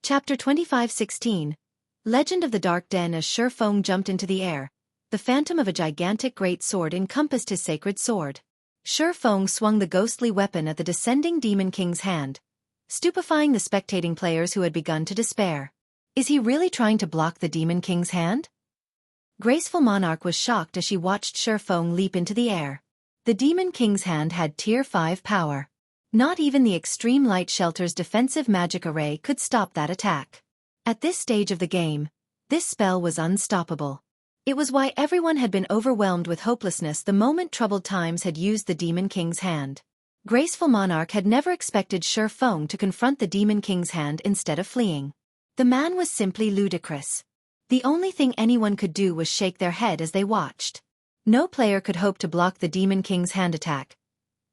Chapter 25:16 Legend of the Dark Den. As Xueqi jumped into the air, the phantom of a gigantic great sword encompassed his sacred sword. Xueqi swung the ghostly weapon at the descending Demon King's hand, stupefying the spectating players who had begun to despair. Is he really trying to block the Demon King's hand? Graceful Monarch was shocked as she watched Xueqi leap into the air. The Demon King's hand had Tier 5 power. Not even the Extreme Light Shelter's defensive magic array could stop that attack. At this stage of the game, this spell was unstoppable. It was why everyone had been overwhelmed with hopelessness the moment Troubled Times had used the Demon King's hand. Graceful Monarch had never expected Xueqi to confront the Demon King's hand instead of fleeing. The man was simply ludicrous. The only thing anyone could do was shake their head as they watched. No player could hope to block the Demon King's hand attack.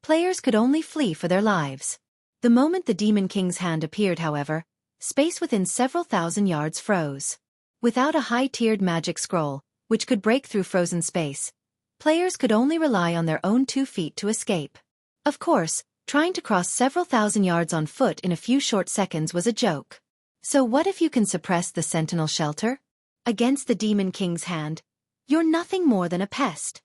Players could only flee for their lives. The moment the Demon King's hand appeared, however, space within several thousand yards froze. Without a high-tiered magic scroll, which could break through frozen space, players could only rely on their own 2 feet to escape. Of course, trying to cross several thousand yards on foot in a few short seconds was a joke. So what if you can suppress the Sentinel Shelter? Against the Demon King's hand, you're nothing more than a pest.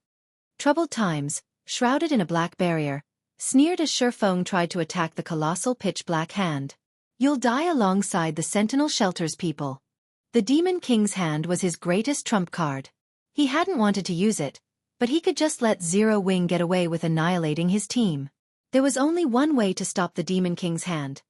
Troubled Times, shrouded in a black barrier, sneered as Xueqi tried to attack the colossal pitch-black hand. You'll die alongside the Sentinel Shelter's people. The Demon King's hand was his greatest trump card. He hadn't wanted to use it, but he could just let Zero Wing get away with annihilating his team. There was only one way to stop the Demon King's hand.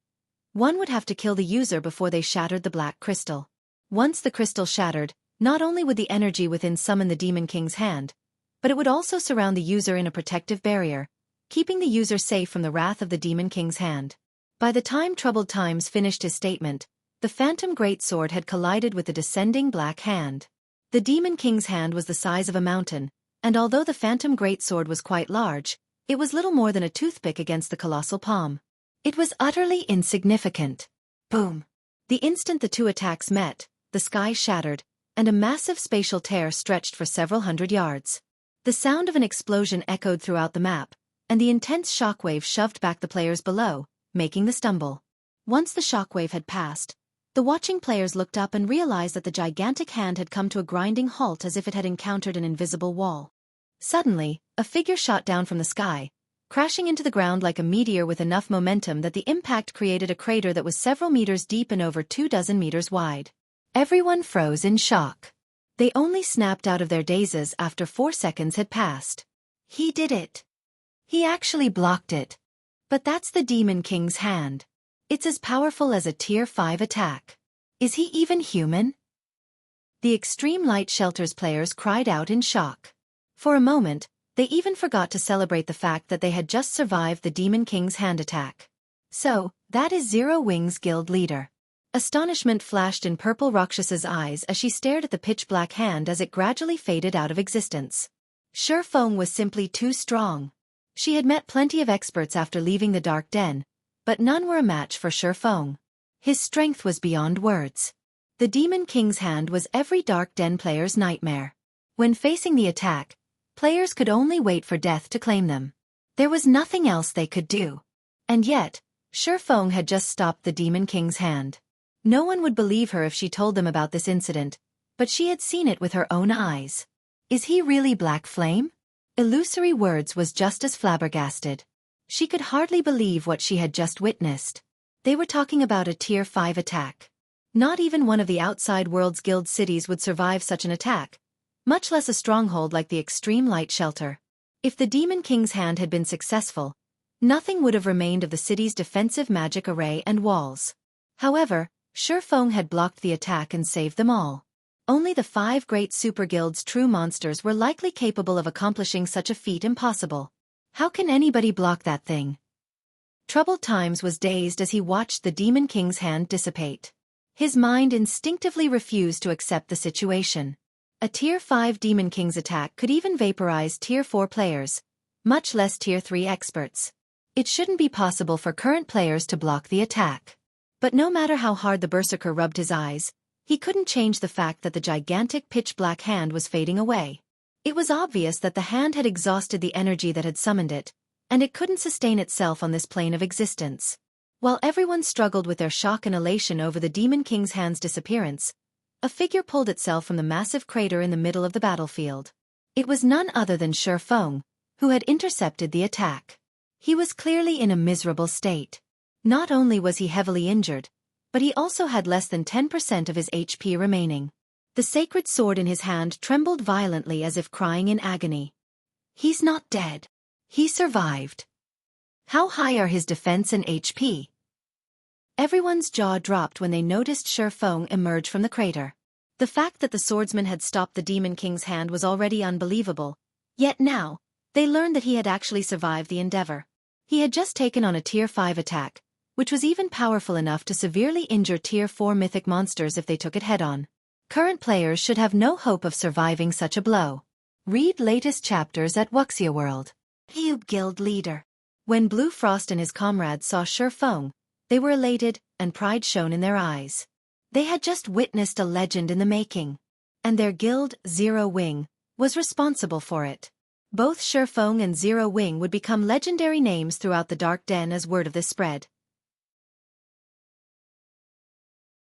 One would have to kill the user before they shattered the black crystal. Once the crystal shattered, not only would the energy within summon the Demon King's hand, but it would also surround the user in a protective barrier, keeping the user safe from the wrath of the Demon King's hand. By the time Troubled Times finished his statement, the Phantom Greatsword had collided with the descending black hand. The Demon King's hand was the size of a mountain, and although the Phantom Greatsword was quite large, it was little more than a toothpick against the colossal palm. It was utterly insignificant. Boom! The instant the two attacks met, the sky shattered, and a massive spatial tear stretched for several hundred yards. The sound of an explosion echoed throughout the map, and the intense shockwave shoved back the players below, making them stumble. Once the shockwave had passed, the watching players looked up and realized that the gigantic hand had come to a grinding halt as if it had encountered an invisible wall. Suddenly, a figure shot down from the sky, crashing into the ground like a meteor with enough momentum that the impact created a crater that was several meters deep and over 24 meters wide. Everyone froze in shock. They only snapped out of their dazes after 4 seconds had passed. He did it. He actually blocked it. But that's the Demon King's hand. It's as powerful as a Tier 5 attack. Is he even human? The Extreme Light Shelter's players cried out in shock. For a moment, they even forgot to celebrate the fact that they had just survived the Demon King's hand attack. So, that is Zero Wing's guild leader. Astonishment flashed in Purple Rakshas's eyes as she stared at the pitch-black hand as it gradually faded out of existence. Xueqi was simply too strong. She had met plenty of experts after leaving the Dark Den, but none were a match for Xueqi. His strength was beyond words. The Demon King's hand was every Dark Den player's nightmare. When facing the attack, players could only wait for death to claim them. There was nothing else they could do. And yet, Xueqi had just stopped the Demon King's hand. No one would believe her if she told them about this incident, but she had seen it with her own eyes. Is he really Black Flame? Illusory Words was just as flabbergasted. She could hardly believe what she had just witnessed. They were talking about a Tier 5 attack. Not even one of the outside world's guild cities would survive such an attack, much less a stronghold like the Extreme Light Shelter. If the Demon King's hand had been successful, nothing would have remained of the city's defensive magic array and walls. However, Xueqi had blocked the attack and saved them all. Only the 5 great super guild's true monsters were likely capable of accomplishing such a feat impossible. How can anybody block that thing? Troubled Times was dazed as he watched the Demon King's hand dissipate. His mind instinctively refused to accept the situation. A Tier 5 Demon King's attack could even vaporize Tier 4 players, much less Tier 3 experts. It shouldn't be possible for current players to block the attack. But no matter how hard the berserker rubbed his eyes, he couldn't change the fact that the gigantic pitch-black hand was fading away. It was obvious that the hand had exhausted the energy that had summoned it, and it couldn't sustain itself on this plane of existence. While everyone struggled with their shock and elation over the Demon King's hand's disappearance, a figure pulled itself from the massive crater in the middle of the battlefield. It was none other than Xueqi, who had intercepted the attack. He was clearly in a miserable state. Not only was he heavily injured, but he also had less than 10% of his HP remaining. The sacred sword in his hand trembled violently as if crying in agony. He's not dead. He survived. How high are his defense and HP? Everyone's jaw dropped when they noticed Xueqi emerge from the crater. The fact that the swordsman had stopped the Demon King's hand was already unbelievable, yet now, they learned that he had actually survived the endeavor. He had just taken on a Tier 5 attack, which was even powerful enough to severely injure Tier 4 mythic monsters if they took it head-on. Current players should have no hope of surviving such a blow. Read latest chapters at Xueqi World. Cube Guild Leader. When Blue Frost and his comrades saw Xueqi, they were elated, and pride shone in their eyes. They had just witnessed a legend in the making. And their guild, Zero Wing, was responsible for it. Both Xueqi and Zero Wing would become legendary names throughout the Dark Den as word of this spread.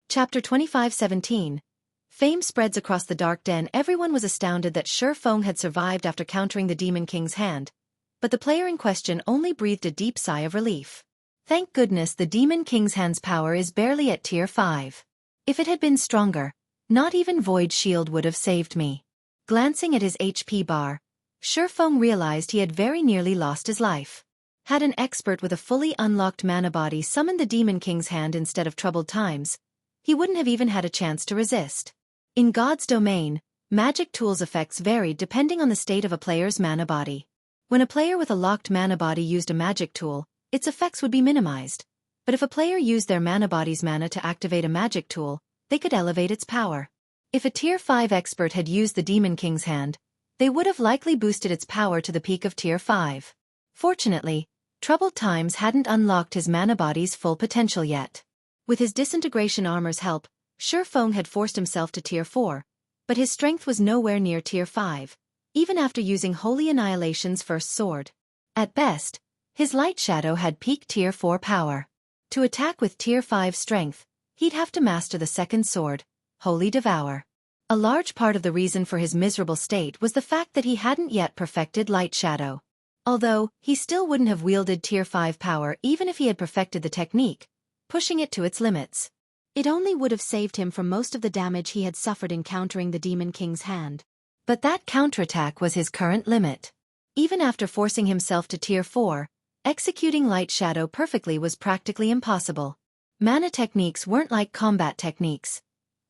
Chapter 25:17. Fame spreads across the Dark Den. Everyone was astounded that Xueqi had survived after countering the Demon King's hand, but the player in question only breathed a deep sigh of relief. Thank goodness the Demon King's hand's power is barely at Tier 5. If it had been stronger, not even Void Shield would have saved me. Glancing at his HP bar, Xueqi realized he had very nearly lost his life. Had an expert with a fully unlocked mana body summoned the Demon King's hand instead of Troubled Times, he wouldn't have even had a chance to resist. In God's domain, magic tools' effects varied depending on the state of a player's mana body. When a player with a locked mana body used a magic tool, its effects would be minimized. But if a player used their mana body's mana to activate a magic tool, they could elevate its power. If a Tier 5 expert had used the Demon King's hand, they would have likely boosted its power to the peak of Tier 5. Fortunately, Troubled Times hadn't unlocked his mana body's full potential yet. With his disintegration armor's help, Xueqi had forced himself to Tier 4, but his strength was nowhere near Tier 5, even after using Holy Annihilation's first sword. At best, his Light Shadow had peak Tier 4 power. To attack with Tier 5 strength, he'd have to master the second sword, Holy Devour. A large part of the reason for his miserable state was the fact that he hadn't yet perfected Light Shadow. Although, he still wouldn't have wielded Tier 5 power even if he had perfected the technique, pushing it to its limits. It only would have saved him from most of the damage he had suffered encountering the Demon King's hand. But that counterattack was his current limit. Even after forcing himself to Tier 4, executing Light Shadow perfectly was practically impossible. Mana techniques weren't like combat techniques.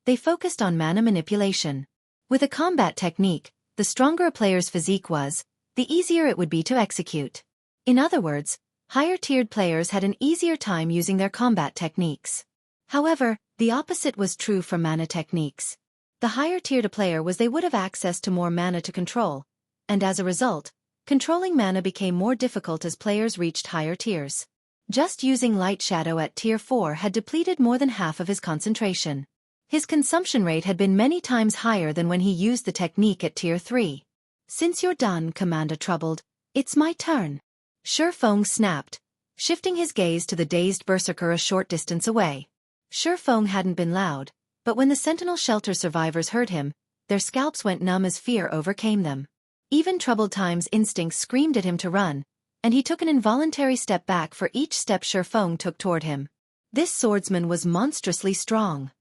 They focused on mana manipulation. With a combat technique, the stronger a player's physique was, the easier it would be to execute. In other words, higher-tiered players had an easier time using their combat techniques. However, the opposite was true for mana techniques. The higher-tiered a player was, they would have access to more mana to control, and as a result, controlling mana became more difficult as players reached higher tiers. Just using Light Shadow at Tier 4 had depleted more than half of his concentration. His consumption rate had been many times higher than when he used the technique at Tier 3. "Since you're done, Commander Troubled, it's my turn." Xueqi snapped, shifting his gaze to the dazed berserker a short distance away. Xueqi hadn't been loud, but when the Sentinel Shelter survivors heard him, their scalps went numb as fear overcame them. Even Troubled Times' instincts screamed at him to run, and he took an involuntary step back for each step Xueqi took toward him. This swordsman was monstrously strong.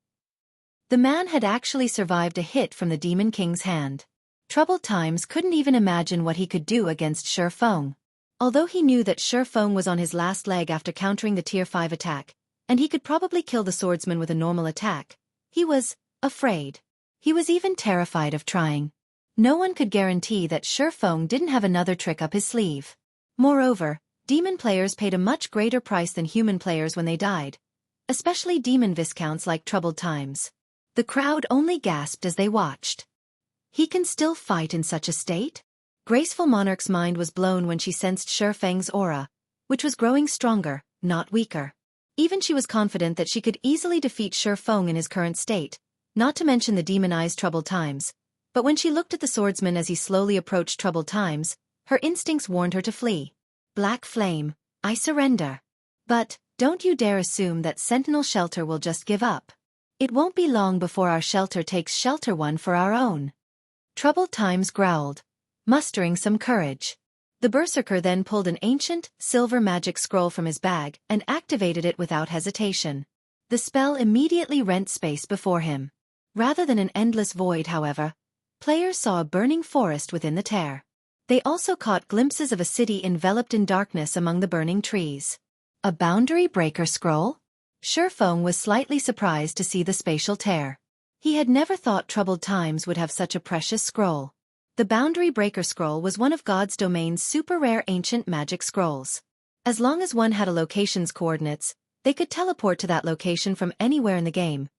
The man had actually survived a hit from the Demon King's hand. Troubled Times couldn't even imagine what he could do against Xueqi. Although he knew that Xueqi was on his last leg after countering the Tier 5 attack, and he could probably kill the swordsman with a normal attack, he was afraid. He was even terrified of trying. No one could guarantee that Xueqi didn't have another trick up his sleeve. Moreover, demon players paid a much greater price than human players when they died, especially demon viscounts like Troubled Times. The crowd only gasped as they watched. He can still fight in such a state? Graceful Monarch's mind was blown when she sensed Xueqi's aura, which was growing stronger, not weaker. Even she was confident that she could easily defeat Xueqi in his current state, not to mention the demonized Troubled Times. But when she looked at the swordsman as he slowly approached Troubled Times, her instincts warned her to flee. "Black Flame, I surrender." But, Don't you dare assume that Sentinel Shelter will just give up. It won't be long before our shelter takes Shelter 1 for our own. Troubled Times growled, mustering some courage. The Berserker then pulled an ancient, silver magic scroll from his bag and activated it without hesitation. The spell immediately rent space before him. Rather than an endless void, however, players saw a burning forest within the tear. They also caught glimpses of a city enveloped in darkness among the burning trees. A boundary breaker scroll? Xueqi was slightly surprised to see the spatial tear. He had never thought Troubled Times would have such a precious scroll. The Boundary Breaker Scroll was one of God's Domain's super-rare ancient magic scrolls. As long as one had a location's coordinates, they could teleport to that location from anywhere in the game,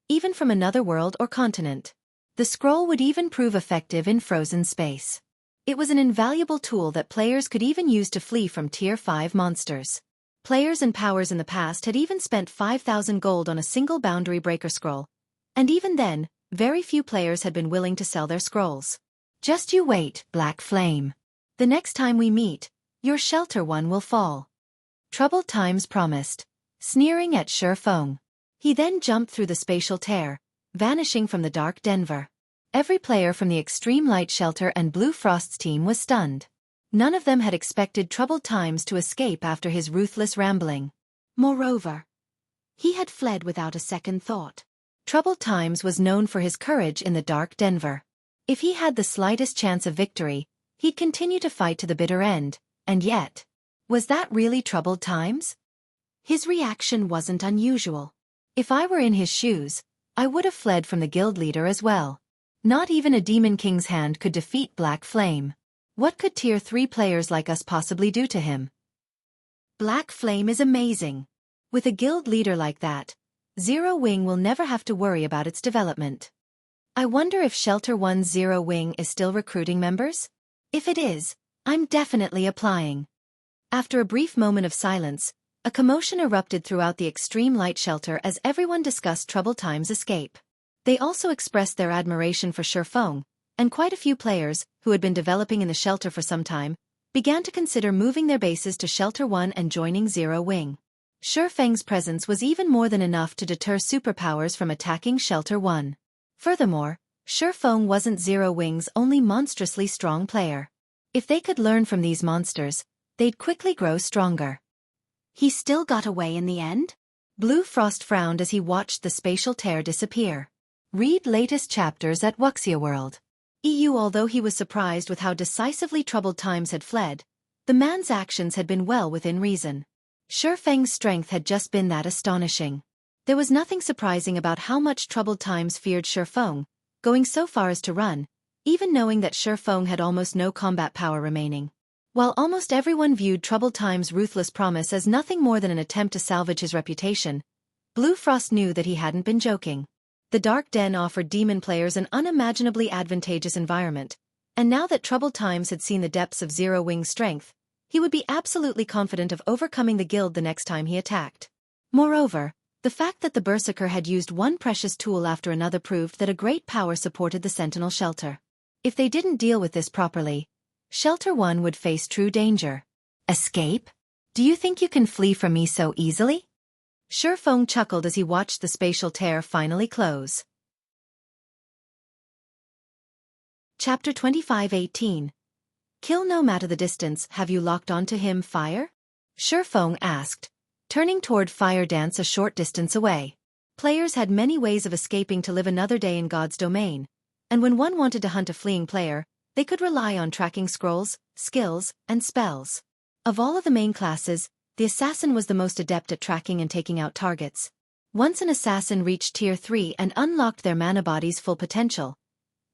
even from another world or continent. The scroll would even prove effective in frozen space. It was an invaluable tool that players could even use to flee from Tier 5 monsters. Players and powers in the past had even spent 5,000 gold on a single Boundary Breaker Scroll, and even then, very few players had been willing to sell their scrolls. Just you wait, Black Flame. The next time we meet, your Shelter 1 will fall. Troubled Times promised, sneering at Xueqi. He then jumped through the spatial tear, vanishing from the dark Denver. Every player from the Extreme Light Shelter and Blue Frost's team was stunned. None of them had expected Troubled Times to escape after his ruthless rambling. Moreover, he had fled without a second thought. Troubled Times was known for his courage in the dark Denver. If he had the slightest chance of victory, he'd continue to fight to the bitter end, and yet, was that really Troubled Times? His reaction wasn't unusual. If I were in his shoes, I would have fled from the guild leader as well. Not even a Demon King's hand could defeat Black Flame. What could Tier 3 players like us possibly do to him? Black Flame is amazing. With a guild leader like that, Zero Wing will never have to worry about its development. I wonder if Shelter 1's Zero Wing is still recruiting members? If it is, I'm definitely applying. After a brief moment of silence, a commotion erupted throughout the Extreme Light Shelter as everyone discussed Troubled Times' escape. They also expressed their admiration for Xueqi, and quite a few players, who had been developing in the shelter for some time, began to consider moving their bases to Shelter 1 and joining Zero Wing. Xueqi's presence was even more than enough to deter superpowers from attacking Shelter 1. Furthermore, Xueqi wasn't Zero Wing's only monstrously strong player. If they could learn from these monsters, they'd quickly grow stronger. He still got away in the end? Blue Frost frowned as he watched the spatial tear disappear. Read latest chapters at Wuxia World. Although he was surprised with how decisively Troubled Times had fled, the man's actions had been well within reason. Xueqi's strength had just been that astonishing. There was nothing surprising about how much Troubled Times feared Xueqi, going so far as to run, even knowing that Xueqi had almost no combat power remaining. While almost everyone viewed Troubled Times' ruthless promise as nothing more than an attempt to salvage his reputation, Blue Frost knew that he hadn't been joking. The Dark Den offered demon players an unimaginably advantageous environment, and now that Troubled Times had seen the depths of Zero Wing's strength, he would be absolutely confident of overcoming the guild the next time he attacked. Moreover, the fact that the Berserker had used one precious tool after another proved that a great power supported the Sentinel Shelter. If they didn't deal with this properly, Shelter 1 would face true danger. Escape? Do you think you can flee from me so easily? Xueqi chuckled as he watched the spatial tear finally close. Chapter 25:18. Kill no matter the distance. Have you locked onto him, Fire? Xueqi asked, turning toward Fire Dance a short distance away. Players had many ways of escaping to live another day in God's domain, and when one wanted to hunt a fleeing player, they could rely on tracking scrolls, skills, and spells. Of all of the main classes, the assassin was the most adept at tracking and taking out targets. Once an assassin reached Tier 3 and unlocked their mana body's full potential,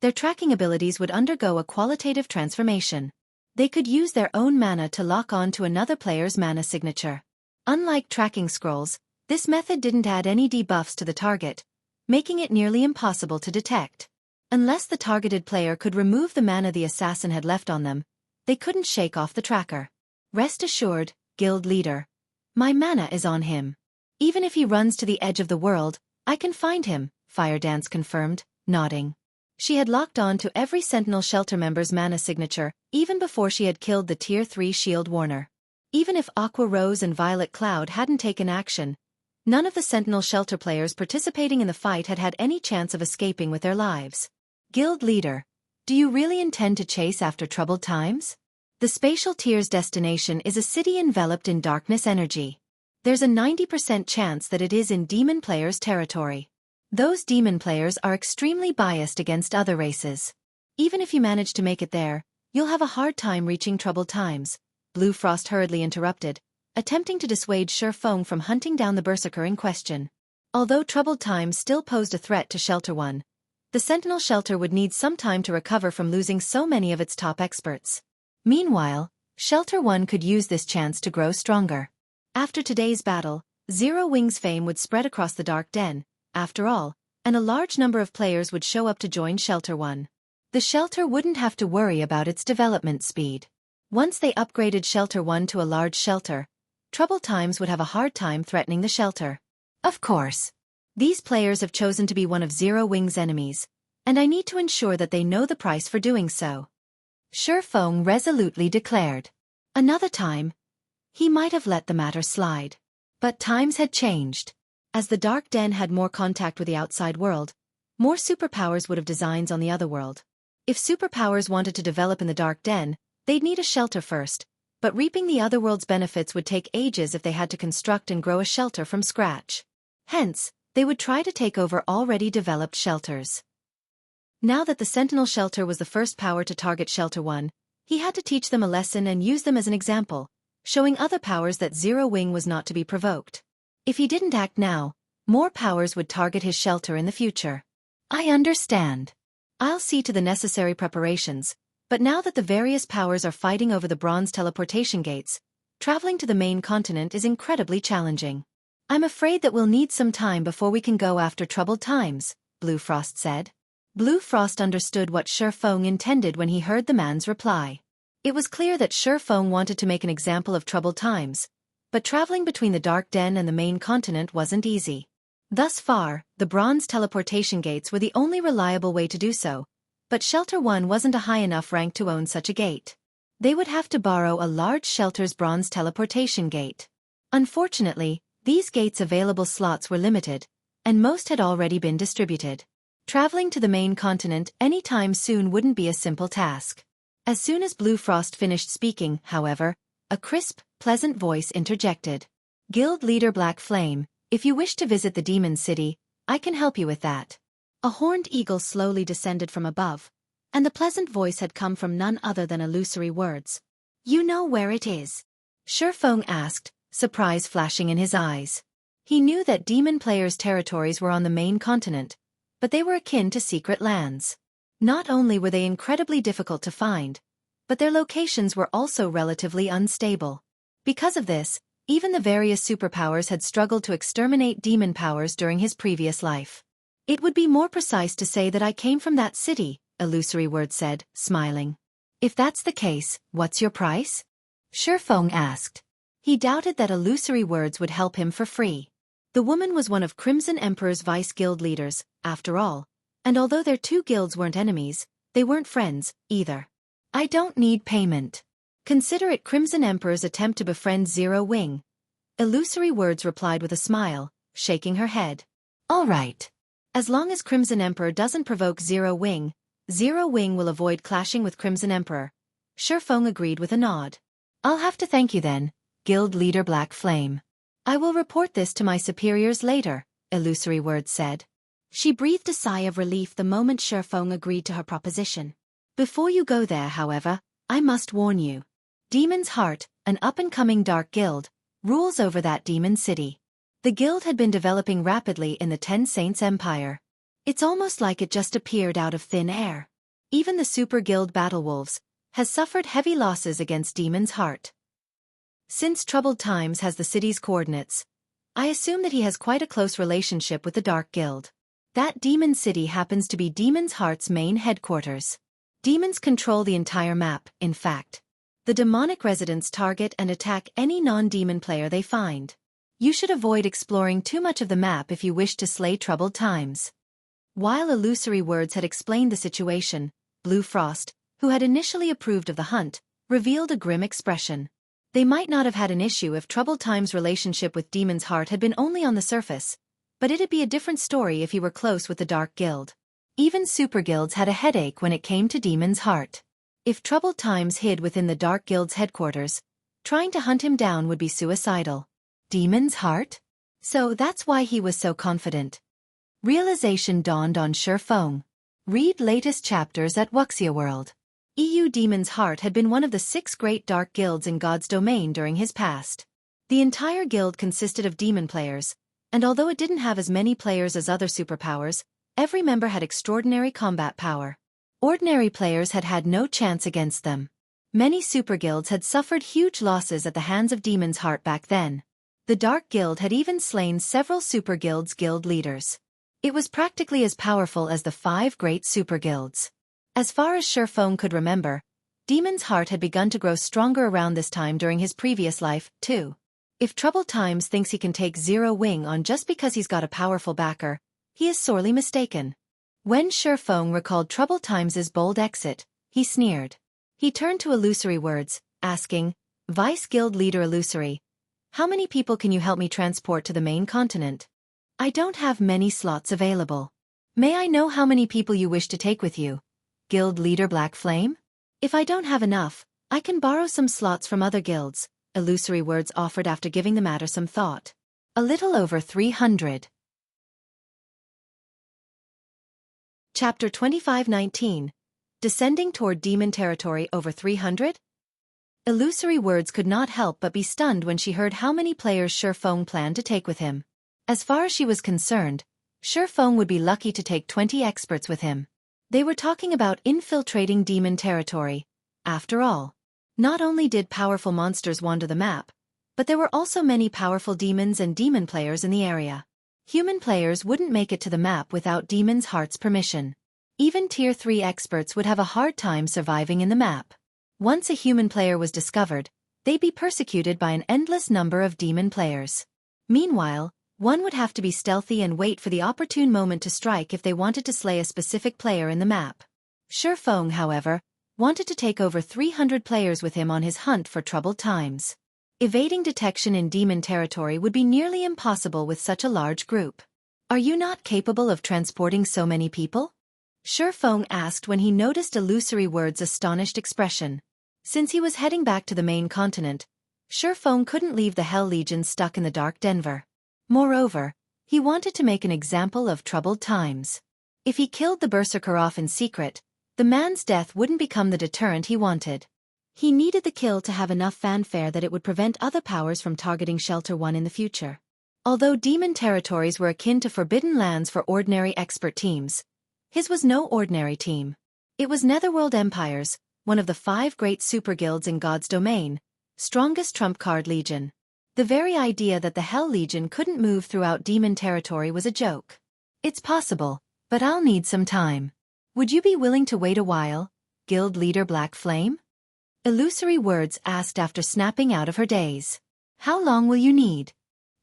their tracking abilities would undergo a qualitative transformation. They could use their own mana to lock on to another player's mana signature. Unlike tracking scrolls, this method didn't add any debuffs to the target, making it nearly impossible to detect. Unless the targeted player could remove the mana the assassin had left on them, they couldn't shake off the tracker. Rest assured, Guild Leader. My mana is on him. Even if he runs to the edge of the world, I can find him, Fire Dance confirmed, nodding. She had locked on to every Sentinel Shelter member's mana signature, even before she had killed the Tier 3 Shield Warner. Even if Aqua Rose and Violet Cloud hadn't taken action, none of the Sentinel Shelter players participating in the fight had had any chance of escaping with their lives. Guild leader, do you really intend to chase after troubled times? The Spatial Tier's destination is a city enveloped in darkness energy. There's a 90% chance that it is in demon players' territory. Those demon players are extremely biased against other races. Even if you manage to make it there, you'll have a hard time reaching troubled times, Blue Frost hurriedly interrupted, attempting to dissuade Xueqi from hunting down the berserker in question. Although troubled times still posed a threat to Shelter 1, the Sentinel Shelter would need some time to recover from losing so many of its top experts. Meanwhile, Shelter 1 could use this chance to grow stronger. After today's battle, Zero Wing's fame would spread across the Dark Den, after all, and a large number of players would show up to join Shelter 1. The shelter wouldn't have to worry about its development speed. Once they upgraded Shelter 1 to a large shelter, troubled times would have a hard time threatening the shelter. Of course. These players have chosen to be one of Zero Wing's enemies, and I need to ensure that they know the price for doing so. Xueqi resolutely declared. Another time, he might have let the matter slide. But times had changed. As the Dark Den had more contact with the outside world, more superpowers would have designs on the other world. If superpowers wanted to develop in the Dark Den, they'd need a shelter first, but reaping the other world's benefits would take ages if they had to construct and grow a shelter from scratch. Hence, they would try to take over already developed shelters. Now that the Sentinel Shelter was the first power to target Shelter 1, he had to teach them a lesson and use them as an example, showing other powers that Zero Wing was not to be provoked. If he didn't act now, more powers would target his shelter in the future. I understand. I'll see to the necessary preparations, but now that the various powers are fighting over the bronze teleportation gates, traveling to the main continent is incredibly challenging. I'm afraid that we'll need some time before we can go after troubled times, Blue Frost said. Blue Frost understood what Xueqi intended when he heard the man's reply. It was clear that Xueqi wanted to make an example of troubled times, but traveling between the Dark Den and the main continent wasn't easy. Thus far, the bronze teleportation gates were the only reliable way to do so, but Shelter 1 wasn't a high enough rank to own such a gate. They would have to borrow a large shelter's bronze teleportation gate. Unfortunately, these gates' available slots were limited, and most had already been distributed. Traveling to the main continent anytime soon wouldn't be a simple task. As soon as Blue Frost finished speaking, however, a crisp, pleasant voice interjected. Guild leader Black Flame, if you wish to visit the Demon City, I can help you with that. A horned eagle slowly descended from above, and the pleasant voice had come from none other than Illusory Words. You know where it is? Xueqi asked, surprise flashing in his eyes. He knew that demon players' territories were on the main continent, but they were akin to secret lands. Not only were they incredibly difficult to find, but their locations were also relatively unstable. Because of this, even the various superpowers had struggled to exterminate demon powers during his previous life. It would be more precise to say that I came from that city, Illusory Word said, smiling. If that's the case, what's your price? Xueqi asked. He doubted that Illusory Words would help him for free. The woman was one of Crimson Emperor's vice guild leaders, after all, and although their two guilds weren't enemies, they weren't friends, either. I don't need payment. Consider it Crimson Emperor's attempt to befriend Zero Wing. Illusory Words replied with a smile, shaking her head. All right. As long as Crimson Emperor doesn't provoke Zero Wing will avoid clashing with Crimson Emperor. Xueqi agreed with a nod. I'll have to thank you then, Guild Leader Black Flame. I will report this to my superiors later, Illusory Words said. She breathed a sigh of relief the moment Xueqi agreed to her proposition. Before you go there, however, I must warn you. Demon's Heart, an up-and-coming dark guild, rules over that demon city. The guild had been developing rapidly in the Ten Saints Empire. It's almost like it just appeared out of thin air. Even the super guild Battlewolves has suffered heavy losses against Demon's Heart. Since Troubled Times has the city's coordinates, I assume that he has quite a close relationship with the Dark Guild. That demon city happens to be Demon's Heart's main headquarters. Demons control the entire map, in fact. The demonic residents target and attack any non-demon player they find. You should avoid exploring too much of the map if you wish to slay Troubled Times. While Illusory Words had explained the situation, Blue Frost, who had initially approved of the hunt, revealed a grim expression. They might not have had an issue if Troubled Time's relationship with Demon's Heart had been only on the surface, but it'd be a different story if he were close with the Dark Guild. Even super guilds had a headache when it came to Demon's Heart. If Troubled Times hid within the Dark Guild's headquarters, trying to hunt him down would be suicidal. Demon's Heart? So that's why he was so confident. Realization dawned on Xueqi. Read latest chapters at Wuxia World. Demon's Heart had been one of the 6 great dark guilds in God's domain during his past. The entire guild consisted of demon players, and although it didn't have as many players as other superpowers, every member had extraordinary combat power. Ordinary players had had no chance against them. Many super guilds had suffered huge losses at the hands of Demon's Heart back then. The Dark Guild had even slain several super guilds' guild leaders. It was practically as powerful as the 5 great super guilds. As far as Xueqi could remember, Demon's Heart had begun to grow stronger around this time during his previous life, too. If Troubled Times thinks he can take Zero Wing on just because he's got a powerful backer, he is sorely mistaken. When Xueqi recalled Troubled Times' bold exit, he sneered. He turned to Illusory Words, asking, "Vice Guild Leader Illusory, how many people can you help me transport to the main continent? I don't have many slots available. May I know how many people you wish to take with you? Guild Leader Black Flame? If I don't have enough, I can borrow some slots from other guilds," Illusory Words offered after giving the matter some thought. A little over 300. Chapter 25:19. Descending toward demon territory over 300? Illusory Words could not help but be stunned when she heard how many players Xueqi planned to take with him. As far as she was concerned, Xueqi would be lucky to take 20 experts with him. They were talking about infiltrating demon territory. After all, not only did powerful monsters wander the map, but there were also many powerful demons and demon players in the area. Human players wouldn't make it to the map without Demon's Heart's permission. Even Tier 3 experts would have a hard time surviving in the map. Once a human player was discovered, they'd be persecuted by an endless number of demon players. Meanwhile, one would have to be stealthy and wait for the opportune moment to strike if they wanted to slay a specific player in the map. Xueqi, however, wanted to take over 300 players with him on his hunt for Troubled Times. Evading detection in demon territory would be nearly impossible with such a large group. "Are you not capable of transporting so many people?" Xueqi asked when he noticed Illusory Words' astonished expression. Since he was heading back to the main continent, Xueqi couldn't leave the Hell Legion stuck in the Dark Denver. Moreover, he wanted to make an example of Troubled Times. If he killed the Berserker off in secret, the man's death wouldn't become the deterrent he wanted. He needed the kill to have enough fanfare that it would prevent other powers from targeting Shelter 1 in the future. Although demon territories were akin to forbidden lands for ordinary expert teams, his was no ordinary team. It was Netherworld Empires, one of the 5 great super guilds in God's domain, strongest trump card legion. The very idea that the Hell Legion couldn't move throughout demon territory was a joke. "It's possible, but I'll need some time. Would you be willing to wait a while, Guild Leader Black Flame?" Illusory Words asked after snapping out of her daze. "How long will you need?"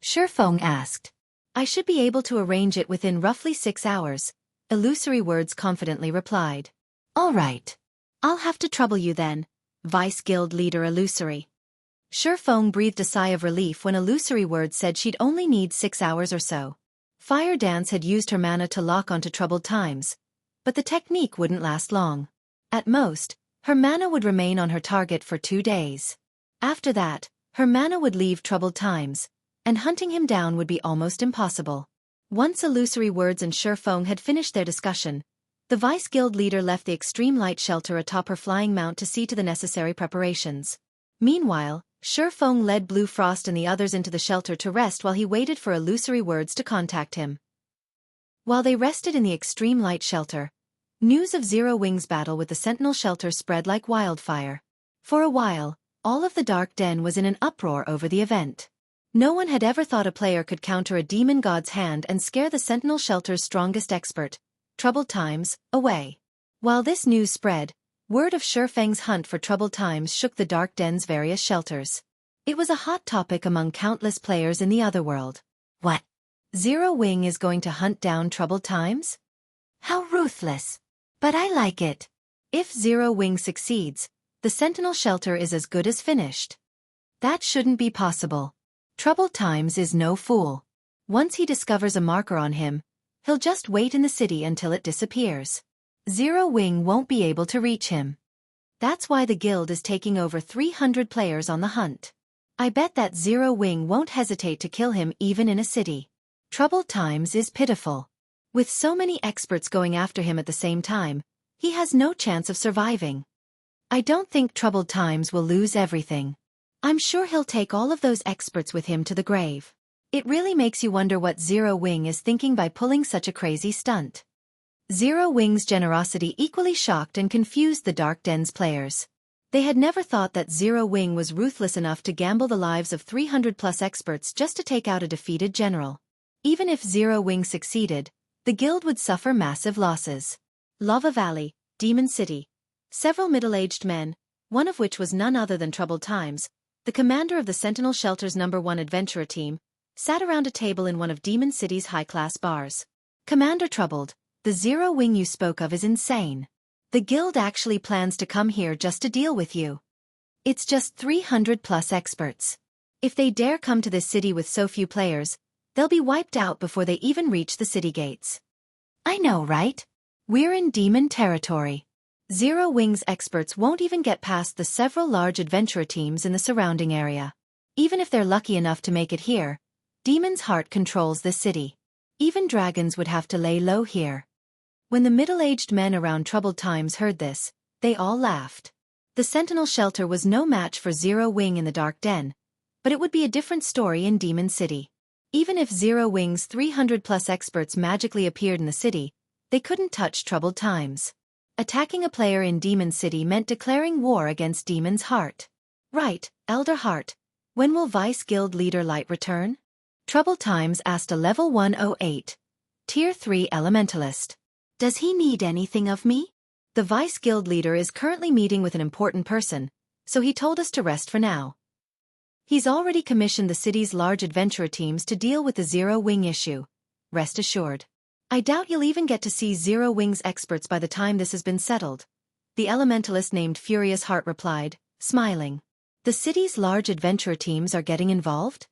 Xueqi asked. "I should be able to arrange it within roughly 6 hours," Illusory Words confidently replied. "All right. I'll have to trouble you then, Vice Guild Leader Illusory." Xueqi breathed a sigh of relief when Illusory Words said she'd only need 6 hours or so. Fire Dance had used her mana to lock onto Troubled Times, but the technique wouldn't last long. At most, her mana would remain on her target for 2 days. After that, her mana would leave Troubled Times, and hunting him down would be almost impossible. Once Illusory Words and Xueqi had finished their discussion, the Vice Guild leader left the extreme light shelter atop her flying mount to see to the necessary preparations. Meanwhile, Xueqi led Blue Frost and the others into the shelter to rest while he waited for Illusory Words to contact him. While they rested in the extreme light shelter, news of Zero Wing's battle with the Sentinel shelter spread like wildfire. For a while, all of the Dark Den was in an uproar over the event. No one had ever thought a player could counter a demon god's hand and scare the Sentinel shelter's strongest expert, Troubled Times, away. While this news spread, word of Xueqi's hunt for Troubled Times shook the Dark Den's various shelters. It was a hot topic among countless players in the otherworld. What? Zero Wing is going to hunt down Troubled Times? How ruthless! But I like it. If Zero Wing succeeds, the Sentinel shelter is as good as finished. That shouldn't be possible. Troubled Times is no fool. Once he discovers a marker on him, he'll just wait in the city until it disappears. Zero Wing won't be able to reach him. That's why the guild is taking over 300 players on the hunt. I bet that Zero Wing won't hesitate to kill him even in a city. Troubled Times is pitiful. With so many experts going after him at the same time, he has no chance of surviving. I don't think Troubled Times will lose everything. I'm sure he'll take all of those experts with him to the grave. It really makes you wonder what Zero Wing is thinking by pulling such a crazy stunt. Zero Wing's generosity equally shocked and confused the Dark Den's players. They had never thought that Zero Wing was ruthless enough to gamble the lives of 300+ experts just to take out a defeated general. Even if Zero Wing succeeded, the guild would suffer massive losses. Lava Valley, Demon City. Several middle-aged men, one of which was none other than Troubled Times, the commander of the Sentinel Shelter's #1 adventurer team, sat around a table in one of Demon City's high-class bars. Commander Troubled, the Zero Wing you spoke of is insane. The guild actually plans to come here just to deal with you. It's just 300+ experts. If they dare come to this city with so few players, they'll be wiped out before they even reach the city gates. I know, right? We're in demon territory. Zero Wing's experts won't even get past the several large adventurer teams in the surrounding area. Even if they're lucky enough to make it here, Demon's Heart controls this city. Even dragons would have to lay low here. When the middle-aged men around Troubled Times heard this, they all laughed. The Sentinel Shelter was no match for Zero Wing in the Dark Den, but it would be a different story in Demon City. Even if Zero Wing's 300+ experts magically appeared in the city, they couldn't touch Troubled Times. Attacking a player in Demon City meant declaring war against Demon's Heart. Right, Elder Heart. When will Vice Guild Leader Light return? Troubled Times asked a level 108, Tier 3 Elementalist. Does he need anything of me? The Vice Guild Leader is currently meeting with an important person, so he told us to rest for now. He's already commissioned the city's large adventurer teams to deal with the Zero Wing issue. Rest assured. I doubt you'll even get to see Zero Wing's experts by the time this has been settled. The elementalist named Furious Heart replied, smiling. The city's large adventurer teams are getting involved?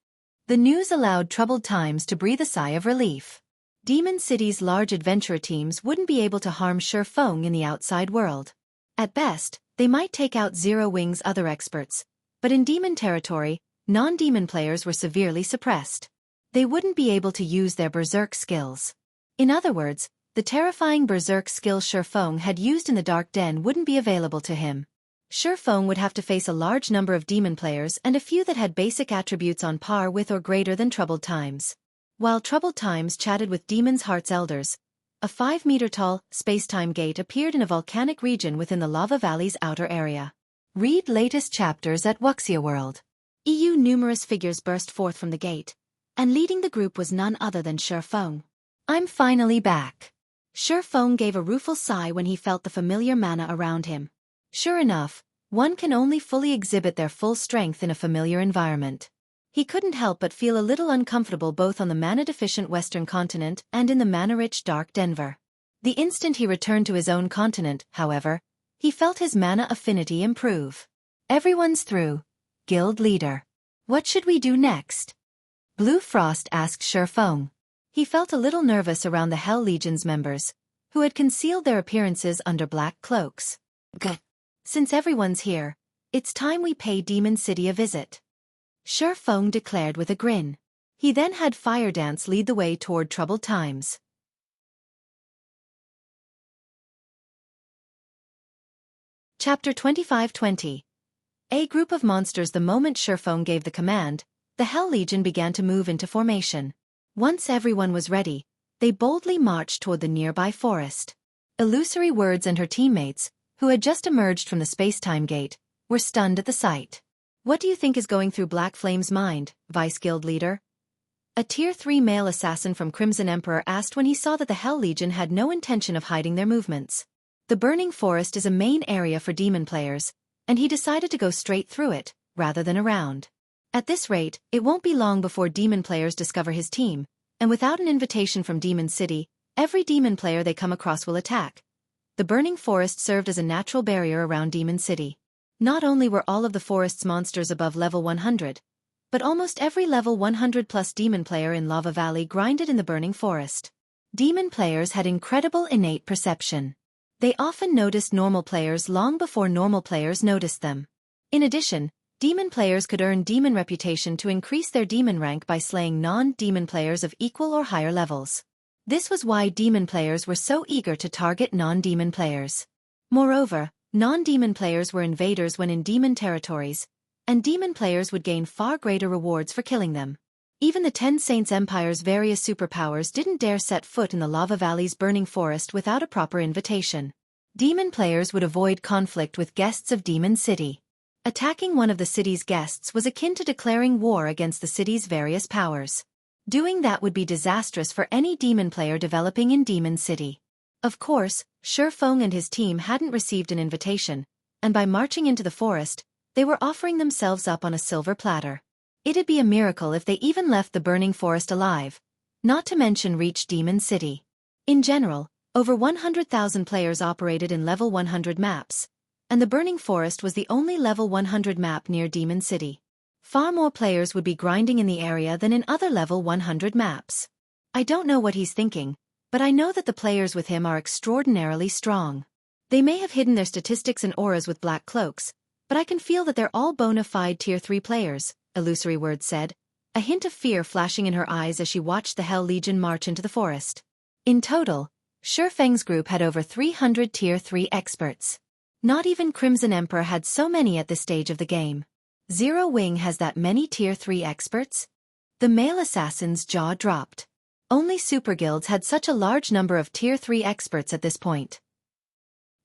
The news allowed Troubled Times to breathe a sigh of relief. Demon City's large adventurer teams wouldn't be able to harm Xueqi in the outside world. At best, they might take out Zero Wing's other experts, but in demon territory, non-demon players were severely suppressed. They wouldn't be able to use their berserk skills. In other words, the terrifying berserk skill Xueqi had used in the Dark Den wouldn't be available to him. Xueqi would have to face a large number of demon players and a few that had basic attributes on par with or greater than Troubled Times. While Troubled Times chatted with Demon's Heart's elders, a 5-meter-tall, space-time gate appeared in a volcanic region within the Lava Valley's outer area. Read latest chapters at Wuxia World. Numerous figures burst forth from the gate, and leading the group was none other than Xueqi. I'm finally back. Xueqi gave a rueful sigh when he felt the familiar mana around him. Sure enough, one can only fully exhibit their full strength in a familiar environment. He couldn't help but feel a little uncomfortable both on the mana-deficient Western continent and in the mana-rich Dark Denver. The instant he returned to his own continent, however, he felt his mana affinity improve. Everyone's through. Guild Leader. What should we do next? Blue Frost asked Xueqi. He felt a little nervous around the Hell Legion's members, who had concealed their appearances under black cloaks. Since everyone's here, it's time we pay Demon City a visit. Xueqi declared with a grin. He then had Fire Dance lead the way toward Troubled Times. Chapter 25-20. A group of monsters. The moment Xueqi gave the command, the Hell Legion began to move into formation. Once everyone was ready, they boldly marched toward the nearby forest. Illusory Words and her teammates, who had just emerged from the space-time gate, were stunned at the sight. What do you think is going through Black Flame's mind, Vice Guild Leader? A Tier 3 male assassin from Crimson Emperor asked when he saw that the Hell Legion had no intention of hiding their movements. The Burning Forest is a main area for demon players, and he decided to go straight through it, rather than around. At this rate, it won't be long before demon players discover his team, and without an invitation from Demon City, every demon player they come across will attack. The Burning Forest served as a natural barrier around Demon City. Not only were all of the forest's monsters above level 100, but almost every level 100 plus demon player in Lava Valley grinded in the burning forest. Demon players had incredible innate perception. They often noticed normal players long before normal players noticed them. In addition, demon players could earn demon reputation to increase their demon rank by slaying non-demon players of equal or higher levels. This was why demon players were so eager to target non-demon players. Moreover, non-demon players were invaders when in demon territories, and demon players would gain far greater rewards for killing them. Even the 10 Saints Empire's various superpowers didn't dare set foot in the Lava Valley's burning forest without a proper invitation. Demon players would avoid conflict with guests of Demon City. Attacking one of the city's guests was akin to declaring war against the city's various powers. Doing that would be disastrous for any demon player developing in Demon City. Of course, Xueqi and his team hadn't received an invitation, and by marching into the forest, they were offering themselves up on a silver platter. It'd be a miracle if they even left the burning forest alive, not to mention reach Demon City. In general, over 100,000 players operated in level 100 maps, and the burning forest was the only level 100 map near Demon City. Far more players would be grinding in the area than in other level 100 maps. I don't know what he's thinking, but I know that the players with him are extraordinarily strong. They may have hidden their statistics and auras with black cloaks, but I can feel that they're all bona fide tier 3 players, Illusory Word said, a hint of fear flashing in her eyes as she watched the Hell Legion march into the forest. In total, Xueqi's group had over 300 tier 3 experts. Not even Crimson Emperor had so many at this stage of the game. Zero Wing has that many tier 3 experts? The male assassin's jaw dropped. Only super guilds had such a large number of tier 3 experts at this point.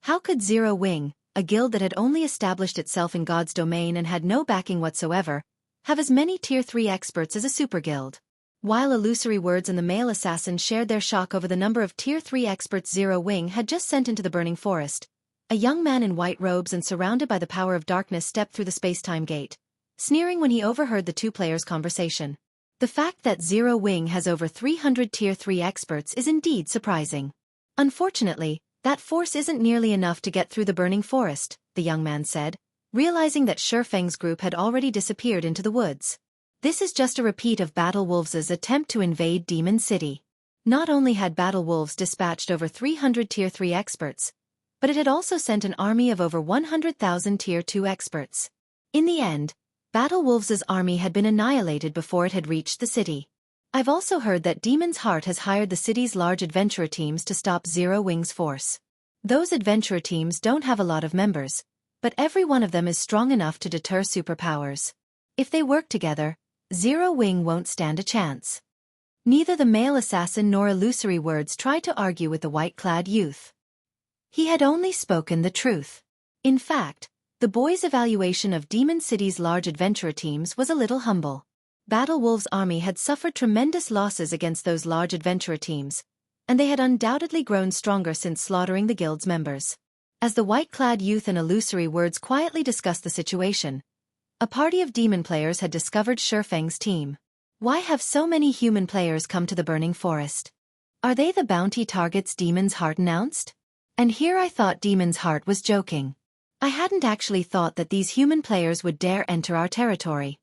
How could Zero Wing, a guild that had only established itself in God's domain and had no backing whatsoever, have as many tier 3 experts as a super guild? While Illusory Words and the male assassin shared their shock over the number of tier 3 experts Zero Wing had just sent into the burning forest, a young man in white robes and surrounded by the power of darkness stepped through the space-time gate, sneering when he overheard the two players' conversation. The fact that Zero Wing has over 300 tier 3 experts is indeed surprising. Unfortunately, that force isn't nearly enough to get through the burning forest, the young man said, realizing that Xueqi's group had already disappeared into the woods. This is just a repeat of Battle Wolves' attempt to invade Demon City. Not only had Battle Wolves dispatched over 300 tier 3 experts, but it had also sent an army of over 100,000 tier 2 experts. In the end, Battle Wolves' army had been annihilated before it had reached the city. I've also heard that Demon's Heart has hired the city's large adventurer teams to stop Zero Wing's force. Those adventurer teams don't have a lot of members, but every one of them is strong enough to deter superpowers. If they work together, Zero Wing won't stand a chance. Neither the male assassin nor Illusory Words tried to argue with the white-clad youth. He had only spoken the truth. In fact, the boy's evaluation of Demon City's large adventurer teams was a little humble. Battle Wolves' army had suffered tremendous losses against those large adventurer teams, and they had undoubtedly grown stronger since slaughtering the guild's members. As the white-clad youth and Illusory Words quietly discussed the situation, a party of demon players had discovered Xueqi's team. Why have so many human players come to the burning forest? Are they the bounty targets Demon's Heart announced? And here I thought Demon's Heart was joking. I hadn't actually thought that these human players would dare enter our territory.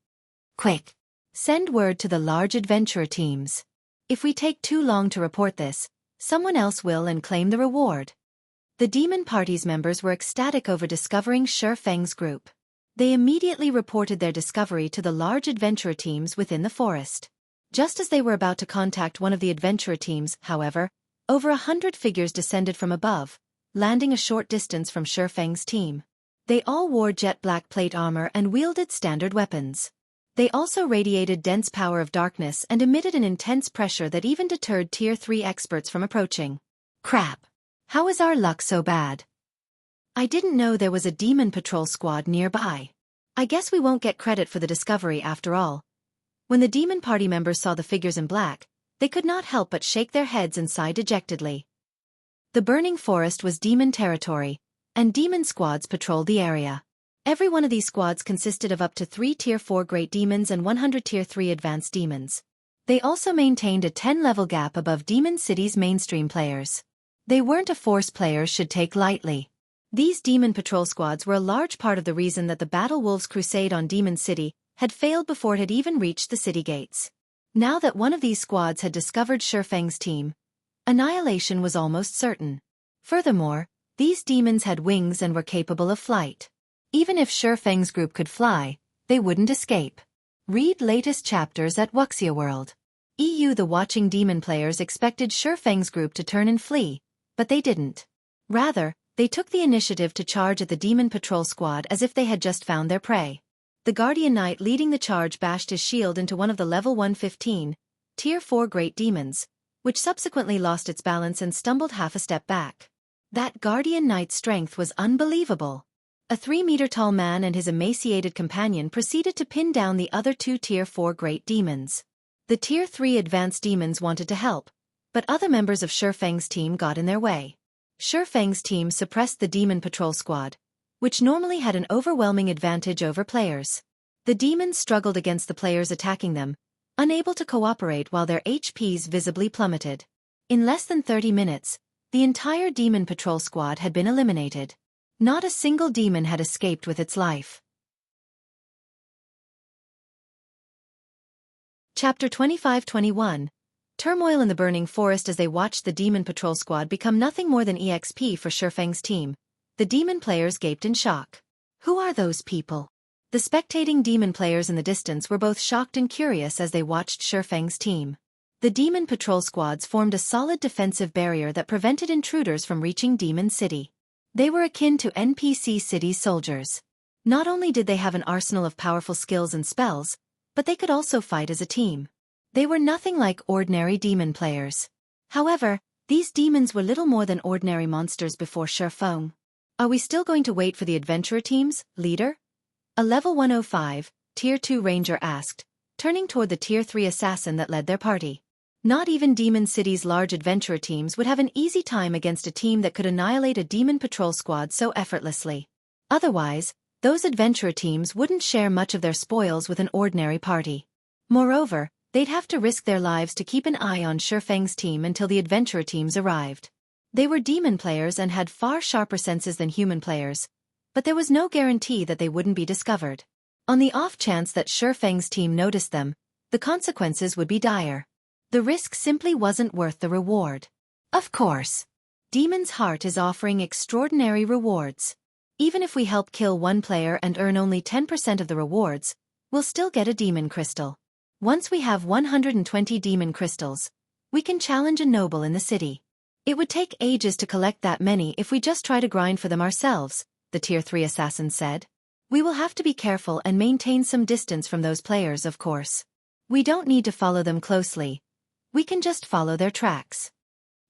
Quick! Send word to the large adventurer teams. If we take too long to report this, someone else will and claim the reward. The demon party's members were ecstatic over discovering Xueqi's group. They immediately reported their discovery to the large adventurer teams within the forest. Just as they were about to contact one of the adventurer teams, however, over 100 figures descended from above, landing a short distance from Xueqi's team. They all wore jet black plate armor and wielded standard weapons. They also radiated dense power of darkness and emitted an intense pressure that even deterred tier 3 experts from approaching. Crap! How is our luck so bad? I didn't know there was a demon patrol squad nearby. I guess we won't get credit for the discovery after all. When the demon party members saw the figures in black, they could not help but shake their heads and sigh dejectedly. The burning forest was demon territory, and demon squads patrolled the area. Every one of these squads consisted of up to 3 tier 4 great demons and 100 tier 3 advanced demons. They also maintained a 10-level gap above Demon City's mainstream players. They weren't a force players should take lightly. These demon patrol squads were a large part of the reason that the Battle Wolves' crusade on Demon City had failed before it had even reached the city gates. Now that one of these squads had discovered Xueqi's team, annihilation was almost certain. Furthermore, these demons had wings and were capable of flight. Even if Xueqi's group could fly, they wouldn't escape. Read latest chapters at Wuxia World. The watching demon players expected Xueqi's group to turn and flee, but they didn't. Rather, they took the initiative to charge at the demon patrol squad as if they had just found their prey. The Guardian Knight leading the charge bashed his shield into one of the level 115, Tier 4 great demons, which subsequently lost its balance and stumbled half a step back. That Guardian Knight's strength was unbelievable. A 3-meter-tall man and his emaciated companion proceeded to pin down the other 2 Tier 4 great demons. The Tier 3 advanced demons wanted to help, but other members of Xueqi's team got in their way. Xueqi's team suppressed the demon patrol squad, which normally had an overwhelming advantage over players. The demons struggled against the players attacking them, unable to cooperate while their HPs visibly plummeted. In less than 30 minutes, the entire demon patrol squad had been eliminated. Not a single demon had escaped with its life. Chapter 25-21. Turmoil in the burning forest. As they watched the demon patrol squad become nothing more than EXP for Xueqi's team, the demon players gaped in shock. Who are those people? The spectating demon players in the distance were both shocked and curious as they watched Xueqi's team. The demon patrol squads formed a solid defensive barrier that prevented intruders from reaching Demon City. They were akin to NPC city soldiers. Not only did they have an arsenal of powerful skills and spells, but they could also fight as a team. They were nothing like ordinary demon players. However, these demons were little more than ordinary monsters before Xueqi. Are we still going to wait for the adventurer teams, leader? A level 105, Tier 2 ranger asked, turning toward the Tier 3 assassin that led their party. Not even Demon City's large adventurer teams would have an easy time against a team that could annihilate a demon patrol squad so effortlessly. Otherwise, those adventurer teams wouldn't share much of their spoils with an ordinary party. Moreover, they'd have to risk their lives to keep an eye on Xueqi's team until the adventurer teams arrived. They were demon players and had far sharper senses than human players, but there was no guarantee that they wouldn't be discovered. On the off chance that Xueqi's team noticed them, the consequences would be dire. The risk simply wasn't worth the reward. Of course. Demon's Heart is offering extraordinary rewards. Even if we help kill one player and earn only 10% of the rewards, we'll still get a demon crystal. Once we have 120 demon crystals, we can challenge a noble in the city. It would take ages to collect that many if we just try to grind for them ourselves, the Tier 3 assassin said. We will have to be careful and maintain some distance from those players, of course. We don't need to follow them closely. We can just follow their tracks.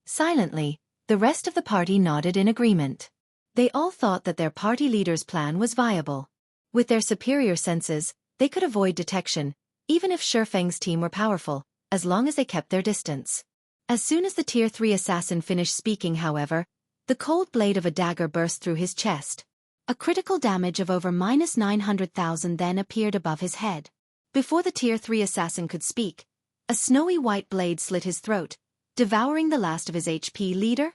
Silently, the rest of the party nodded in agreement. They all thought that their party leader's plan was viable. With their superior senses, they could avoid detection, even if Xueqi's team were powerful, as long as they kept their distance. As soon as the Tier 3 assassin finished speaking, however, the cold blade of a dagger burst through his chest. A critical damage of over -900,000 then appeared above his head. Before the Tier 3 assassin could speak, a snowy white blade slit his throat, devouring the last of his HP. Leader?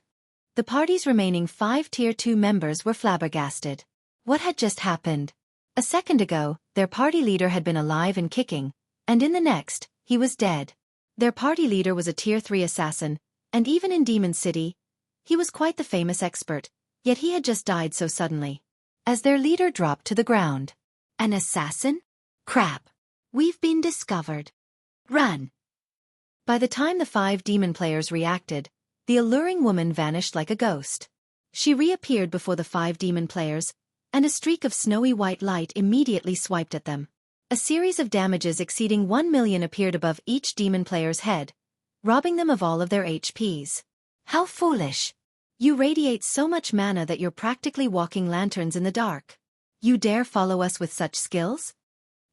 The party's remaining 5 Tier 2 members were flabbergasted. What had just happened? A second ago, their party leader had been alive and kicking, and in the next, he was dead. Their party leader was a Tier 3 assassin, and even in Demon City, he was quite the famous expert, yet he had just died so suddenly. As their leader dropped to the ground. An assassin? Crap. We've been discovered. Run. By the time the 5 demon players reacted, the alluring woman vanished like a ghost. She reappeared before the 5 demon players, and a streak of snowy white light immediately swiped at them. A series of damages exceeding 1 million appeared above each demon player's head, robbing them of all of their HPs. How foolish! You radiate so much mana that you're practically walking lanterns in the dark. You dare follow us with such skills?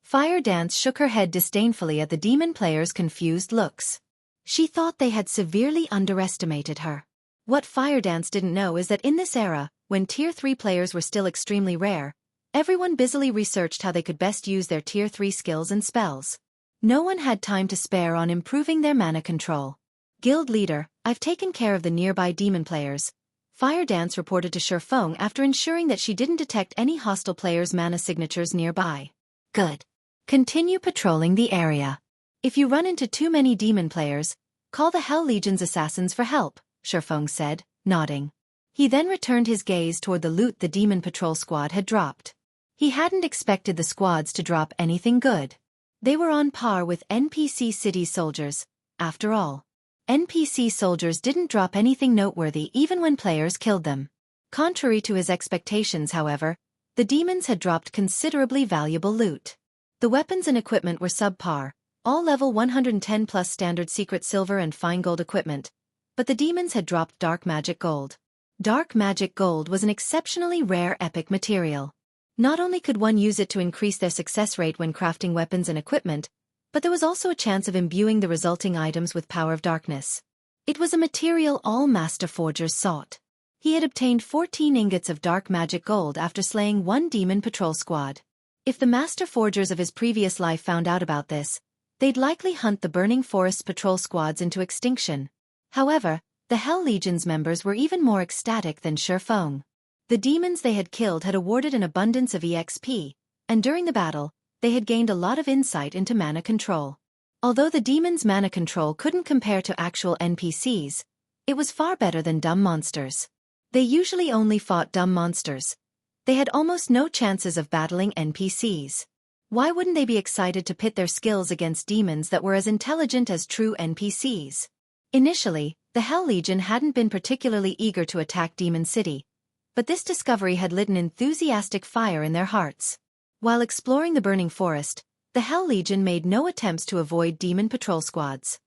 Fire Dance shook her head disdainfully at the demon players' confused looks. She thought they had severely underestimated her. What Fire Dance didn't know is that in this era, when Tier 3 players were still extremely rare, everyone busily researched how they could best use their Tier 3 skills and spells. No one had time to spare on improving their mana control. Guild leader, I've taken care of the nearby demon players. Fire Dance reported to Shifeng after ensuring that she didn't detect any hostile players' mana signatures nearby. Good. Continue patrolling the area. If you run into too many demon players, call the Hell Legion's assassins for help, Shifeng said, nodding. He then returned his gaze toward the loot the demon patrol squad had dropped. He hadn't expected the squads to drop anything good. They were on par with NPC city soldiers, after all. NPC soldiers didn't drop anything noteworthy even when players killed them. Contrary to his expectations, however, the demons had dropped considerably valuable loot. The weapons and equipment were subpar, all level 110 plus standard secret silver and fine gold equipment, but the demons had dropped dark magic gold. Dark magic gold was an exceptionally rare epic material. Not only could one use it to increase their success rate when crafting weapons and equipment, but there was also a chance of imbuing the resulting items with power of darkness. It was a material all master forgers sought. He had obtained 14 ingots of dark magic gold after slaying one demon patrol squad. If the master forgers of his previous life found out about this, they'd likely hunt the Burning Forest's patrol squads into extinction. However, the Hell Legion's members were even more ecstatic than Shifeng. The demons they had killed had awarded an abundance of EXP, and during the battle, they had gained a lot of insight into mana control. Although the demons' mana control couldn't compare to actual NPCs, it was far better than dumb monsters. They usually only fought dumb monsters. They had almost no chances of battling NPCs. Why wouldn't they be excited to pit their skills against demons that were as intelligent as true NPCs? Initially, the Hell Legion hadn't been particularly eager to attack Demon City, but this discovery had lit an enthusiastic fire in their hearts. While exploring the Burning Forest, the Hell Legion made no attempts to avoid demon patrol squads.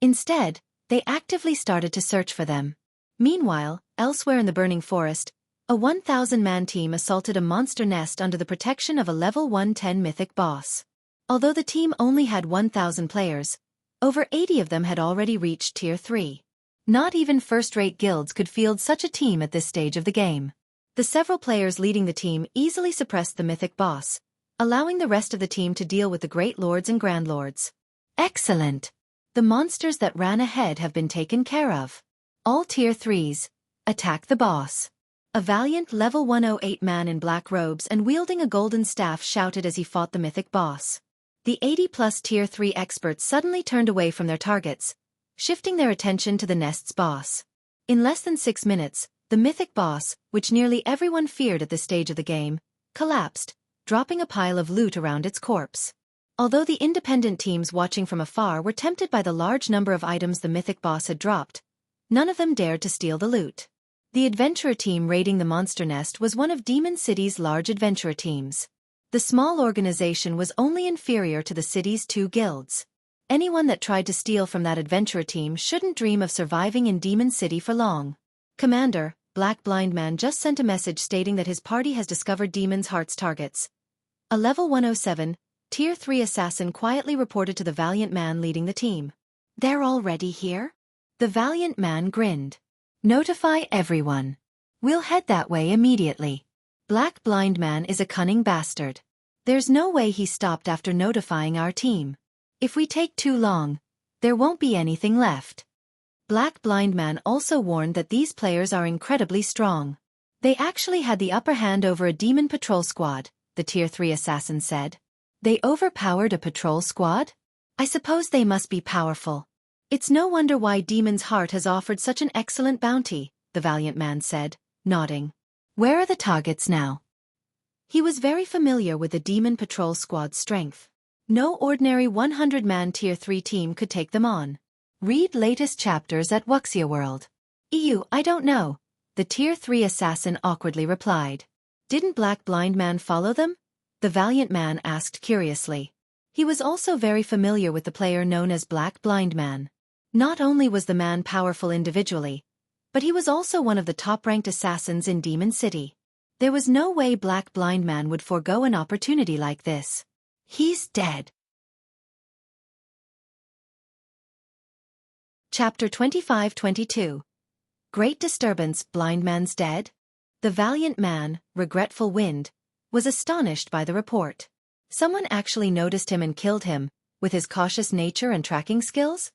Instead, they actively started to search for them. Meanwhile, elsewhere in the Burning Forest, a 1,000-man team assaulted a monster nest under the protection of a level 110 mythic boss. Although the team only had 1,000 players, over 80 of them had already reached Tier 3. Not even first-rate guilds could field such a team at this stage of the game. The several players leading the team easily suppressed the mythic boss, allowing the rest of the team to deal with the Great Lords and Grand Lords. Excellent! The monsters that ran ahead have been taken care of. All Tier 3s, attack the boss. A valiant level 108 man in black robes and wielding a golden staff shouted as he fought the mythic boss. The 80-plus Tier 3 experts suddenly turned away from their targets, shifting their attention to the nest's boss. In less than 6 minutes, the mythic boss, which nearly everyone feared at this stage of the game, collapsed, dropping a pile of loot around its corpse. Although the independent teams watching from afar were tempted by the large number of items the mythic boss had dropped, none of them dared to steal the loot. The adventurer team raiding the monster nest was one of Demon City's large adventurer teams. The small organization was only inferior to the city's 2 guilds. Anyone that tried to steal from that adventurer team shouldn't dream of surviving in Demon City for long. Commander, Black Blind Man just sent a message stating that his party has discovered Demon's Heart's targets. A level 107, Tier 3 assassin quietly reported to the valiant man leading the team. They're already here? The valiant man grinned. Notify everyone. We'll head that way immediately. Black Blind Man is a cunning bastard. There's no way he stopped after notifying our team. If we take too long, there won't be anything left. Black Blind Man also warned that these players are incredibly strong. They actually had the upper hand over a demon patrol squad, the Tier 3 assassin said. They overpowered a patrol squad? I suppose they must be powerful. It's no wonder why Demon's Heart has offered such an excellent bounty, the valiant man said, nodding. Where are the targets now? He was very familiar with the Demon Patrol Squad's strength. No ordinary 100-man Tier 3 team could take them on. Read latest chapters at Xueqi World. I don't know, the Tier 3 assassin awkwardly replied. Didn't Black Blind Man follow them? The valiant man asked curiously. He was also very familiar with the player known as Black Blind Man. Not only was the man powerful individually, but he was also one of the top-ranked assassins in Demon City. There was no way Black Blind Man would forego an opportunity like this. He's dead. Chapter 25-22. Great Disturbance, Blind Man's dead? The valiant man, Regretful Wind, was astonished by the report. Someone actually noticed him and killed him, with his cautious nature and tracking skills?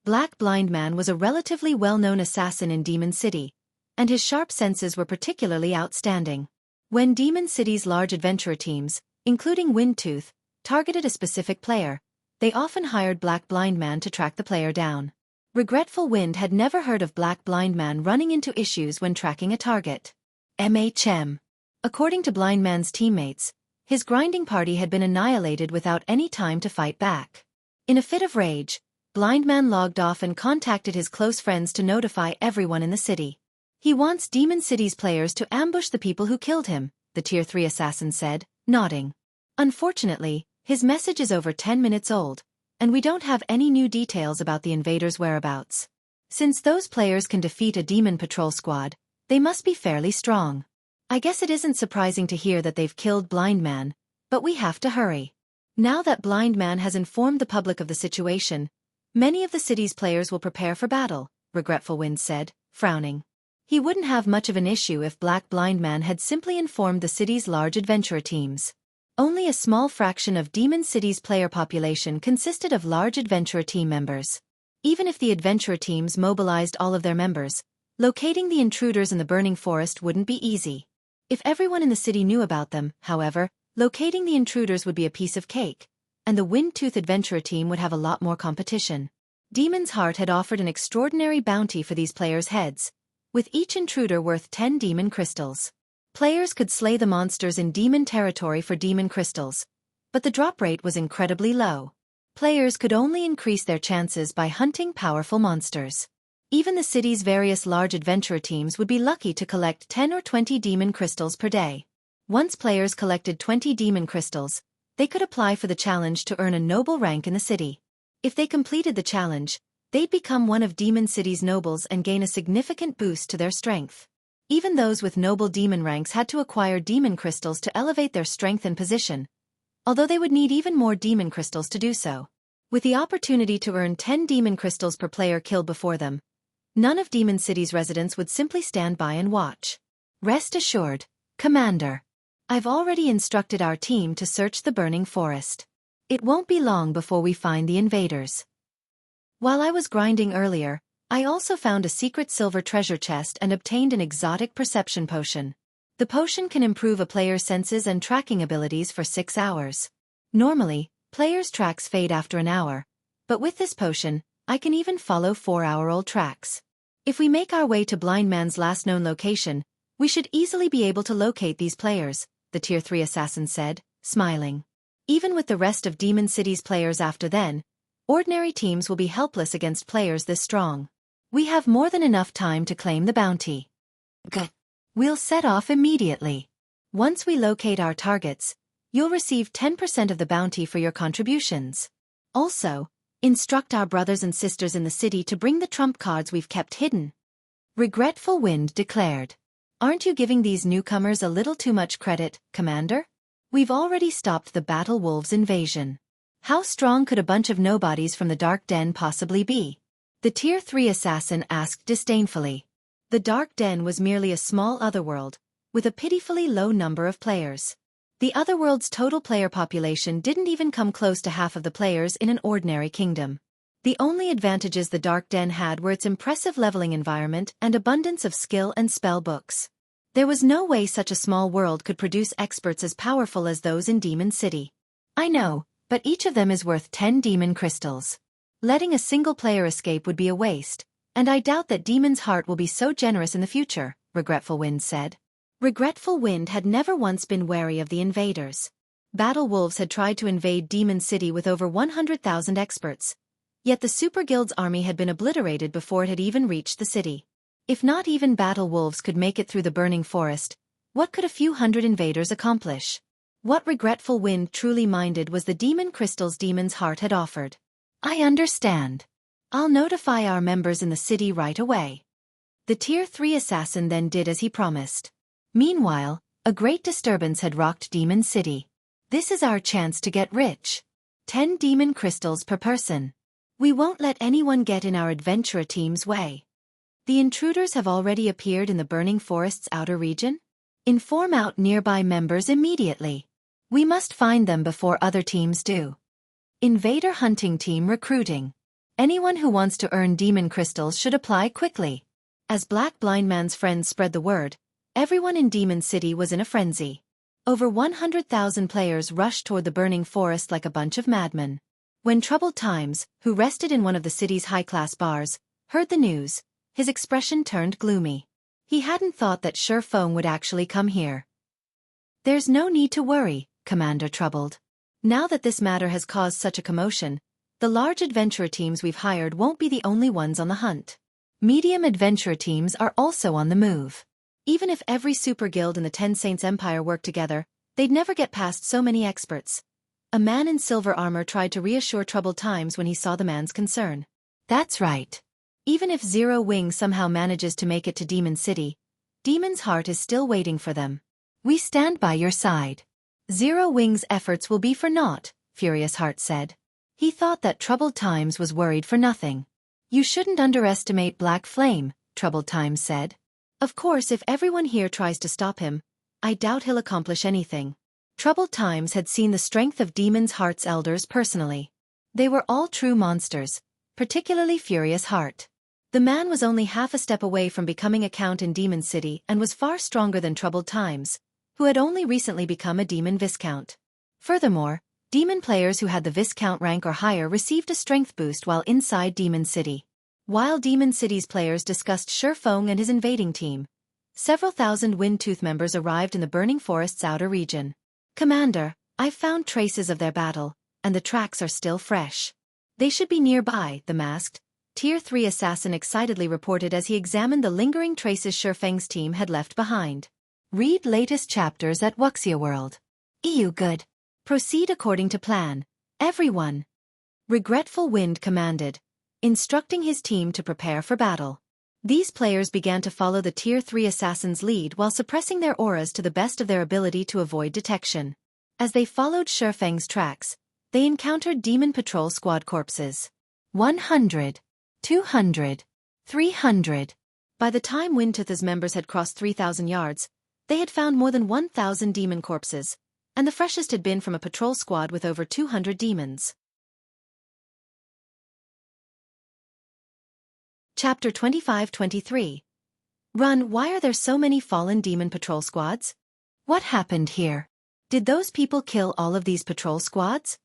Black Blind Man was a relatively well-known assassin in Demon City, and his sharp senses were particularly outstanding. When Demon City's large adventurer teams, including Windtooth, targeted a specific player, they often hired Black Blind Man to track the player down. Regretful Wind had never heard of Black Blind Man running into issues when tracking a target. MHM. According to Blind Man's teammates, his grinding party had been annihilated without any time to fight back. In a fit of rage, Blind Man logged off and contacted his close friends to notify everyone in the city. He wants Demon City's players to ambush the people who killed him, the Tier 3 assassin said, nodding. Unfortunately, his message is over 10 minutes old, and we don't have any new details about the invaders' whereabouts. Since those players can defeat a demon patrol squad, they must be fairly strong. I guess it isn't surprising to hear that they've killed Blind Man, but we have to hurry. Now that Blind Man has informed the public of the situation, many of the city's players will prepare for battle, Regretful Wind said, frowning. He wouldn't have much of an issue if Black Blind Man had simply informed the city's large adventurer teams. Only a small fraction of Demon City's player population consisted of large adventurer team members. Even if the adventurer teams mobilized all of their members, locating the intruders in the burning forest wouldn't be easy. If everyone in the city knew about them, however, locating the intruders would be a piece of cake, and the Windtooth adventurer team would have a lot more competition. Demon's Heart had offered an extraordinary bounty for these players' heads, with each intruder worth 10 demon crystals. Players could slay the monsters in demon territory for demon crystals, but the drop rate was incredibly low. Players could only increase their chances by hunting powerful monsters. Even the city's various large adventurer teams would be lucky to collect 10 or 20 demon crystals per day. Once players collected 20 demon crystals, they could apply for the challenge to earn a noble rank in the city. If they completed the challenge, they'd become one of Demon City's nobles and gain a significant boost to their strength. Even those with noble demon ranks had to acquire demon crystals to elevate their strength and position, although they would need even more demon crystals to do so. With the opportunity to earn 10 demon crystals per player killed before them, none of Demon City's residents would simply stand by and watch. Rest assured, Commander. I've already instructed our team to search the burning forest. It won't be long before we find the invaders. While I was grinding earlier, I also found a secret silver treasure chest and obtained an exotic perception potion. The potion can improve a player's senses and tracking abilities for 6 hours. Normally, players' tracks fade after an hour, but with this potion, I can even follow 4-hour-old tracks. If we make our way to Blind Man's last known location, we should easily be able to locate these players, the Tier 3 assassin said, smiling. Even with the rest of Demon City's players after then, ordinary teams will be helpless against players this strong. We have more than enough time to claim the bounty. Good. We'll set off immediately. Once we locate our targets, you'll receive 10% of the bounty for your contributions. Also, instruct our brothers and sisters in the city to bring the trump cards we've kept hidden. Regretful Wind declared. Aren't you giving these newcomers a little too much credit, Commander? We've already stopped the Battle Wolves' invasion. How strong could a bunch of nobodies from the Dark Den possibly be? The Tier 3 assassin asked disdainfully. The Dark Den was merely a small otherworld, with a pitifully low number of players. The otherworld's total player population didn't even come close to half of the players in an ordinary kingdom. The only advantages the Dark Den had were its impressive leveling environment and abundance of skill and spell books. There was no way such a small world could produce experts as powerful as those in Demon City. I know, but each of them is worth 10 demon crystals. Letting a single player escape would be a waste, and I doubt that Demon's Heart will be so generous in the future, Regretful Wind said. Regretful Wind had never once been wary of the invaders. Battle Wolves had tried to invade Demon City with over 100,000 experts, yet the Super Guild's army had been obliterated before it had even reached the city. If not even Battle Wolves could make it through the burning forest, what could a few hundred invaders accomplish? What Regretful Wind truly minded was the demon crystals Demon's Heart had offered. I understand. I'll notify our members in the city right away. The Tier 3 assassin then did as he promised. Meanwhile, a great disturbance had rocked Demon City. This is our chance to get rich. 10 demon crystals per person. We won't let anyone get in our adventurer team's way. The intruders have already appeared in the burning forest's outer region? Inform out nearby members immediately. We must find them before other teams do. Invader hunting team recruiting. Anyone who wants to earn demon crystals should apply quickly. As Black Blind Man's friends spread the word, everyone in Demon City was in a frenzy. Over 100,000 players rushed toward the burning forest like a bunch of madmen. When Troubled Times, who rested in one of the city's high-class bars, heard the news, his expression turned gloomy. He hadn't thought that Xueqi would actually come here. "There's no need to worry, Commander Troubled. Now that this matter has caused such a commotion, the large adventurer teams we've hired won't be the only ones on the hunt. Medium adventurer teams are also on the move. Even if every super guild in the Ten Saints Empire worked together, they'd never get past so many experts." A man in silver armor tried to reassure Troubled Times when he saw the man's concern. "That's right. Even if Zero Wing somehow manages to make it to Demon City, Demon's Heart is still waiting for them. We stand by your side. Zero Wing's efforts will be for naught," Furious Heart said. He thought that Troubled Times was worried for nothing. "You shouldn't underestimate Black Flame," Troubled Times said. "Of course, if everyone here tries to stop him, I doubt he'll accomplish anything." Troubled Times had seen the strength of Demon's Heart's elders personally. They were all true monsters, particularly Furious Heart. The man was only half a step away from becoming a count in Demon City and was far stronger than Troubled Times, who had only recently become a demon viscount. Furthermore, demon players who had the viscount rank or higher received a strength boost while inside Demon City. While Demon City's players discussed Xueqi and his invading team, several thousand Windtooth members arrived in the burning forest's outer region. "Commander, I've found traces of their battle, and the tracks are still fresh. They should be nearby," the masked, Tier 3 assassin excitedly reported as he examined the lingering traces Xueqi's team had left behind. Read latest chapters at Wuxia World. EU good. Proceed according to plan, everyone. Regretful Wind commanded, instructing his team to prepare for battle. These players began to follow the Tier 3 assassin's lead while suppressing their auras to the best of their ability to avoid detection. As they followed Xueqi's tracks, they encountered Demon Patrol Squad corpses. 100, 200, 300. By the time Windtooth's members had crossed 3,000 yards, they had found more than 1,000 demon corpses, and the freshest had been from a patrol squad with over 200 demons. Chapter 25-23. Run, why are there so many fallen demon patrol squads? What happened here? Did those people kill all of these patrol squads?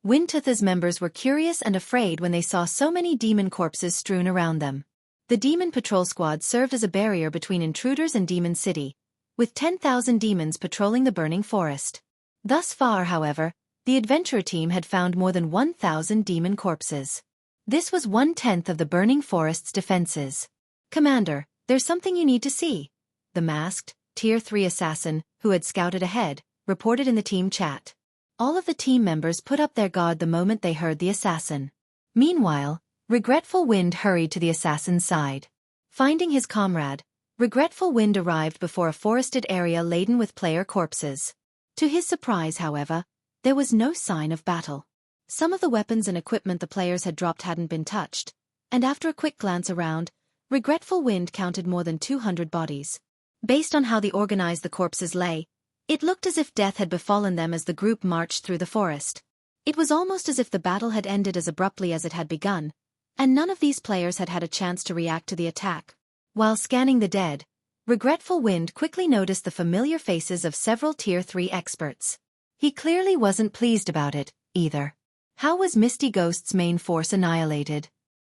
Windtooth's members were curious and afraid when they saw so many demon corpses strewn around them. The demon patrol squad served as a barrier between intruders and Demon City, with 10,000 demons patrolling the burning forest. Thus far, however, the adventurer team had found more than 1,000 demon corpses. This was 1/10 of the burning forest's defenses. "Commander, there's something you need to see," the masked, Tier 3 assassin, who had scouted ahead, reported in the team chat. All of the team members put up their guard the moment they heard the assassin. Meanwhile, Regretful Wind hurried to the assassin's side. Finding his comrade, Regretful Wind arrived before a forested area laden with player corpses. To his surprise, however, there was no sign of battle. Some of the weapons and equipment the players had dropped hadn't been touched, and after a quick glance around, Regretful Wind counted more than 200 bodies. Based on how organized the corpses lay, it looked as if death had befallen them as the group marched through the forest. It was almost as if the battle had ended as abruptly as it had begun, and none of these players had had a chance to react to the attack. While scanning the dead, Regretful Wind quickly noticed the familiar faces of several Tier 3 experts. He clearly wasn't pleased about it, either. How was Misty Ghost's main force annihilated?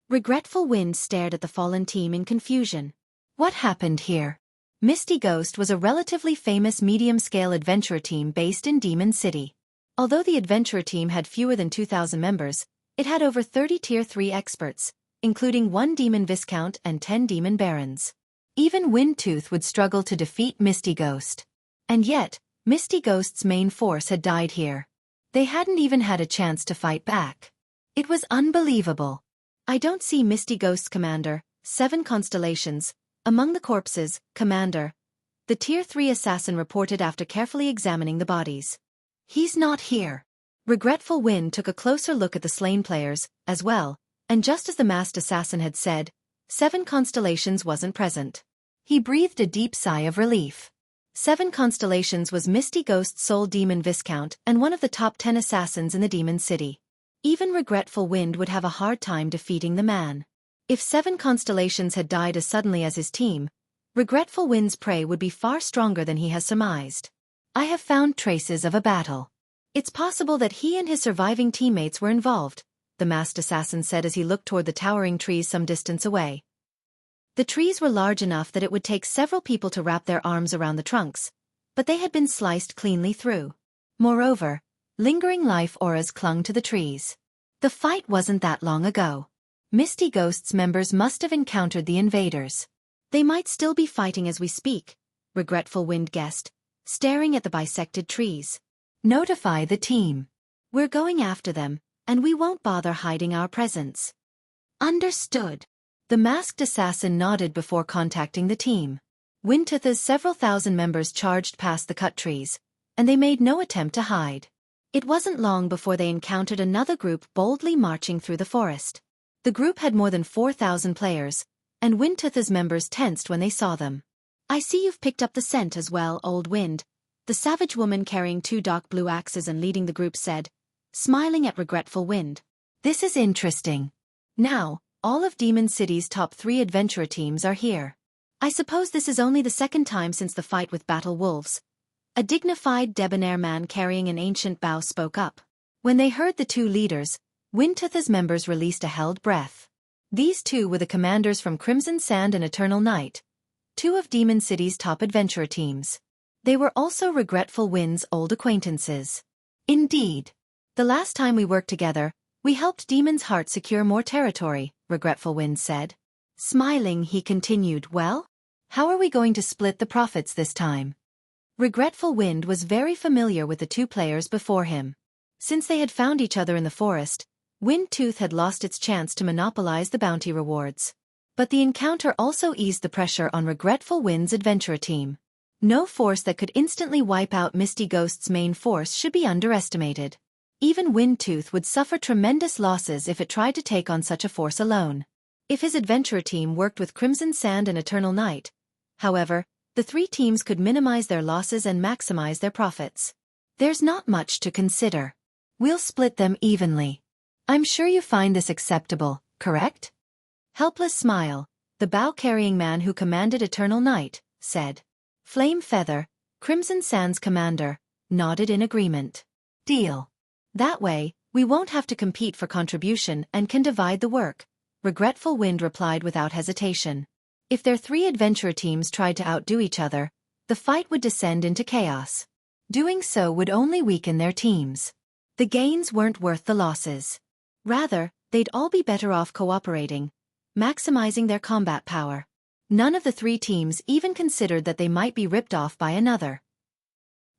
Regretful Wind stared at the fallen team in confusion. What happened here? Misty Ghost was a relatively famous medium-scale adventurer team based in Demon City. Although the adventurer team had fewer than 2,000 members, it had over 30 Tier 3 experts, including 1 Demon Viscount and 10 Demon Barons. Even Windtooth would struggle to defeat Misty Ghost. And yet, Misty Ghost's main force had died here. They hadn't even had a chance to fight back. It was unbelievable. "I don't see Misty Ghost's commander, 7 constellations, among the corpses, Commander," the Tier 3 assassin reported after carefully examining the bodies. "He's not here." Regretful Wind took a closer look at the slain players, as well, and just as the masked assassin had said, 7 constellations wasn't present. He breathed a deep sigh of relief. 7 Constellations was Misty Ghost's sole demon viscount and one of the top 10 assassins in the Demon City. Even Regretful Wind would have a hard time defeating the man. If 7 constellations had died as suddenly as his team, Regretful Wind's prey would be far stronger than he has surmised. I have found traces of a battle. It's possible that he and his surviving teammates were involved, the masked assassin said as he looked toward the towering trees some distance away. The trees were large enough that it would take several people to wrap their arms around the trunks, but they had been sliced cleanly through. Moreover, lingering life auras clung to the trees. The fight wasn't that long ago. Misty Ghost's members must have encountered the invaders. They might still be fighting as we speak, Regretful Wind guessed, staring at the bisected trees. Notify the team. We're going after them, and we won't bother hiding our presence. Understood. The masked assassin nodded before contacting the team. Windtootha's several thousand members charged past the cut trees, and they made no attempt to hide. It wasn't long before they encountered another group boldly marching through the forest. The group had more than 4,000 players, and Windtootha's members tensed when they saw them. I see you've picked up the scent as well, Old Wind, the savage woman carrying 2 dark blue axes and leading the group said, smiling at Regretful Wind. This is interesting. Now, all of Demon City's top 3 adventurer teams are here. I suppose this is only the second time since the fight with Battle Wolves. A dignified, debonair man carrying an ancient bow spoke up. When they heard the 2 leaders, Windtootha's members released a held breath. These 2 were the commanders from Crimson Sand and Eternal Night, 2 of Demon City's top adventurer teams. They were also Regretful Wind's old acquaintances. Indeed. The last time we worked together, we helped Demon's Heart secure more territory, Regretful Wind said. Smiling, he continued, well? How are we going to split the profits this time? Regretful Wind was very familiar with the 2 players before him. Since they had found each other in the forest, Windtooth had lost its chance to monopolize the bounty rewards. But the encounter also eased the pressure on Regretful Wind's adventurer team. No force that could instantly wipe out Misty Ghost's main force should be underestimated. Even Windtooth would suffer tremendous losses if it tried to take on such a force alone. If his adventurer team worked with Crimson Sand and Eternal Night, however, the 3 teams could minimize their losses and maximize their profits. There's not much to consider. We'll split them evenly. I'm sure you find this acceptable, correct? Helpless Smile, the bow-carrying man who commanded Eternal Night, said. Flame Feather, Crimson Sand's commander, nodded in agreement. Deal. That way, we won't have to compete for contribution and can divide the work, Regretful Wind replied without hesitation. If their 3 adventurer teams tried to outdo each other, the fight would descend into chaos. Doing so would only weaken their teams. The gains weren't worth the losses. Rather, they'd all be better off cooperating, maximizing their combat power. None of the 3 teams even considered that they might be ripped off by another.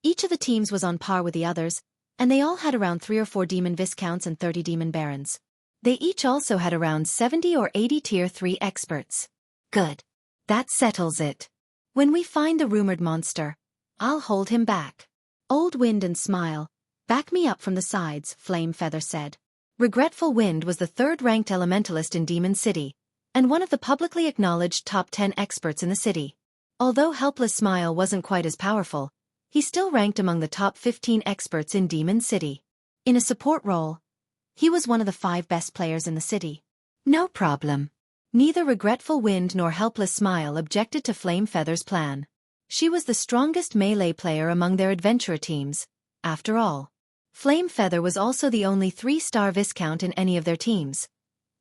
Each of the teams was on par with the others, and they all had around 3 or 4 demon viscounts and 30 demon barons. They each also had around 70 or 80 tier 3 experts. Good. That settles it. When we find the rumored monster, I'll hold him back. Old Wind and Smile, back me up from the sides, Flame Feather said. Regretful Wind was the 3rd-ranked elementalist in Demon City, and one of the publicly acknowledged top 10 experts in the city. Although Helpless Smile wasn't quite as powerful, he still ranked among the top 15 experts in Demon City. In a support role, he was one of the 5 best players in the city. No problem. Neither Regretful Wind nor Helpless Smile objected to Flame Feather's plan. She was the strongest melee player among their adventurer teams, after all. Flame Feather was also the only 3-star viscount in any of their teams,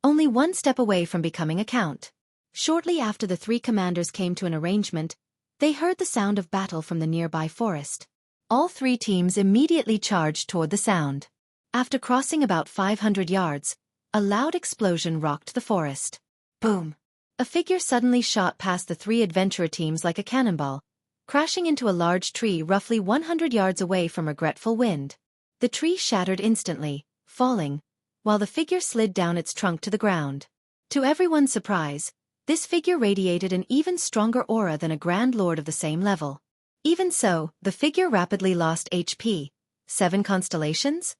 only 1 step away from becoming a count. Shortly after the 3 commanders came to an arrangement, they heard the sound of battle from the nearby forest. All 3 teams immediately charged toward the sound. After crossing about 500 yards, a loud explosion rocked the forest. Boom! A figure suddenly shot past the 3 adventurer teams like a cannonball, crashing into a large tree roughly 100 yards away from Regretful Wind. The tree shattered instantly, falling, while the figure slid down its trunk to the ground. To everyone's surprise, this figure radiated an even stronger aura than a Grand Lord of the same level. Even so, the figure rapidly lost HP. 7 constellations?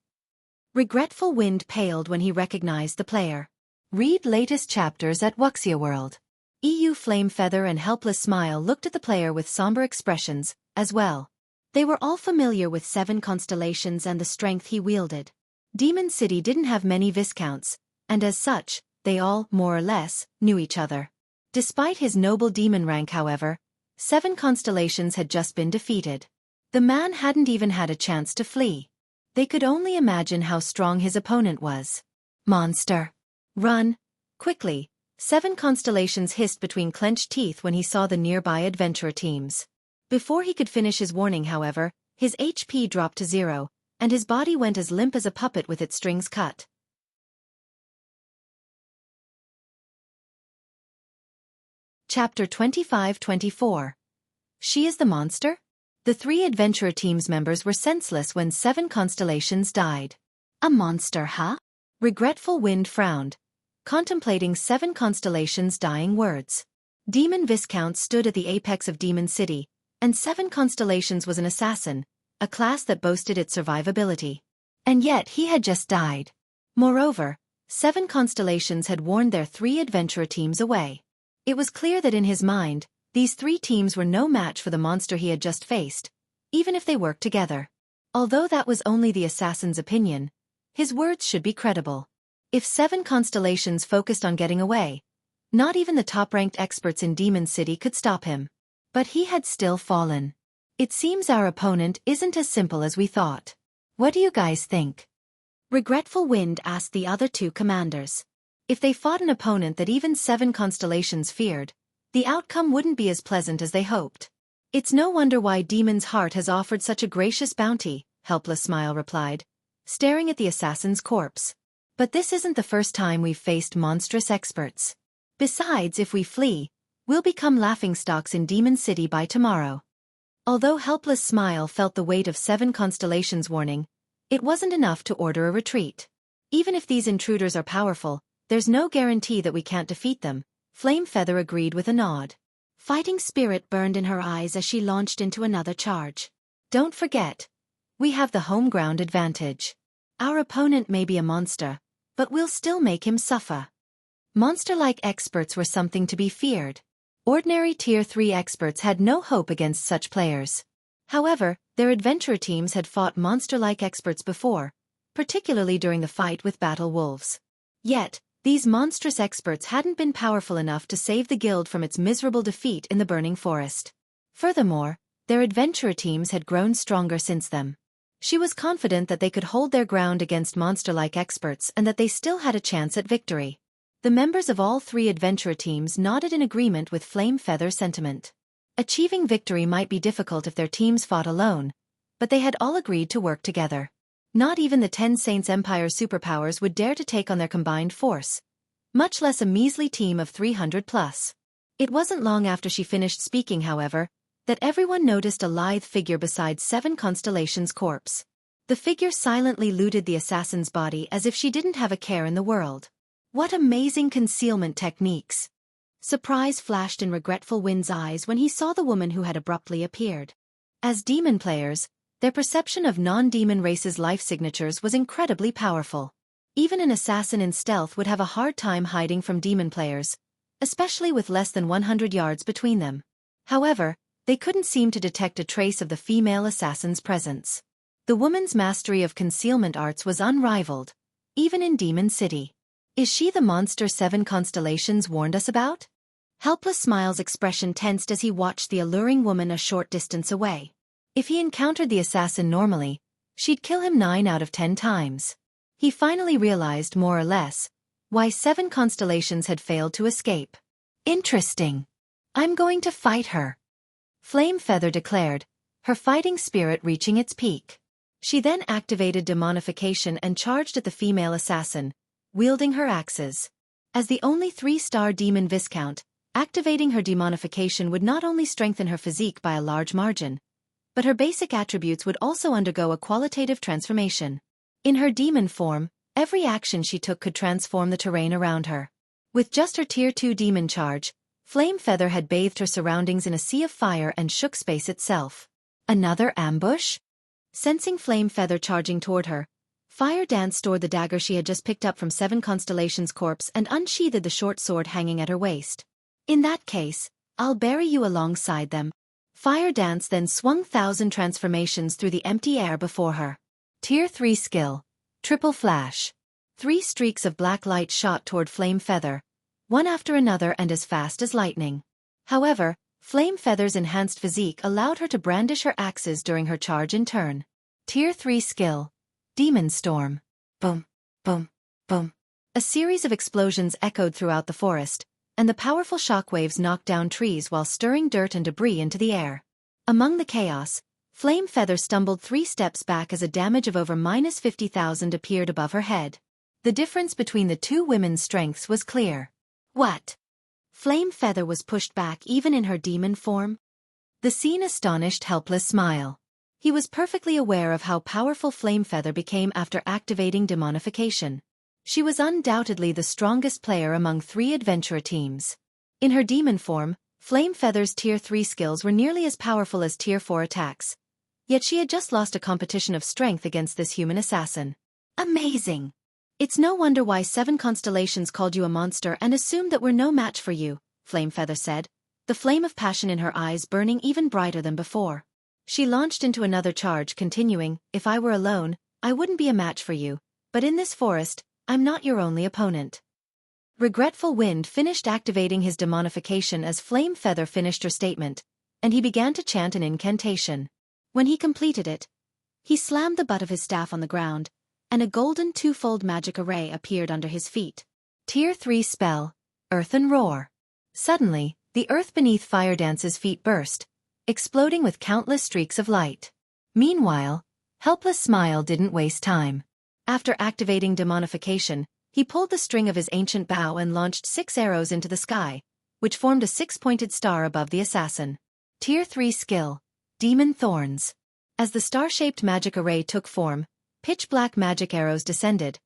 Regretful Wind paled when he recognized the player. Read latest chapters at Wuxia World. EU Flame Feather and Helpless Smile looked at the player with somber expressions, as well. They were all familiar with 7 constellations and the strength he wielded. Demon City didn't have many viscounts, and as such, they all, more or less, knew each other. Despite his noble demon rank, however, 7 constellations had just been defeated. The man hadn't even had a chance to flee. They could only imagine how strong his opponent was. Monster! Run! Quickly! 7 constellations hissed between clenched teeth when he saw the nearby adventurer teams. Before he could finish his warning, however, his HP dropped to 0, and his body went as limp as a puppet with its strings cut. Chapter 25-24. She is the monster? The 3 adventurer team's members were senseless when 7 constellations died. A monster, huh? Regretful Wind frowned, contemplating 7 constellations' dying words. Demon Viscount stood at the apex of Demon City, and 7 constellations was an assassin, a class that boasted its survivability. And yet he had just died. Moreover, 7 constellations had warned their 3 adventurer teams away. It was clear that in his mind, these 3 teams were no match for the monster he had just faced, even if they worked together. Although that was only the assassin's opinion, his words should be credible. If 7 constellations focused on getting away, not even the top-ranked experts in Demon City could stop him. But he had still fallen. It seems our opponent isn't as simple as we thought. What do you guys think? Regretful Wind asked the other 2 commanders. If they fought an opponent that even 7 constellations feared, the outcome wouldn't be as pleasant as they hoped. It's no wonder why Demon's Heart has offered such a gracious bounty, Helpless Smile replied, staring at the assassin's corpse. But this isn't the first time we've faced monstrous experts. Besides, if we flee, we'll become laughingstocks in Demon City by tomorrow. Although Helpless Smile felt the weight of 7 constellations' warning, it wasn't enough to order a retreat. Even if these intruders are powerful, there's no guarantee that we can't defeat them, Flame Feather agreed with a nod. Fighting spirit burned in her eyes as she launched into another charge. Don't forget, we have the home ground advantage. Our opponent may be a monster, but we'll still make him suffer. Monster-like experts were something to be feared. Ordinary Tier 3 experts had no hope against such players. However, their adventurer teams had fought monster-like experts before, particularly during the fight with Battle Wolves. Yet, these monstrous experts hadn't been powerful enough to save the guild from its miserable defeat in the Burning Forest. Furthermore, their adventurer teams had grown stronger since then. She was confident that they could hold their ground against monster-like experts and that they still had a chance at victory. The members of all 3 adventurer teams nodded in agreement with Flame Feather's sentiment. Achieving victory might be difficult if their teams fought alone, but they had all agreed to work together. Not even the 10 Saints Empire superpowers would dare to take on their combined force, much less a measly team of 300 plus. It wasn't long after she finished speaking, however, that everyone noticed a lithe figure beside 7 constellations' corpse. The figure silently looted the assassin's body as if she didn't have a care in the world. What amazing concealment techniques! Surprise flashed in Regretful Wind's eyes when he saw the woman who had abruptly appeared. As demon players, their perception of non-demon races' life signatures was incredibly powerful. Even an assassin in stealth would have a hard time hiding from demon players, especially with less than 100 yards between them. However, they couldn't seem to detect a trace of the female assassin's presence. The woman's mastery of concealment arts was unrivaled, even in Demon City. Is she the monster 7 constellations warned us about? Helpless Smile's expression tensed as he watched the alluring woman a short distance away. If he encountered the assassin normally, she'd kill him 9 out of 10 times. He finally realized, more or less, why 7 constellations had failed to escape. Interesting. I'm going to fight her, Flame Feather declared, her fighting spirit reaching its peak. She then activated demonification and charged at the female assassin, wielding her axes. As the only 3-star demon Viscount, activating her demonification would not only strengthen her physique by a large margin, but her basic attributes would also undergo a qualitative transformation. In her demon form, every action she took could transform the terrain around her. With just her Tier 2 demon charge, Flame Feather had bathed her surroundings in a sea of fire and shook space itself. Another ambush? Sensing Flame Feather charging toward her, Fire Dance stored the dagger she had just picked up from 7 Constellations' corpse and unsheathed the short sword hanging at her waist. In that case, I'll bury you alongside them. Fire Dance then swung 1,000 transformations through the empty air before her. Tier 3 skill. Triple Flash. 3 streaks of black light shot toward Flame Feather, one after another and as fast as lightning. However, Flame Feather's enhanced physique allowed her to brandish her axes during her charge in turn. Tier 3 skill. Demon Storm. Boom, boom, boom. A series of explosions echoed throughout the forest, and the powerful shockwaves knocked down trees while stirring dirt and debris into the air. Among the chaos, Flame Feather stumbled 3 steps back as a damage of over -50,000 appeared above her head. The difference between the two women's strengths was clear. What? Flame Feather was pushed back even in her demon form? The scene astonished Helpless Smile. He was perfectly aware of how powerful Flame Feather became after activating demonification. She was undoubtedly the strongest player among 3 adventurer teams. In her demon form, Flame Feather's Tier 3 skills were nearly as powerful as Tier 4 attacks. Yet she had just lost a competition of strength against this human assassin. Amazing! It's no wonder why 7 constellations called you a monster and assumed that we're no match for you, Flame Feather said, the flame of passion in her eyes burning even brighter than before. She launched into another charge, continuing, if I were alone, I wouldn't be a match for you, but in this forest, I'm not your only opponent. Regretful Wind finished activating his demonification as Flame Feather finished her statement, and he began to chant an incantation. When he completed it, he slammed the butt of his staff on the ground, and a golden 2-fold magic array appeared under his feet. Tier 3 spell, Earthen Roar. Suddenly, the earth beneath Fire Dance's feet burst, exploding with countless streaks of light. Meanwhile, Helpless Smile didn't waste time. After activating demonification, he pulled the string of his ancient bow and launched 6 arrows into the sky, which formed a 6-pointed star above the assassin. Tier 3 skill, Demon Thorns. As the star-shaped magic array took form, pitch-black magic arrows descended,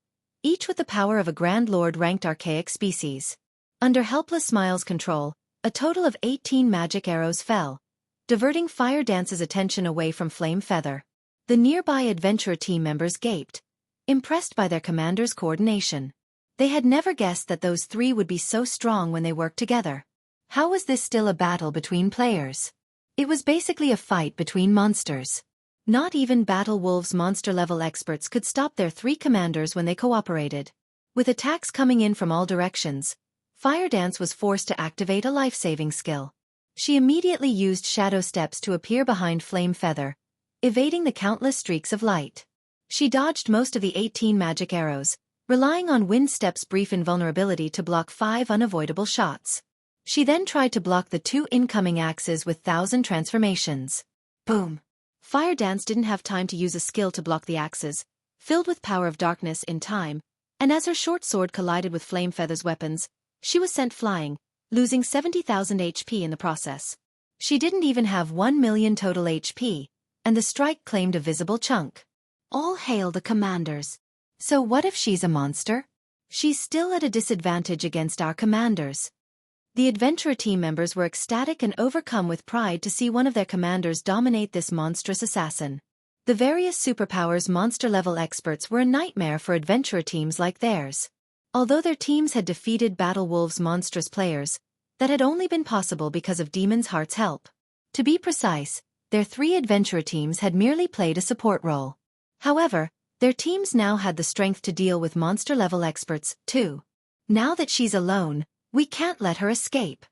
each with the power of a Grand Lord-ranked archaic species. Under Helpless Smile's control, a total of 18 magic arrows fell, diverting Fire Dance's attention away from Flame Feather. The nearby adventurer team members gaped, impressed by their commander's coordination. They had never guessed that those 3 would be so strong when they worked together. How was this still a battle between players? It was basically a fight between monsters. Not even Battle Wolves monster-level experts could stop their 3 commanders when they cooperated. With attacks coming in from all directions, Fire Dance was forced to activate a life-saving skill. She immediately used shadow steps to appear behind Flame Feather, evading the countless streaks of light. She dodged most of the 18 magic arrows, relying on Wind Step's brief invulnerability to block 5 unavoidable shots. She then tried to block the 2 incoming axes with 1,000 transformations. Boom! Fire Dance didn't have time to use a skill to block the axes, filled with power of darkness in time, and as her short sword collided with Flame Feather's weapons, she was sent flying, losing 70,000 HP in the process. She didn't even have 1 million total HP, and the strike claimed a visible chunk. All hail the commanders. So what if she's a monster? She's still at a disadvantage against our commanders. The adventurer team members were ecstatic and overcome with pride to see one of their commanders dominate this monstrous assassin. The various superpowers monster-level experts were a nightmare for adventurer teams like theirs. Although their teams had defeated Battle Wolves' monstrous players, that had only been possible because of Demon's Heart's help. To be precise, their 3 adventurer teams had merely played a support role. However, their teams now had the strength to deal with monster-level experts, too. Now that she's alone, we can't let her escape.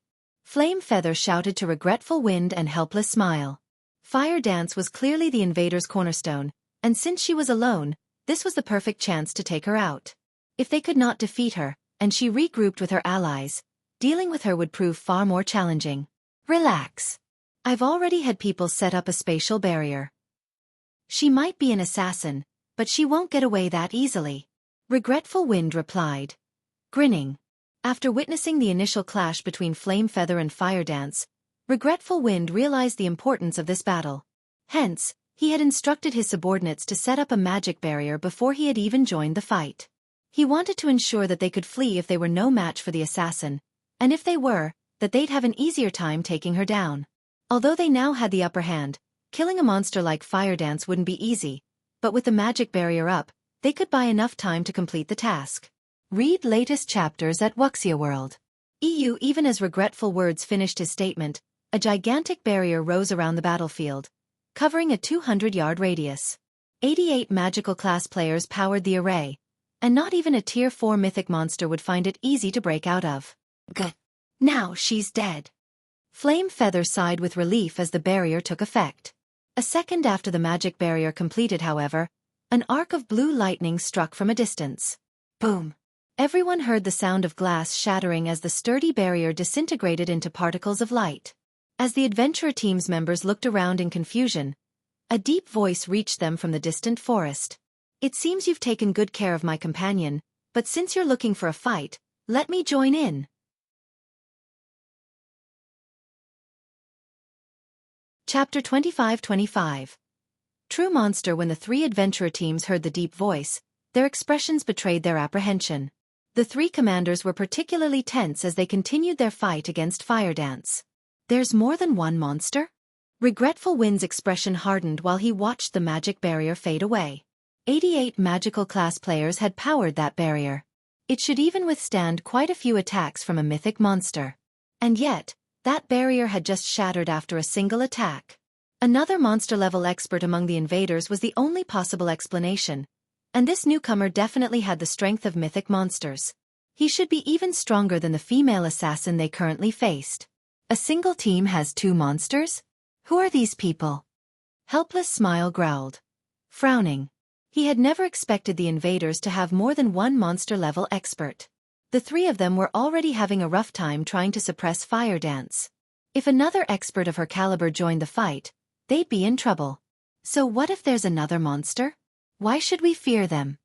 Flame Feather shouted to Regretful Wind and Helpless Smile. Fire Dance was clearly the invader's cornerstone, and since she was alone, this was the perfect chance to take her out. If they could not defeat her, and she regrouped with her allies, dealing with her would prove far more challenging. Relax. I've already had people set up a spatial barrier. She might be an assassin, but she won't get away that easily. Regretful Wind replied, grinning. After witnessing the initial clash between Flame Feather and Fire Dance, Regretful Wind realized the importance of this battle. Hence, he had instructed his subordinates to set up a magic barrier before he had even joined the fight. He wanted to ensure that they could flee if they were no match for the assassin, and if they were, that they'd have an easier time taking her down. Although they now had the upper hand, killing a monster like Fire Dance wouldn't be easy, but with the magic barrier up, they could buy enough time to complete the task. Read latest chapters at Xueqi World. EU. Even as Regretful Words finished his statement, a gigantic barrier rose around the battlefield, covering a 200-yard radius. 88 magical class players powered the array, and not even a Tier 4 mythic monster would find it easy to break out of. Good. Now she's dead. Flame Feather sighed with relief as the barrier took effect. A second after the magic barrier completed, however, an arc of blue lightning struck from a distance. Boom! Everyone heard the sound of glass shattering as the sturdy barrier disintegrated into particles of light. As the adventurer team's members looked around in confusion, a deep voice reached them from the distant forest. It seems you've taken good care of my companion, but since you're looking for a fight, let me join in. Chapter 25-25. True Monster. When the three adventurer teams heard the deep voice, their expressions betrayed their apprehension. The three commanders were particularly tense as they continued their fight against Fire Dance. There's more than one monster? Regretful Wind's expression hardened while he watched the magic barrier fade away. 88 magical class players had powered that barrier. It should even withstand quite a few attacks from a mythic monster. And yet, that barrier had just shattered after a single attack. Another monster-level expert among the invaders was the only possible explanation, and this newcomer definitely had the strength of mythic monsters. He should be even stronger than the female assassin they currently faced. A single team has two monsters? Who are these people? Helpless Smile growled. Frowning. He had never expected the invaders to have more than one monster-level expert. The three of them were already having a rough time trying to suppress Fire Dance. If another expert of her caliber joined the fight, they'd be in trouble. So what if there's another monster? Why should we fear them?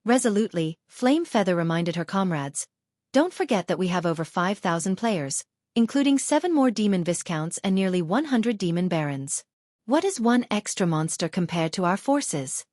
Resolutely, Flame Feather reminded her comrades. Don't forget that we have over 5,000 players, including 7 more demon viscounts and nearly 100 demon barons. What is one extra monster compared to our forces?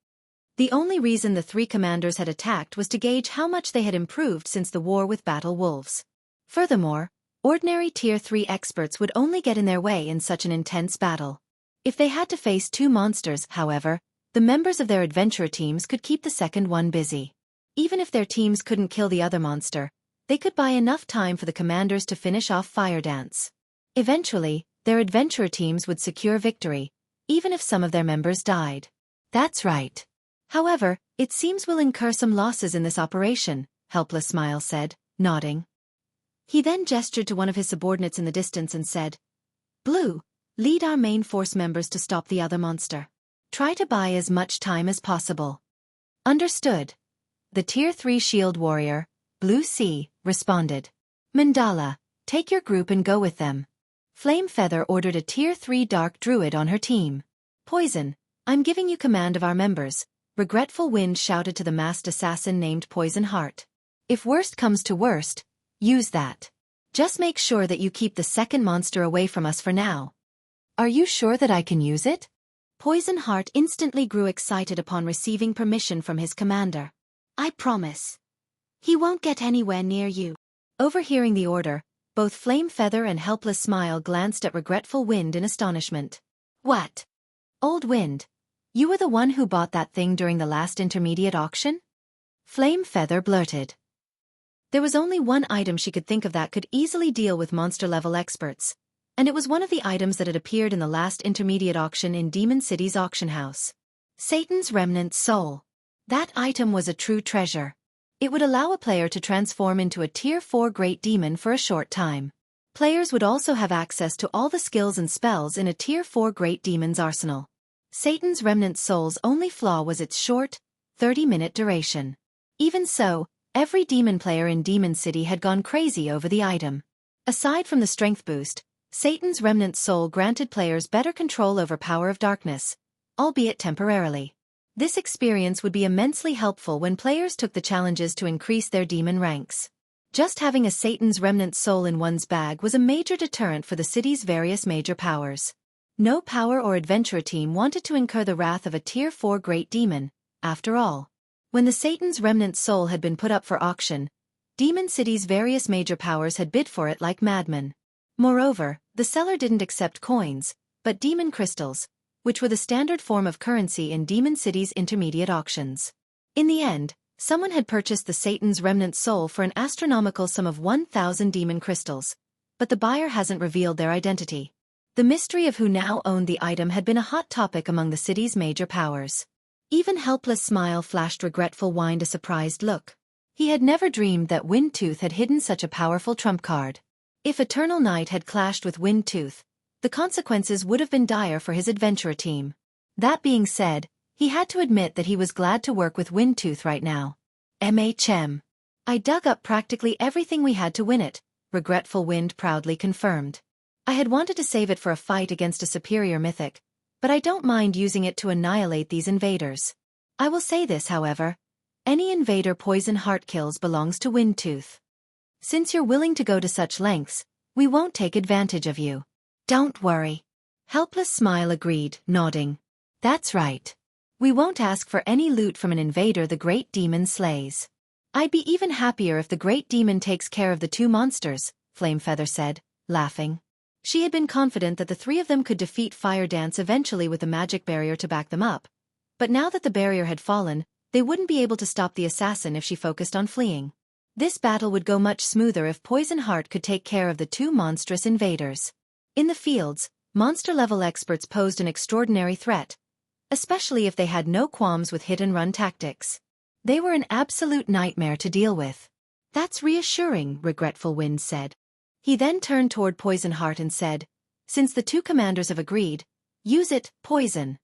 The only reason the three commanders had attacked was to gauge how much they had improved since the war with Battle Wolves. Furthermore, ordinary Tier 3 experts would only get in their way in such an intense battle. If they had to face two monsters, however, the members of their adventurer teams could keep the second one busy. Even if their teams couldn't kill the other monster, they could buy enough time for the commanders to finish off Fire Dance. Eventually, their adventurer teams would secure victory, even if some of their members died. That's right. However, it seems we'll incur some losses in this operation, Helpless Smile said, nodding. He then gestured to one of his subordinates in the distance and said, Blue, lead our main force members to stop the other monster. Try to buy as much time as possible. Understood. The Tier 3 shield warrior, Blue Sea, responded. Mandala, take your group and go with them. Flame Feather ordered a Tier 3 dark druid on her team. Poison, I'm giving you command of our members. Regretful Wind shouted to the masked assassin named Poison Heart. If worst comes to worst, use that. Just make sure that you keep the second monster away from us for now. Are you sure that I can use it? Poison Heart instantly grew excited upon receiving permission from his commander. I promise. He won't get anywhere near you. Overhearing the order, both Flame Feather and Helpless Smile glanced at Regretful Wind in astonishment. What? Old Wind, you were the one who bought that thing during the last intermediate auction? Flame Feather blurted. There was only one item she could think of that could easily deal with monster-level experts, and it was one of the items that had appeared in the last intermediate auction in Demon City's auction house. Satan's Remnant Soul. That item was a true treasure. It would allow a player to transform into a Tier 4 Great Demon for a short time. Players would also have access to all the skills and spells in a Tier 4 Great Demon's arsenal. Satan's Remnant Soul's only flaw was its short, 30-minute duration. Even so, every demon player in Demon City had gone crazy over the item. Aside from the strength boost, Satan's Remnant Soul granted players better control over Power of Darkness, albeit temporarily. This experience would be immensely helpful when players took the challenges to increase their demon ranks. Just having a Satan's Remnant Soul in one's bag was a major deterrent for the city's various major powers. No power or adventurer team wanted to incur the wrath of a Tier 4 Great Demon, after all. When the Satan's Remnant Soul had been put up for auction, Demon City's various major powers had bid for it like madmen. Moreover, the seller didn't accept coins, but demon crystals, which were the standard form of currency in Demon City's intermediate auctions. In the end, someone had purchased the Satan's Remnant Soul for an astronomical sum of 1,000 demon crystals, but the buyer hasn't revealed their identity. The mystery of who now owned the item had been a hot topic among the city's major powers. Even Helpless Smile flashed regretful wind a surprised look. He had never dreamed that Windtooth had hidden such a powerful trump card. If Eternal Night had clashed with Windtooth, the consequences would have been dire for his adventurer team. That being said, he had to admit that he was glad to work with Windtooth right now. MHM. I dug up practically everything we had to win it, Regretful Wind proudly confirmed. I had wanted to save it for a fight against a superior mythic, but I don't mind using it to annihilate these invaders. I will say this, however. Any invader Poison Heart kills belongs to Windtooth. Since you're willing to go to such lengths, we won't take advantage of you. Don't worry. Helpless Smile agreed, nodding. That's right. We won't ask for any loot from an invader the Great Demon slays. I'd be even happier if the Great Demon takes care of the two monsters, Flamefeather said, laughing. She had been confident that the three of them could defeat Fire Dance eventually with a magic barrier to back them up. But now that the barrier had fallen, they wouldn't be able to stop the assassin if she focused on fleeing. This battle would go much smoother if Poison Heart could take care of the two monstrous invaders. In the fields, monster-level experts posed an extraordinary threat, especially if they had no qualms with hit-and-run tactics. They were an absolute nightmare to deal with. That's reassuring, Regretful Wind said. He then turned toward Poison Heart and said, since the two commanders have agreed, use it, Poison.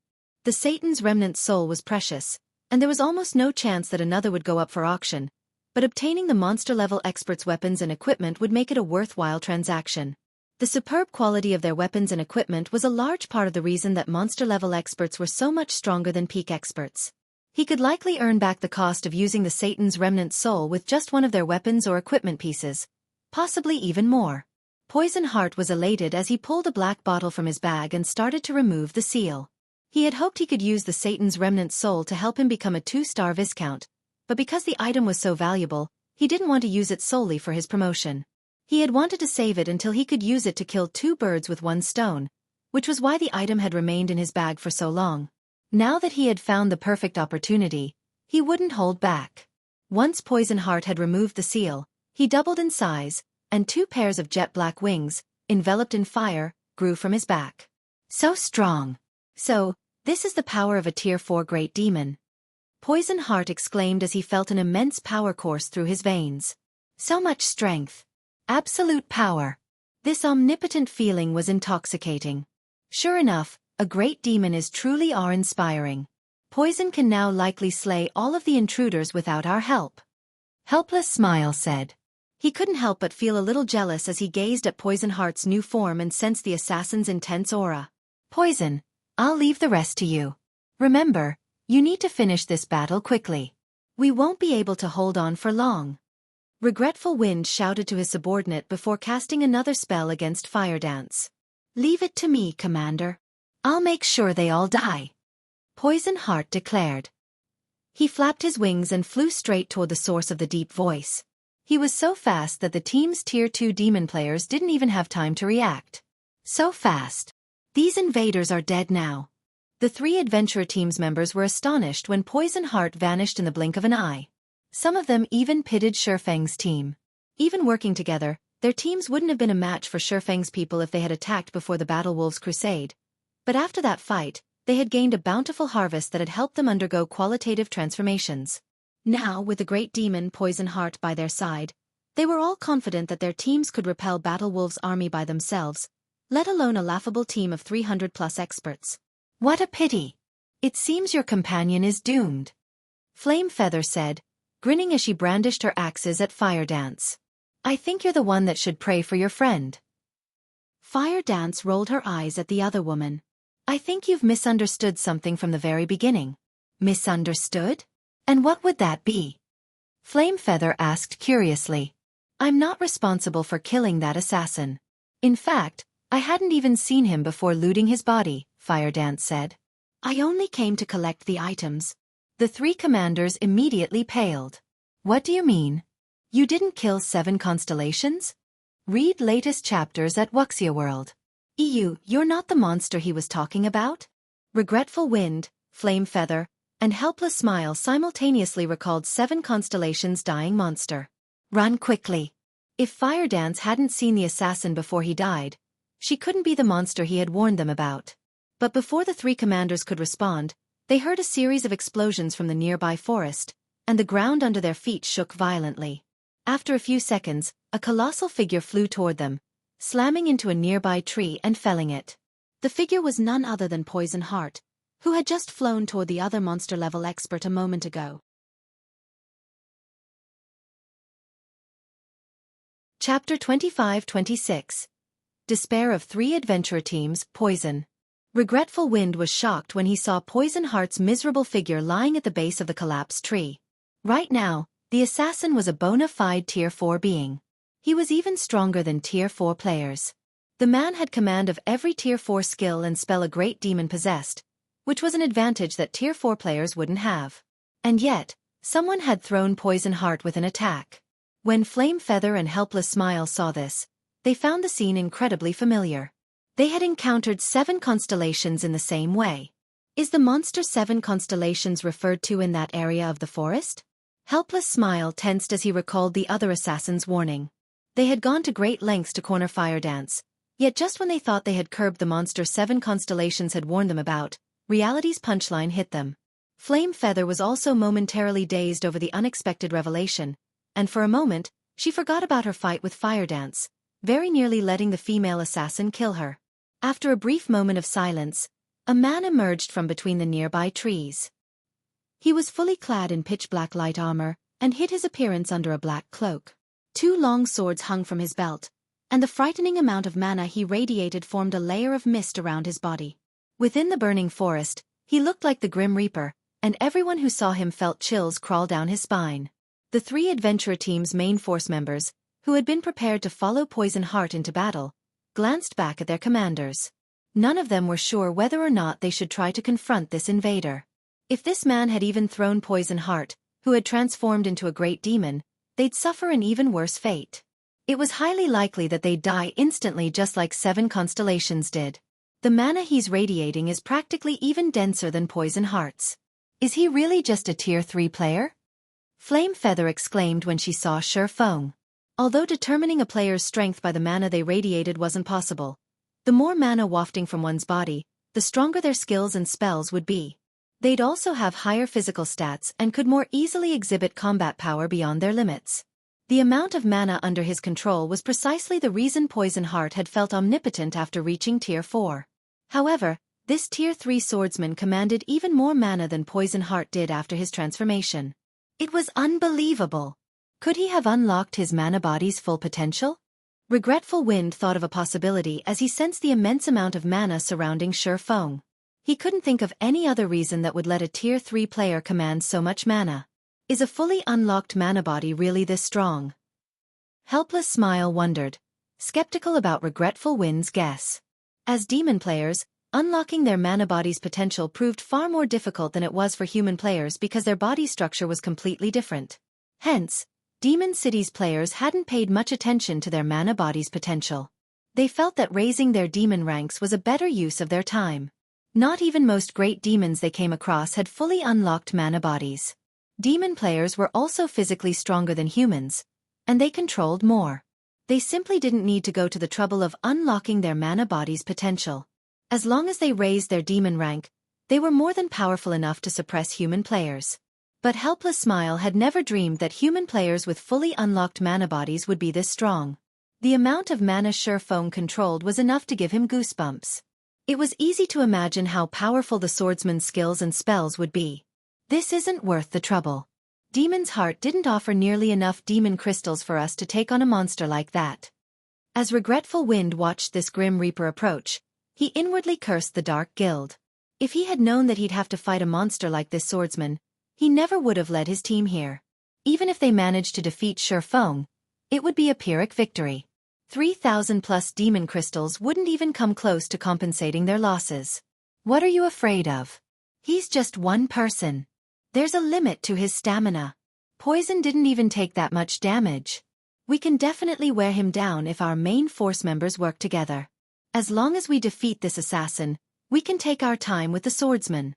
The Satan's remnant soul was precious, and there was almost no chance that another would go up for auction, but obtaining the monster-level experts' weapons and equipment would make it a worthwhile transaction. The superb quality of their weapons and equipment was a large part of the reason that monster-level experts were so much stronger than peak experts. He could likely earn back the cost of using the Satan's remnant soul with just one of their weapons or equipment pieces. Possibly even more. Poison Heart was elated as he pulled a black bottle from his bag and started to remove the seal. He had hoped he could use the Satan's remnant soul to help him become a 2-star Viscount, but because the item was so valuable, he didn't want to use it solely for his promotion. He had wanted to save it until he could use it to kill 2 birds with 1 stone, which was why the item had remained in his bag for so long. Now that he had found the perfect opportunity, he wouldn't hold back. Once Poison Heart had removed the seal, he doubled in size, and 2 pairs of jet-black wings, enveloped in fire, grew from his back. So strong. So, this is the power of a Tier 4 Great Demon. Poison Heart exclaimed as he felt an immense power course through his veins. So much strength. Absolute power. This omnipotent feeling was intoxicating. Sure enough, a great demon is truly awe-inspiring. Poison can now likely slay all of the intruders without our help. Helpless Smile said. He couldn't help but feel a little jealous as he gazed at Poison Heart's new form and sensed the assassin's intense aura. Poison, I'll leave the rest to you. Remember, you need to finish this battle quickly. We won't be able to hold on for long. Regretful Wind shouted to his subordinate before casting another spell against Fire Dance. Leave it to me, Commander. I'll make sure they all die. Poison Heart declared. He flapped his wings and flew straight toward the source of the deep voice. He was so fast that the team's Tier 2 demon players didn't even have time to react. So fast. These invaders are dead now. The 3 adventurer team's members were astonished when Poison Heart vanished in the blink of an eye. Some of them even pitted Shurfeng's team. Even working together, their teams wouldn't have been a match for Shurfeng's people if they had attacked before the Battle Wolves' crusade. But after that fight, they had gained a bountiful harvest that had helped them undergo qualitative transformations. Now, with the great demon Poison Heart by their side, they were all confident that their teams could repel Battle Wolves' army by themselves, let alone a laughable team of 300+ experts. What a pity! It seems your companion is doomed. Flamefeather said, grinning as she brandished her axes at Fire Dance. I think you're the one that should pray for your friend. Fire Dance rolled her eyes at the other woman. I think you've misunderstood something from the very beginning. Misunderstood? And what would that be? Flamefeather asked curiously. I'm not responsible for killing that assassin. In fact, I hadn't even seen him before looting his body, Fire Dance said. I only came to collect the items. The 3 commanders immediately paled. What do you mean? You didn't kill 7 constellations? Read latest chapters at Wuxia World. You're not the monster he was talking about? Regretful Wind, Flamefeather, and Helpless Smile simultaneously recalled 7 constellations dying monster. Run quickly. If Fire Dance hadn't seen the assassin before he died, she couldn't be the monster he had warned them about. But before the 3 commanders could respond, They heard a series of explosions from the nearby forest, and the ground under their feet shook violently. After a few seconds, a colossal figure flew toward them, slamming into a nearby tree and felling it. The figure was none other than Poison Heart, who had just flown toward the other monster-level expert a moment ago. Chapter 25-26. Despair of 3 adventurer teams, Poison. Regretful Wind was shocked when he saw Poison Heart's miserable figure lying at the base of the collapsed tree. Right now, the assassin was a bona fide Tier 4 being. He was even stronger than Tier 4 players. The man had command of every Tier 4 skill and spell a great demon possessed, which was an advantage that Tier 4 players wouldn't have. And yet, someone had thrown Poison Heart with an attack. When Flame Feather and Helpless Smile saw this, they found the scene incredibly familiar. They had encountered 7 constellations in the same way. Is the monster 7 constellations referred to in that area of the forest? Helpless Smile tensed as he recalled the other assassin's warning. They had gone to great lengths to corner Fire Dance, yet just when they thought they had curbed the monster 7 constellations had warned them about, reality's punchline hit them. Flame Feather was also momentarily dazed over the unexpected revelation, and for a moment, she forgot about her fight with Fire Dance, very nearly letting the female assassin kill her. After a brief moment of silence, a man emerged from between the nearby trees. He was fully clad in pitch-black light armor, and hid his appearance under a black cloak. 2 long swords hung from his belt, and the frightening amount of mana he radiated formed a layer of mist around his body. Within the burning forest, he looked like the Grim Reaper, and everyone who saw him felt chills crawl down his spine. The 3 adventurer team's main force members, who had been prepared to follow Poison Heart into battle, glanced back at their commanders. None of them were sure whether or not they should try to confront this invader. If this man had even thrown Poison Heart, who had transformed into a great demon, they'd suffer an even worse fate. It was highly likely that they'd die instantly just like 7 constellations did. The mana he's radiating is practically even denser than Poison Heart's. Is he really just a Tier 3 player? Flame Feather exclaimed when she saw Xueqi. Although determining a player's strength by the mana they radiated wasn't possible, the more mana wafting from one's body, the stronger their skills and spells would be. They'd also have higher physical stats and could more easily exhibit combat power beyond their limits. The amount of mana under his control was precisely the reason Poison Heart had felt omnipotent after reaching Tier 4. However, this Tier 3 swordsman commanded even more mana than Poison Heart did after his transformation. It was unbelievable. Could he have unlocked his mana body's full potential? Regretful Wind thought of a possibility as he sensed the immense amount of mana surrounding Xueqi. He couldn't think of any other reason that would let a Tier 3 player command so much mana. Is a fully unlocked mana body really this strong? Helpless Smile wondered, skeptical about Regretful Wind's guess. As demon players, unlocking their mana body's potential proved far more difficult than it was for human players because their body structure was completely different. Hence, Demon City's players hadn't paid much attention to their mana body's potential. They felt that raising their demon ranks was a better use of their time. Not even most great demons they came across had fully unlocked mana bodies. Demon players were also physically stronger than humans, and they controlled more. They simply didn't need to go to the trouble of unlocking their mana body's potential. As long as they raised their demon rank, they were more than powerful enough to suppress human players. But Helpless Smile had never dreamed that human players with fully unlocked mana bodies would be this strong. The amount of mana Xueqi controlled was enough to give him goosebumps. It was easy to imagine how powerful the swordsman's skills and spells would be. This isn't worth the trouble. Demon's Heart didn't offer nearly enough demon crystals for us to take on a monster like that. As Regretful Wind watched this Grim Reaper approach, he inwardly cursed the Dark Guild. If he had known that he'd have to fight a monster like this swordsman, he never would have led his team here. Even if they managed to defeat Xueqi, it would be a Pyrrhic victory. 3,000 plus demon crystals wouldn't even come close to compensating their losses. What are you afraid of? He's just one person. There's a limit to his stamina. Poison didn't even take that much damage. We can definitely wear him down if our main force members work together. As long as we defeat this assassin, we can take our time with the swordsman.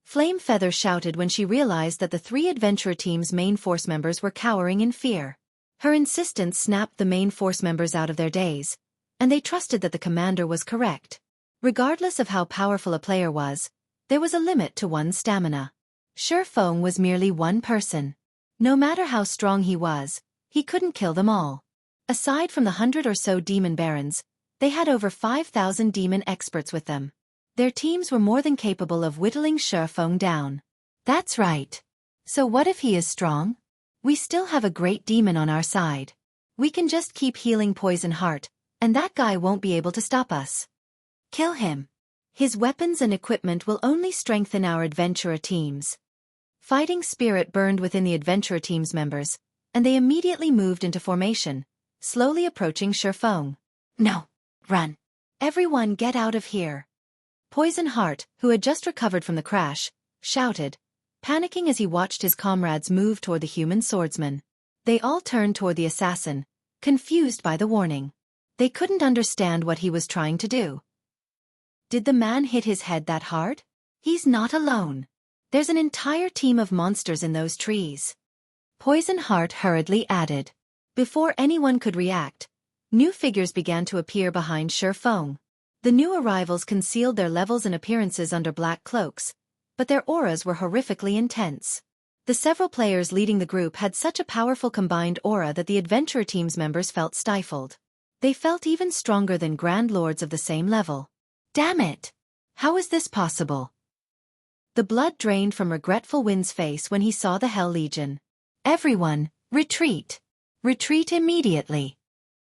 Flame Feather shouted when she realized that the 3 adventurer team's main force members were cowering in fear. Her insistence snapped the main force members out of their daze, and they trusted that the commander was correct. Regardless of how powerful a player was, There was a limit to one's stamina. Xueqi was merely one person. No matter how strong he was, he couldn't kill them all. Aside from the 100 or so demon barons, they had over 5,000 demon experts with them. Their teams were more than capable of whittling Xueqi down. That's right. So what if he is strong? We still have a great demon on our side. We can just keep healing Poison Heart, and that guy won't be able to stop us. Kill him. His weapons and equipment will only strengthen our adventurer teams. Fighting spirit burned within the adventurer team's members, and they immediately moved into formation, slowly approaching Xueqi. No. Run. Everyone get out of here. Poison Heart, who had just recovered from the crash, shouted, panicking as he watched his comrades move toward the human swordsman. They all turned toward the assassin, confused by the warning. They couldn't understand what he was trying to do. Did the man hit his head that hard? He's not alone. There's an entire team of monsters in those trees. Poison Heart hurriedly added. Before anyone could react, new figures began to appear behind Xueqi. The new arrivals concealed their levels and appearances under black cloaks, but their auras were horrifically intense. The several players leading the group had such a powerful combined aura that the adventurer team's members felt stifled. They felt even stronger than Grand Lords of the same level. Damn it! How is this possible? The blood drained from Regretful Wind's face when he saw the Hell Legion. Everyone, retreat! Retreat immediately!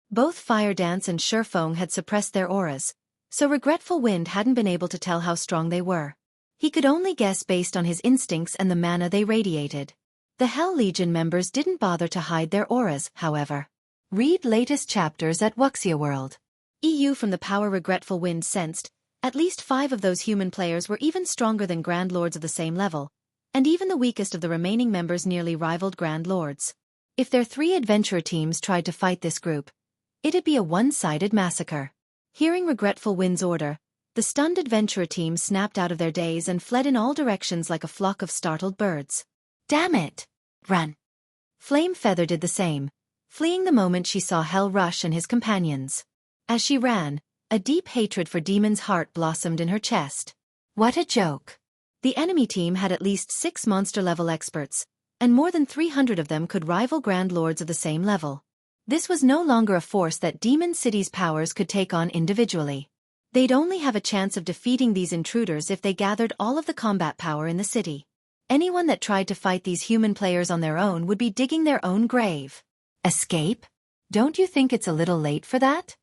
Both Fire Dance and Xueqi had suppressed their auras, so Regretful Wind hadn't been able to tell how strong they were. He could only guess based on his instincts and the mana they radiated. The Hell Legion members didn't bother to hide their auras, however. Read latest chapters at Xueqi World. EU. From the power Regretful Wind sensed, at least 5 of those human players were even stronger than Grand Lords of the same level, and even the weakest of the remaining members nearly rivaled Grand Lords. If their 3 adventurer teams tried to fight this group, it'd be a one-sided massacre. Hearing Regretful Wind's order, the stunned adventurer team snapped out of their daze and fled in all directions like a flock of startled birds. Damn it! Run! Flame Feather did the same, fleeing the moment she saw Hell Rush and his companions. As she ran, a deep hatred for Demon's Heart blossomed in her chest. What a joke! The enemy team had at least 6 monster-level experts, and more than 300 of them could rival Grand Lords of the same level. This was no longer a force that Demon City's powers could take on individually. They'd only have a chance of defeating these intruders if they gathered all of the combat power in the city. Anyone that tried to fight these human players on their own would be digging their own grave. Escape? Don't you think it's a little late for that?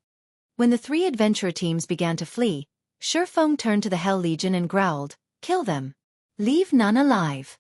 When the 3 adventurer teams began to flee, Xueqi turned to the Hell Legion and growled, "Kill them. Leave none alive."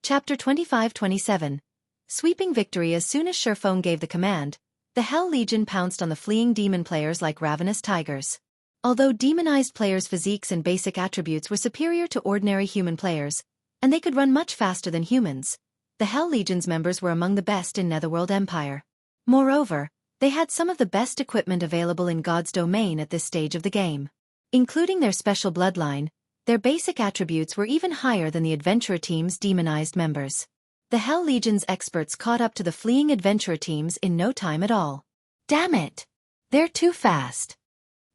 Chapter 25-27. Sweeping victory. As soon as Xueqi gave the command, the Hell Legion pounced on the fleeing demon players like ravenous tigers. Although demonized players' physiques and basic attributes were superior to ordinary human players, and they could run much faster than humans, the Hell Legion's members were among the best in Netherworld Empire. Moreover, they had some of the best equipment available in God's domain at this stage of the game. Including their special bloodline, their basic attributes were even higher than the adventurer team's demonized members. The Hell Legion's experts caught up to the fleeing adventurer teams in no time at all. Damn it! They're too fast.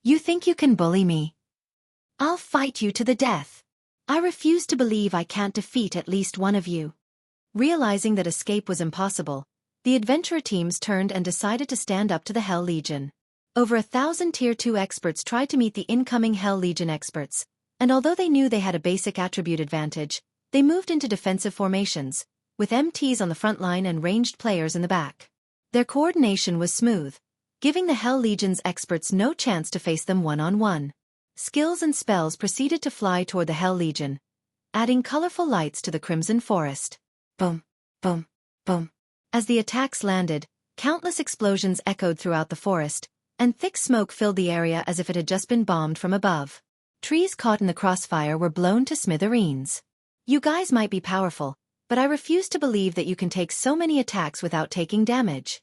You think you can bully me? I'll fight you to the death. I refuse to believe I can't defeat at least one of you. Realizing that escape was impossible, the adventurer teams turned and decided to stand up to the Hell Legion. Over 1,000 Tier 2 experts tried to meet the incoming Hell Legion experts, and although they knew they had a basic attribute advantage, they moved into defensive formations, with MTs on the front line and ranged players in the back. Their coordination was smooth, giving the Hell Legion's experts no chance to face them one-on-one. Skills and spells proceeded to fly toward the Hell Legion, adding colorful lights to the Crimson Forest. Boom, boom, boom. As the attacks landed, countless explosions echoed throughout the forest, and thick smoke filled the area as if it had just been bombed from above. Trees caught in the crossfire were blown to smithereens. You guys might be powerful, but I refuse to believe that you can take so many attacks without taking damage.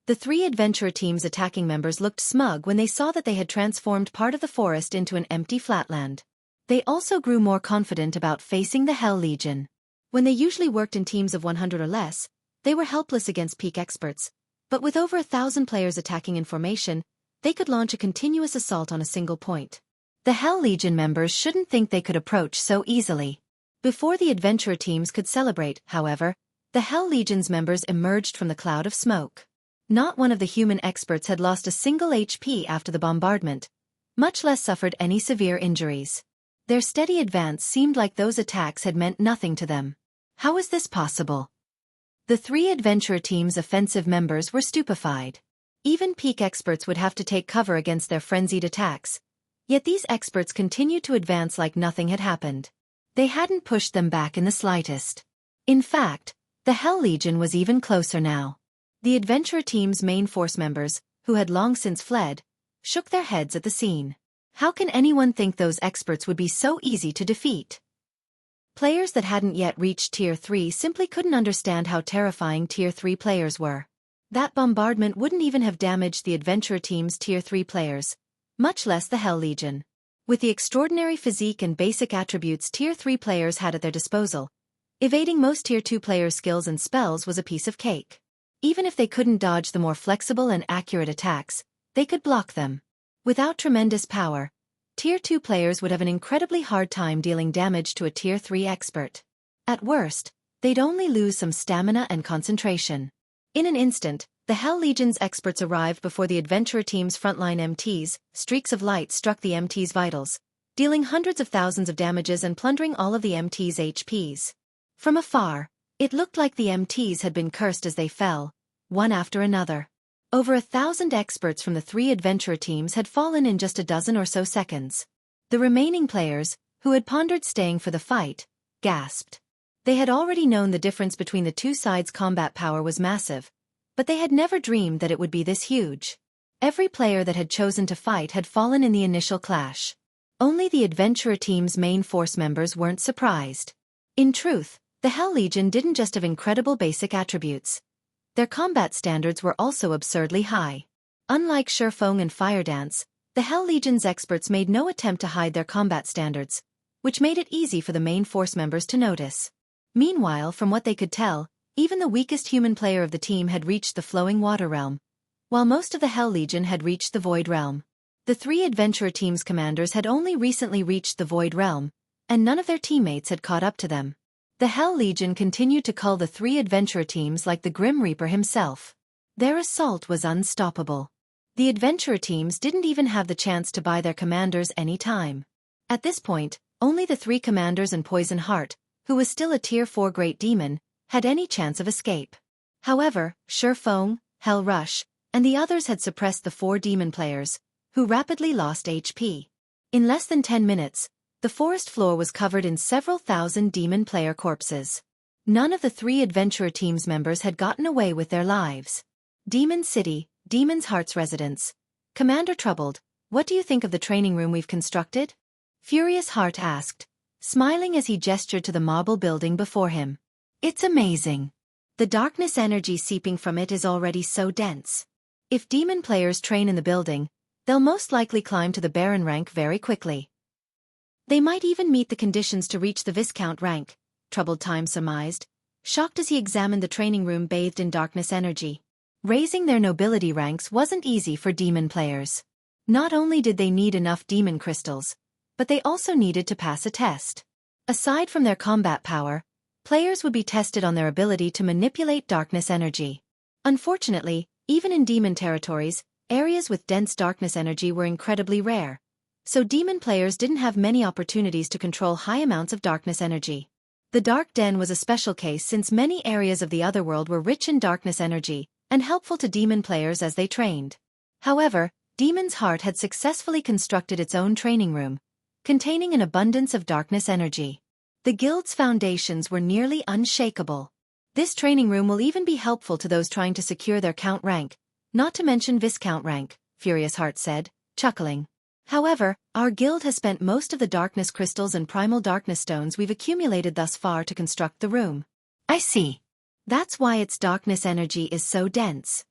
The 3 adventurer team's attacking members looked smug when they saw that they had transformed part of the forest into an empty flatland. They also grew more confident about facing the Hell Legion. When they usually worked in teams of 100 or less, they were helpless against peak experts, but with over 1,000 players attacking in formation, they could launch a continuous assault on a single point. The Hell Legion members shouldn't think they could approach so easily. Before the adventurer teams could celebrate, however, the Hell Legion's members emerged from the cloud of smoke. Not one of the human experts had lost a single HP after the bombardment, much less suffered any severe injuries. Their steady advance seemed like those attacks had meant nothing to them. How is this possible? The three adventurer team's offensive members were stupefied. Even peak experts would have to take cover against their frenzied attacks, yet these experts continued to advance like nothing had happened. They hadn't pushed them back in the slightest. In fact, the Hell Legion was even closer now. The adventurer team's main force members, who had long since fled, shook their heads at the scene. How can anyone think those experts would be so easy to defeat? Players that hadn't yet reached Tier 3 simply couldn't understand how terrifying Tier 3 players were. That bombardment wouldn't even have damaged the adventurer team's Tier 3 players, much less the Hell Legion. With the extraordinary physique and basic attributes Tier 3 players had at their disposal, evading most Tier 2 players' skills and spells was a piece of cake. Even if they couldn't dodge the more flexible and accurate attacks, they could block them. Without tremendous power, Tier 2 players would have an incredibly hard time dealing damage to a Tier 3 expert. At worst, they'd only lose some stamina and concentration. In an instant, the Hell Legion's experts arrived before the adventurer team's frontline MTs. Streaks of light struck the MTs' vitals, dealing hundreds of thousands of damages and plundering all of the MTs' HPs. From afar, it looked like the MTs had been cursed as they fell, one after another. Over 1,000 experts from the three adventurer teams had fallen in just a dozen or so seconds. The remaining players, who had pondered staying for the fight, gasped. They had already known the difference between the two sides' combat power was massive, but they had never dreamed that it would be this huge. Every player that had chosen to fight had fallen in the initial clash. Only the adventurer team's main force members weren't surprised. In truth, the Hell Legion didn't just have incredible basic attributes. Their combat standards were also absurdly high. Unlike Xueqi and Fire Dance, the Hell Legion's experts made no attempt to hide their combat standards, which made it easy for the main force members to notice. Meanwhile, from what they could tell, even the weakest human player of the team had reached the Flowing Water Realm, while most of the Hell Legion had reached the Void Realm. The three adventurer team's commanders had only recently reached the Void Realm, and none of their teammates had caught up to them. The Hell Legion continued to cull the three adventurer teams like the Grim Reaper himself. Their assault was unstoppable. The adventurer teams didn't even have the chance to buy their commanders any time. At this point, only the three commanders and Poison Heart, who was still a Tier 4 Great Demon, had any chance of escape. However, Xueqi, Hell Rush, and the others had suppressed the four demon players, who rapidly lost HP. In less than 10 minutes, the forest floor was covered in several thousand demon player corpses. None of the three adventurer team's members had gotten away with their lives. Demon City, Demon's Heart's residence. Commander Troubled, what do you think of the training room we've constructed? Furious Heart asked, smiling as he gestured to the marble building before him. It's amazing. The darkness energy seeping from it is already so dense. If demon players train in the building, they'll most likely climb to the Baron rank very quickly. They might even meet the conditions to reach the Viscount rank, Troubled Time surmised, shocked as he examined the training room bathed in darkness energy. Raising their nobility ranks wasn't easy for demon players. Not only did they need enough demon crystals, but they also needed to pass a test. Aside from their combat power, players would be tested on their ability to manipulate darkness energy. Unfortunately, even in demon territories, areas with dense darkness energy were incredibly rare, so demon players didn't have many opportunities to control high amounts of darkness energy. The Dark Den was a special case since many areas of the Otherworld were rich in darkness energy, and helpful to demon players as they trained. However, Demon's Heart had successfully constructed its own training room, containing an abundance of darkness energy. The guild's foundations were nearly unshakable. This training room will even be helpful to those trying to secure their Count rank, not to mention Viscount rank, Furious Heart said, chuckling. However, our guild has spent most of the darkness crystals and primal darkness stones we've accumulated thus far to construct the room. I see. That's why its darkness energy is so dense.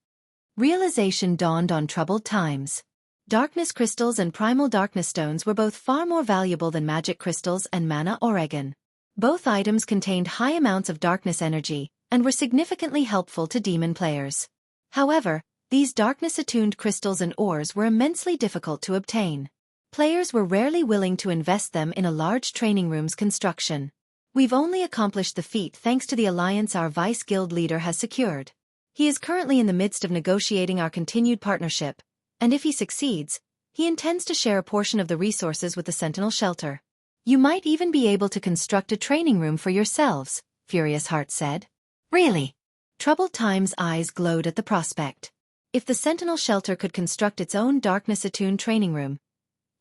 Realization dawned on Troubled Times. Darkness crystals and primal darkness stones were both far more valuable than magic crystals and mana Oregon. Both items contained high amounts of darkness energy, and were significantly helpful to demon players. However, These darkness-attuned crystals and ores were immensely difficult to obtain. Players were rarely willing to invest them in a large training room's construction. We've only accomplished the feat thanks to the alliance our vice guild leader has secured. He is currently in the midst of negotiating our continued partnership, and if he succeeds, he intends to share a portion of the resources with the Sentinel Shelter. You might even be able to construct a training room for yourselves, Furious Heart said. Really? Troubled Time's eyes glowed at the prospect. If the Sentinel Shelter could construct its own darkness-attuned training room,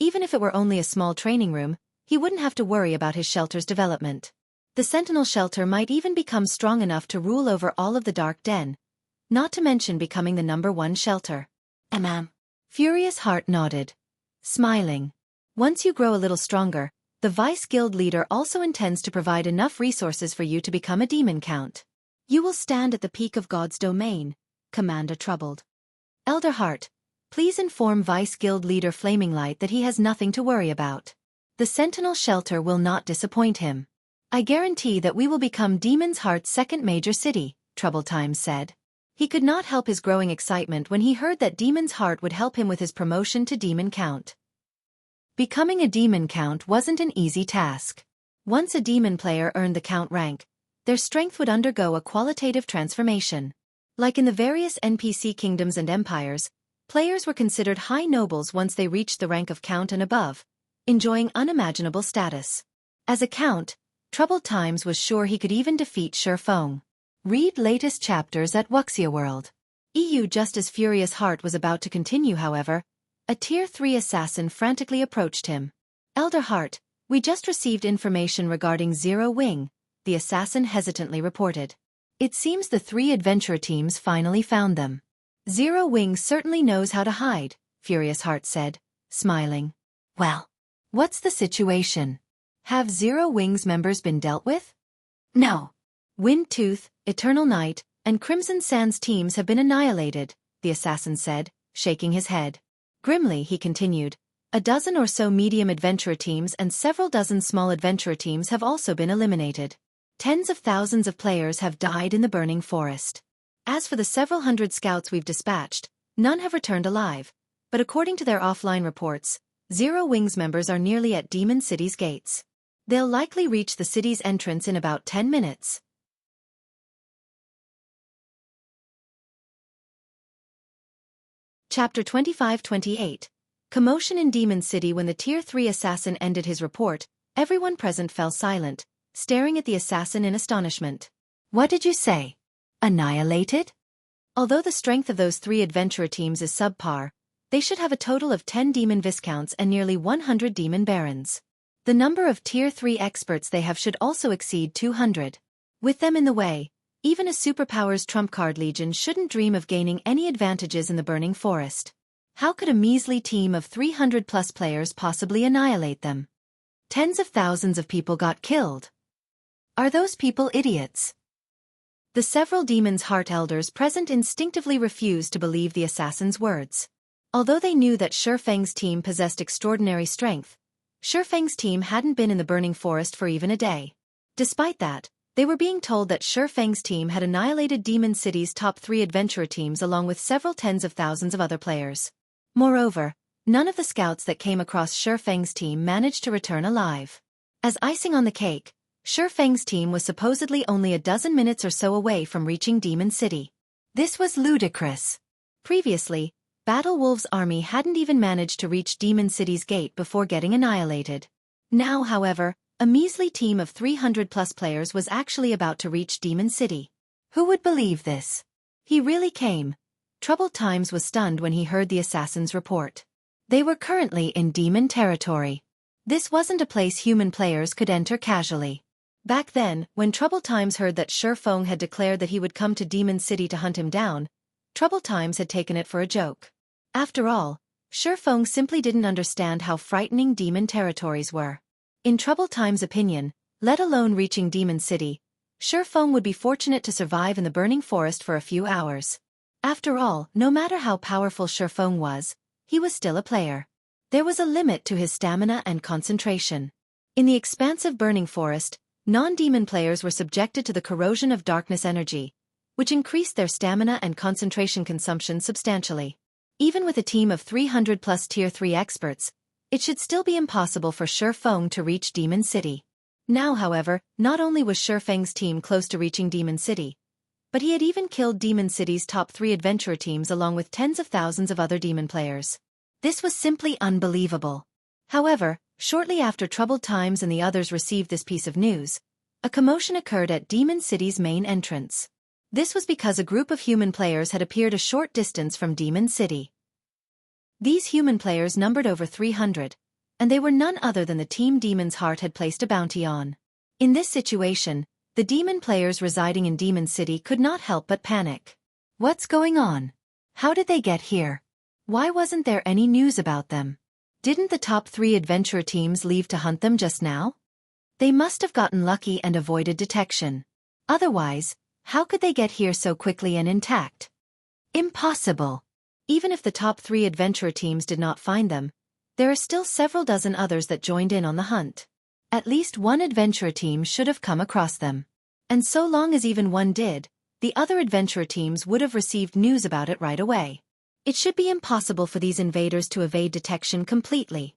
even if it were only a small training room, he wouldn't have to worry about his shelter's development. The Sentinel Shelter might even become strong enough to rule over all of the Dark Den, not to mention becoming the #1 shelter. Furious Heart nodded, smiling. Once you grow a little stronger, the Vice Guild leader also intends to provide enough resources for you to become a demon count. You will stand at the peak of God's domain, Commander Troubled. Elder Heart, please inform Vice Guild leader Flaming Light that he has nothing to worry about. The Sentinel Shelter will not disappoint him. I guarantee that we will become Demon's Heart's second major city, Troubled Times said. He could not help his growing excitement when he heard that Demon's Heart would help him with his promotion to Demon Count. Becoming a Demon Count wasn't an easy task. Once a Demon player earned the Count rank, their strength would undergo a qualitative transformation. Like in the various NPC kingdoms and empires, players were considered high nobles once they reached the rank of Count and above, enjoying unimaginable status. As a Count, Troubled Times was sure he could even defeat Xueqi. Read latest chapters at Wuxia World. Just as Furious Heart was about to continue, however, a Tier 3 assassin frantically approached him. Elder Heart, we just received information regarding Zero Wing, the assassin hesitantly reported. It seems the 3 adventurer teams finally found them. Zero Wing certainly knows how to hide, Furious Heart said, smiling. Well, what's the situation? Have Zero Wing's members been dealt with? No. Wind Tooth, Eternal Night, and Crimson Sands teams have been annihilated, the assassin said, shaking his head. Grimly, he continued, a dozen or so medium adventurer teams and several dozen small adventurer teams have also been eliminated. Tens of thousands of players have died in the burning forest. As for the several hundred scouts we've dispatched, none have returned alive, but according to their offline reports, Zero Wing's members are nearly at Demon City's gates. They'll likely reach the city's entrance in about 10 minutes. Chapter 25-28. Commotion in Demon City. When the Tier 3 assassin ended his report, everyone present fell silent, staring at the assassin in astonishment. What did you say? Annihilated? Although the strength of those 3 adventurer teams is subpar, they should have a total of 10 demon viscounts and nearly 100 demon barons. The number of Tier 3 experts they have should also exceed 200. With them in the way, even a superpower's trump card legion shouldn't dream of gaining any advantages in the burning forest. How could a measly team of 300-plus players possibly annihilate them? Tens of thousands of people got killed. Are those people idiots? The several Demon's Heart elders present instinctively refused to believe the assassin's words. Although they knew that Xueqi's team possessed extraordinary strength, Xueqi's team hadn't been in the burning forest for even a day. Despite that, they were being told that Xueqi's team had annihilated Demon City's top 3 adventurer teams along with several tens of thousands of other players. Moreover, none of the scouts that came across Xueqi's team managed to return alive. As icing on the cake, Xueqi's team was supposedly only a dozen minutes or so away from reaching Demon City. This was ludicrous. Previously, Battle Wolf's army hadn't even managed to reach Demon City's gate before getting annihilated. Now, however, a measly team of 300-plus players was actually about to reach Demon City. Who would believe this? He really came. Troubled Times was stunned when he heard the assassin's report. They were currently in demon territory. This wasn't a place human players could enter casually. Back then, when Troubled Times heard that Xueqi had declared that he would come to Demon City to hunt him down, Troubled Times had taken it for a joke. After all, Xueqi simply didn't understand how frightening demon territories were. In Troubled Times' opinion, let alone reaching Demon City, Xueqi would be fortunate to survive in the burning forest for a few hours. After all, no matter how powerful Xueqi was, he was still a player. There was a limit to his stamina and concentration. In the expansive burning forest, non-demon players were subjected to the corrosion of darkness energy, which increased their stamina and concentration consumption substantially. Even with a team of 300+ Tier 3 experts, it should still be impossible for Shifeng to reach Demon City. Now, however, not only was Shifeng's team close to reaching Demon City, but he had even killed Demon City's top 3 adventurer teams along with tens of thousands of other demon players. This was simply unbelievable. However, shortly after Troubled Times and the others received this piece of news, a commotion occurred at Demon City's main entrance. This was because a group of human players had appeared a short distance from Demon City. These human players numbered over 300, and they were none other than the team Demon's Heart had placed a bounty on. In this situation, the demon players residing in Demon City could not help but panic. What's going on? How did they get here? Why wasn't there any news about them? Didn't the top 3 adventurer teams leave to hunt them just now? They must have gotten lucky and avoided detection. Otherwise, how could they get here so quickly and intact? Impossible. Even if the top 3 adventurer teams did not find them, there are still several dozen others that joined in on the hunt. At least one adventurer team should have come across them. And so long as even one did, the other adventurer teams would have received news about it right away. It should be impossible for these invaders to evade detection completely.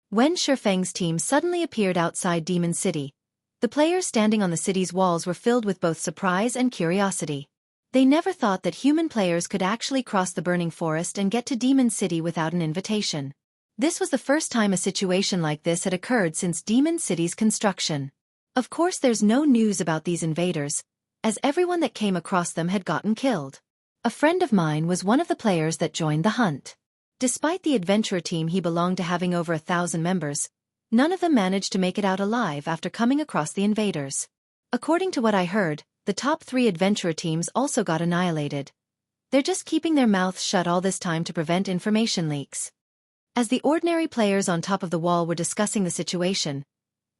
When Shifeng's team suddenly appeared outside Demon City, the players standing on the city's walls were filled with both surprise and curiosity. They never thought that human players could actually cross the burning forest and get to Demon City without an invitation. This was the first time a situation like this had occurred since Demon City's construction. Of course, there's no news about these invaders, as everyone that came across them had gotten killed. A friend of mine was one of the players that joined the hunt. Despite the adventurer team he belonged to having over 1,000 members, none of them managed to make it out alive after coming across the invaders. According to what I heard, the top 3 adventurer teams also got annihilated. They're just keeping their mouths shut all this time to prevent information leaks. As the ordinary players on top of the wall were discussing the situation,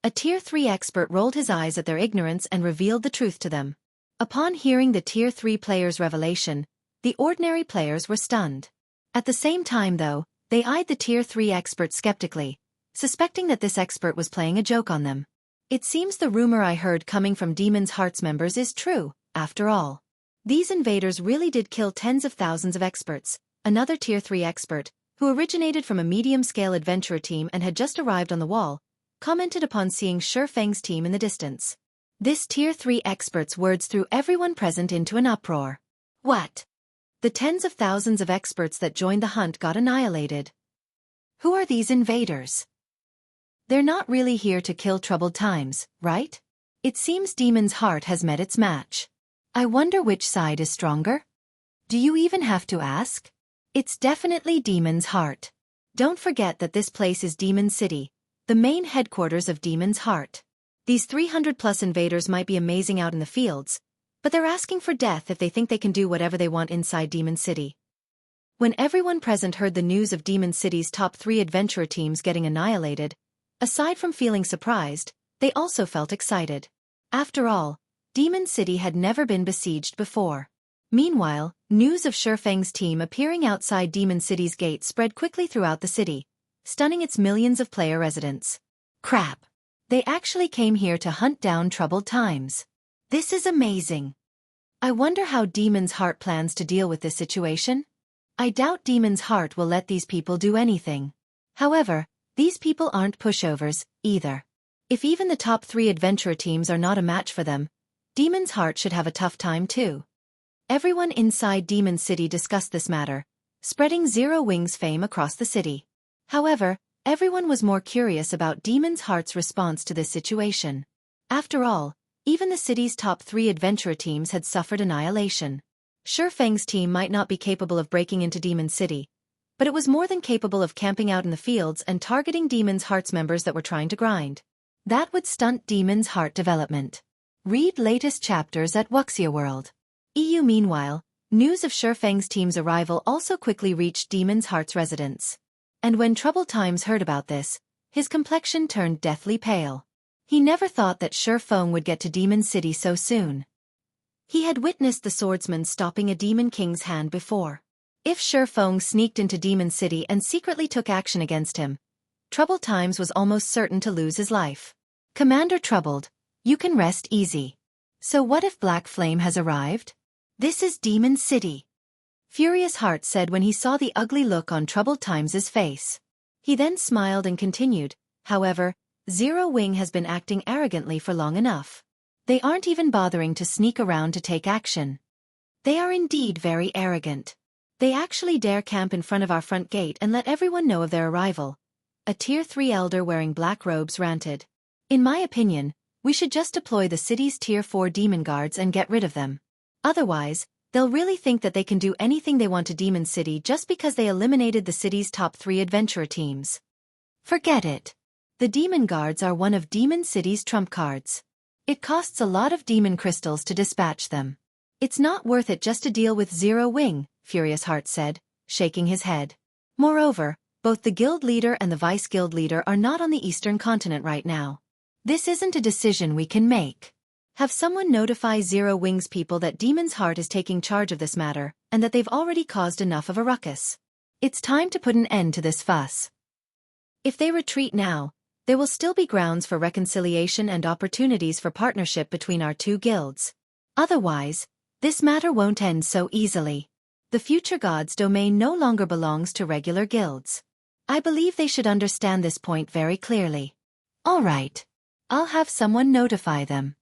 a Tier 3 expert rolled his eyes at their ignorance and revealed the truth to them. Upon hearing the Tier 3 players' revelation, the ordinary players were stunned. At the same time though, they eyed the Tier 3 expert skeptically, suspecting that this expert was playing a joke on them. It seems the rumor I heard coming from Demon's Heart's members is true, after all. These invaders really did kill tens of thousands of experts. Another Tier 3 expert, who originated from a medium-scale adventurer team and had just arrived on the wall, commented upon seeing Shifeng's team in the distance. This Tier 3 expert's words threw everyone present into an uproar. What? The tens of thousands of experts that joined the hunt got annihilated. Who are these invaders? They're not really here to kill Troubled Times, right? It seems Demon's Heart has met its match. I wonder which side is stronger? Do you even have to ask? It's definitely Demon's Heart. Don't forget that this place is Demon City, the main headquarters of Demon's Heart. These 300+ invaders might be amazing out in the fields, but they're asking for death if they think they can do whatever they want inside Demon City. When everyone present heard the news of Demon City's top 3 adventurer teams getting annihilated, aside from feeling surprised, they also felt excited. After all, Demon City had never been besieged before. Meanwhile, news of Shifeng's team appearing outside Demon City's gate spread quickly throughout the city, stunning its millions of player residents. Crap! They actually came here to hunt down Troubled Times. This is amazing. I wonder how Demon's Heart plans to deal with this situation? I doubt Demon's Heart will let these people do anything. However, these people aren't pushovers, either. If even the top 3 adventurer teams are not a match for them, Demon's Heart should have a tough time too. Everyone inside Demon City discussed this matter, spreading Zero Wings fame across the city. However, everyone was more curious about Demon's Heart's response to this situation. After all, even the city's top 3 adventurer teams had suffered annihilation. Shifeng's team might not be capable of breaking into Demon City, but it was more than capable of camping out in the fields and targeting Demon's Heart's members that were trying to grind. That would stunt Demon's Heart development. Read latest chapters at Xueqi World. EU. Meanwhile, news of Shifeng's team's arrival also quickly reached Demon's Heart's residence. And when Troubled Times heard about this, his complexion turned deathly pale. He never thought that Shifeng would get to Demon City so soon. He had witnessed the swordsman stopping a demon king's hand before. If Shifeng sneaked into Demon City and secretly took action against him, Troubled Times was almost certain to lose his life. Commander Troubled, you can rest easy. So what if Black Flame has arrived? This is Demon City, Furious Heart said when he saw the ugly look on Troubled Times' face. He then smiled and continued, however, Zero Wing has been acting arrogantly for long enough. They aren't even bothering to sneak around to take action. They are indeed very arrogant. They actually dare camp in front of our front gate and let everyone know of their arrival. A Tier 3 elder wearing black robes ranted. In my opinion, we should just deploy the city's Tier 4 demon guards and get rid of them. Otherwise, they'll really think that they can do anything they want to Demon City just because they eliminated the city's top 3 adventurer teams. Forget it. The demon guards are one of Demon City's trump cards. It costs a lot of demon crystals to dispatch them. It's not worth it just to deal with Zero Wing, Furious Heart said, shaking his head. Moreover, both the guild leader and the vice guild leader are not on the eastern continent right now. This isn't a decision we can make. Have someone notify Zero Wing's people that Demon's Heart is taking charge of this matter, and that they've already caused enough of a ruckus. It's time to put an end to this fuss. If they retreat now, there will still be grounds for reconciliation and opportunities for partnership between our two guilds. Otherwise, this matter won't end so easily. The future god's domain no longer belongs to regular guilds. I believe they should understand this point very clearly. All right. I'll have someone notify them.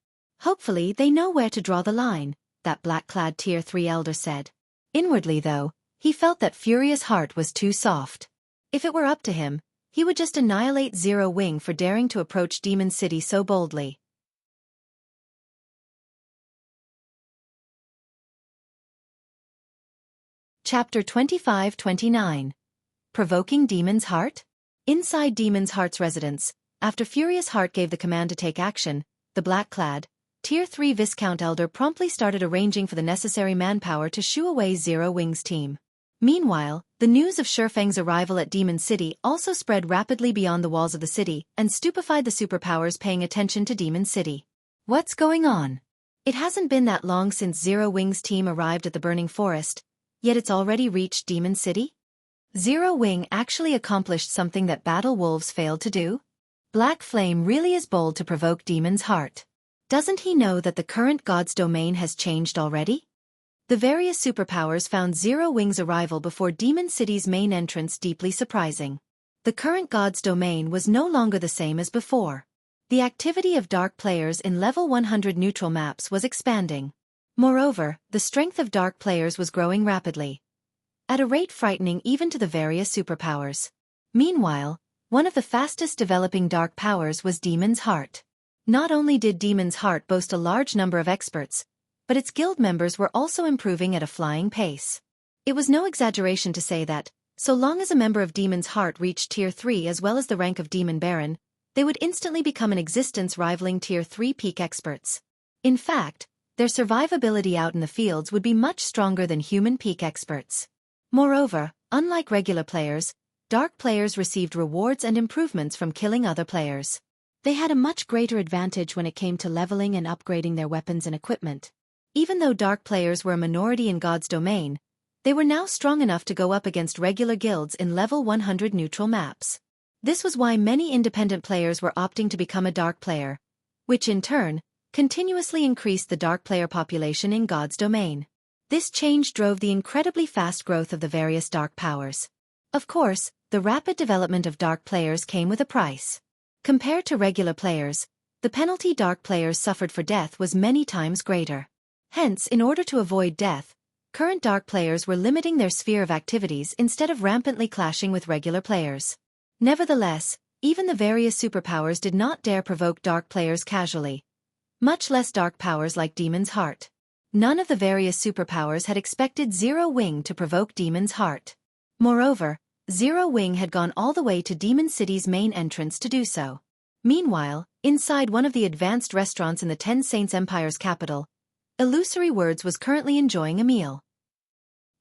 Hopefully they know where to draw the line, that black-clad Tier 3 elder said. Inwardly though, he felt that Furious Heart was too soft. If it were up to him, he would just annihilate Zero Wing for daring to approach Demon City so boldly. Chapter 25-29. Provoking Demon's Heart? Inside Demon's Heart's residence, after Furious Heart gave the command to take action, the black-clad, Tier 3 Viscount Elder promptly started arranging for the necessary manpower to shoo away Zero Wing's team. Meanwhile, the news of Shurfeng's arrival at Demon City also spread rapidly beyond the walls of the city and stupefied the superpowers paying attention to Demon City. What's going on? It hasn't been that long since Zero Wing's team arrived at the Burning Forest, yet it's already reached Demon City? Zero Wing actually accomplished something that Battle Wolves failed to do? Black Flame really is bold to provoke Demon's Heart. Doesn't he know that the current god's domain has changed already? The various superpowers found Zero Wing's arrival before Demon City's main entrance deeply surprising. The current god's domain was no longer the same as before. The activity of dark players in level 100 neutral maps was expanding. Moreover, the strength of dark players was growing rapidly, at a rate frightening even to the various superpowers. Meanwhile, one of the fastest developing dark powers was Demon's Heart. Not only did Demon's Heart boast a large number of experts, but its guild members were also improving at a flying pace. It was no exaggeration to say that, so long as a member of Demon's Heart reached Tier 3 as well as the rank of Demon Baron, they would instantly become an existence rivaling Tier 3 peak experts. In fact, their survivability out in the fields would be much stronger than human peak experts. Moreover, unlike regular players, dark players received rewards and improvements from killing other players. They had a much greater advantage when it came to leveling and upgrading their weapons and equipment. Even though dark players were a minority in God's domain, they were now strong enough to go up against regular guilds in level 100 neutral maps. This was why many independent players were opting to become a dark player, which in turn, continuously increased the dark player population in God's domain. This change drove the incredibly fast growth of the various dark powers. Of course, the rapid development of dark players came with a price. Compared to regular players, the penalty dark players suffered for death was many times greater. Hence, in order to avoid death, current dark players were limiting their sphere of activities instead of rampantly clashing with regular players. Nevertheless, even the various superpowers did not dare provoke dark players casually, much less dark powers like Demon's Heart. None of the various superpowers had expected Zero Wing to provoke Demon's Heart. Moreover, Zero Wing had gone all the way to Demon City's main entrance to do so. Meanwhile, inside one of the advanced restaurants in the Ten Saints Empire's capital, Illusory Words was currently enjoying a meal.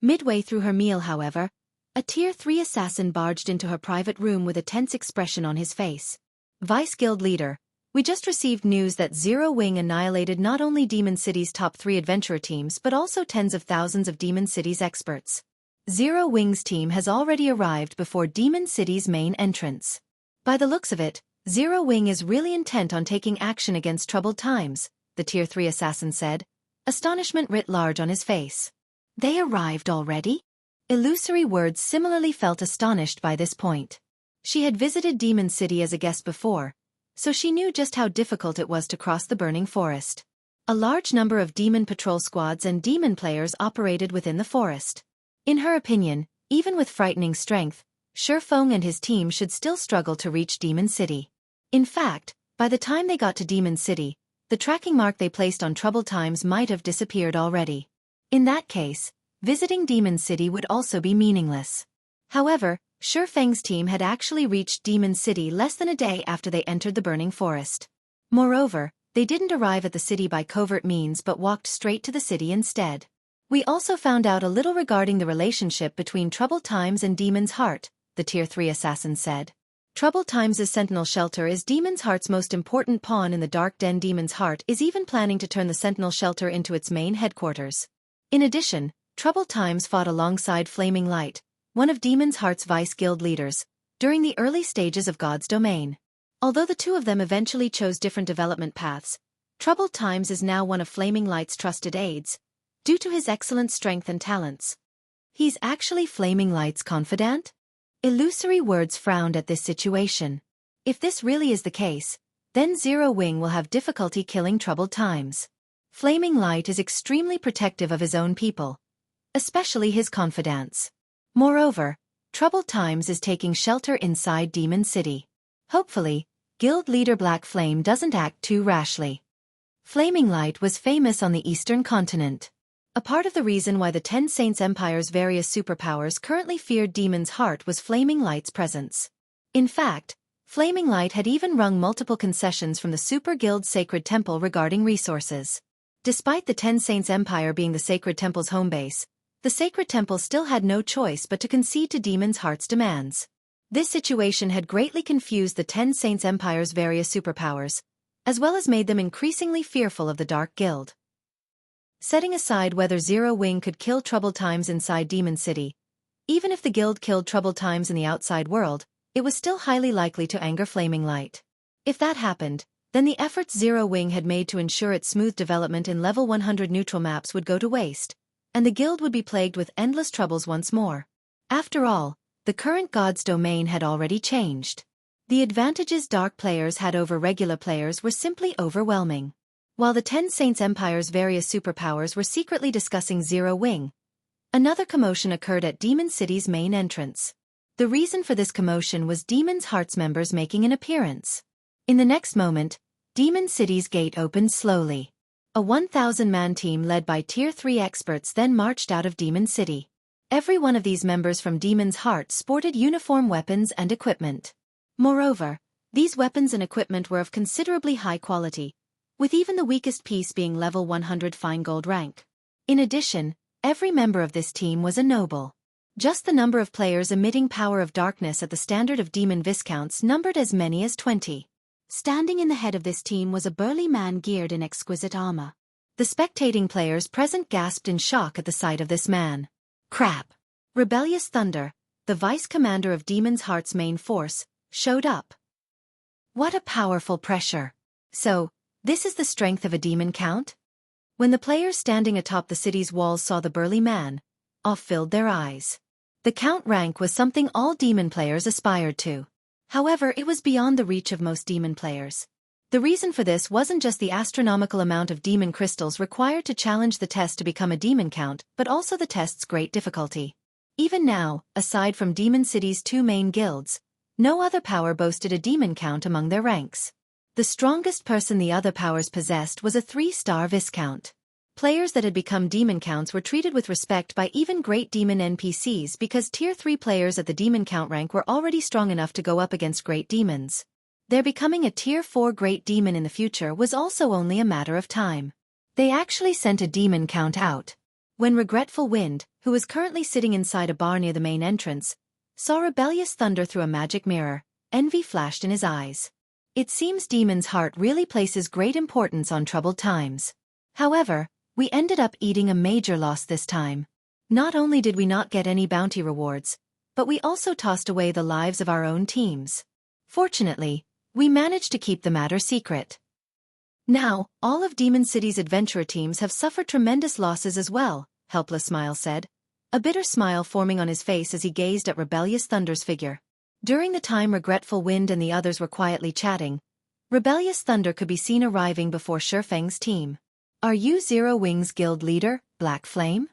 Midway through her meal, however, a Tier 3 assassin barged into her private room with a tense expression on his face. Vice Guild Leader, we just received news that Zero Wing annihilated not only Demon City's top 3 adventurer teams but also tens of thousands of Demon City's experts. Zero Wing's team has already arrived before Demon City's main entrance. By the looks of it, Zero Wing is really intent on taking action against Troubled Times, the Tier 3 assassin said, astonishment writ large on his face. They arrived already? Illusory Words similarly felt astonished by this point. She had visited Demon City as a guest before, so she knew just how difficult it was to cross the burning forest. A large number of demon patrol squads and demon players operated within the forest. In her opinion, even with frightening strength, Xueqi and his team should still struggle to reach Demon City. In fact, by the time they got to Demon City, the tracking mark they placed on troubled times might have disappeared already. In that case, visiting Demon City would also be meaningless. However, Xueqi's team had actually reached Demon City less than a day after they entered the burning forest. Moreover, they didn't arrive at the city by covert means but walked straight to the city instead. We also found out a little regarding the relationship between Troubled Times and Demon's Heart, the Tier 3 assassin said. Troubled Times' Sentinel Shelter is Demon's Heart's most important pawn in the Dark Den. Demon's Heart is even planning to turn the Sentinel Shelter into its main headquarters. In addition, Troubled Times fought alongside Flaming Light, one of Demon's Heart's vice guild leaders, during the early stages of God's domain. Although the two of them eventually chose different development paths, Troubled Times is now one of Flaming Light's trusted aides, due to his excellent strength and talents. He's actually Flaming Light's confidant? Illusory Words frowned at this situation. If this really is the case, then Zero Wing will have difficulty killing Troubled Times. Flaming Light is extremely protective of his own people, especially his confidants. Moreover, Troubled Times is taking shelter inside Demon City. Hopefully, Guild leader Black Flame doesn't act too rashly. Flaming Light was famous on the Eastern continent. A part of the reason why the Ten Saints Empire's various superpowers currently feared Demon's Heart was Flaming Light's presence. In fact, Flaming Light had even wrung multiple concessions from the Super Guild's Sacred Temple regarding resources. Despite the Ten Saints Empire being the Sacred Temple's home base, the Sacred Temple still had no choice but to concede to Demon's Heart's demands. This situation had greatly confused the Ten Saints Empire's various superpowers, as well as made them increasingly fearful of the Dark Guild. Setting aside whether Zero Wing could kill Troubled Times inside Demon City, even if the Guild killed Troubled Times in the outside world, it was still highly likely to anger Flaming Light. If that happened, then the efforts Zero Wing had made to ensure its smooth development in level 100 neutral maps would go to waste, and the Guild would be plagued with endless troubles once more. After all, the current God's domain had already changed. The advantages Dark players had over regular players were simply overwhelming. While the Ten Saints Empire's various superpowers were secretly discussing Zero Wing, another commotion occurred at Demon City's main entrance. The reason for this commotion was Demon's Heart's members making an appearance. In the next moment, Demon City's gate opened slowly. A 1,000-man team led by Tier 3 experts then marched out of Demon City. Every one of these members from Demon's Heart sported uniform weapons and equipment. Moreover, these weapons and equipment were of considerably high quality, with even the weakest piece being level 100 fine gold rank. In addition, every member of this team was a noble. Just the number of players emitting power of darkness at the standard of demon viscounts numbered as many as 20. Standing in the head of this team was a burly man geared in exquisite armor. The spectating players present gasped in shock at the sight of this man. Crap! Rebellious Thunder, the vice commander of Demon's Heart's main force, showed up. What a powerful pressure! So, this is the strength of a demon count? When the players standing atop the city's walls saw the burly man, awe filled their eyes. The count rank was something all demon players aspired to. However, it was beyond the reach of most demon players. The reason for this wasn't just the astronomical amount of demon crystals required to challenge the test to become a demon count, but also the test's great difficulty. Even now, aside from Demon City's two main guilds, no other power boasted a demon count among their ranks. The strongest person the other powers possessed was a 3-star Viscount. Players that had become demon counts were treated with respect by even great demon NPCs because Tier 3 players at the demon count rank were already strong enough to go up against great demons. Their becoming a Tier 4 great demon in the future was also only a matter of time. They actually sent a demon count out. When Regretful Wind, who was currently sitting inside a bar near the main entrance, saw Rebellious Thunder through a magic mirror, envy flashed in his eyes. It seems Demon's Heart really places great importance on Troubled Times. However, we ended up eating a major loss this time. Not only did we not get any bounty rewards, but we also tossed away the lives of our own teams. Fortunately, we managed to keep the matter secret. Now, all of Demon City's adventurer teams have suffered tremendous losses as well, Helpless Smile said, a bitter smile forming on his face as he gazed at Rebellious Thunder's figure. During the time Regretful Wind and the others were quietly chatting, Rebellious Thunder could be seen arriving before Shifeng's team. Are you Zero Wings Guild leader, Black Flame?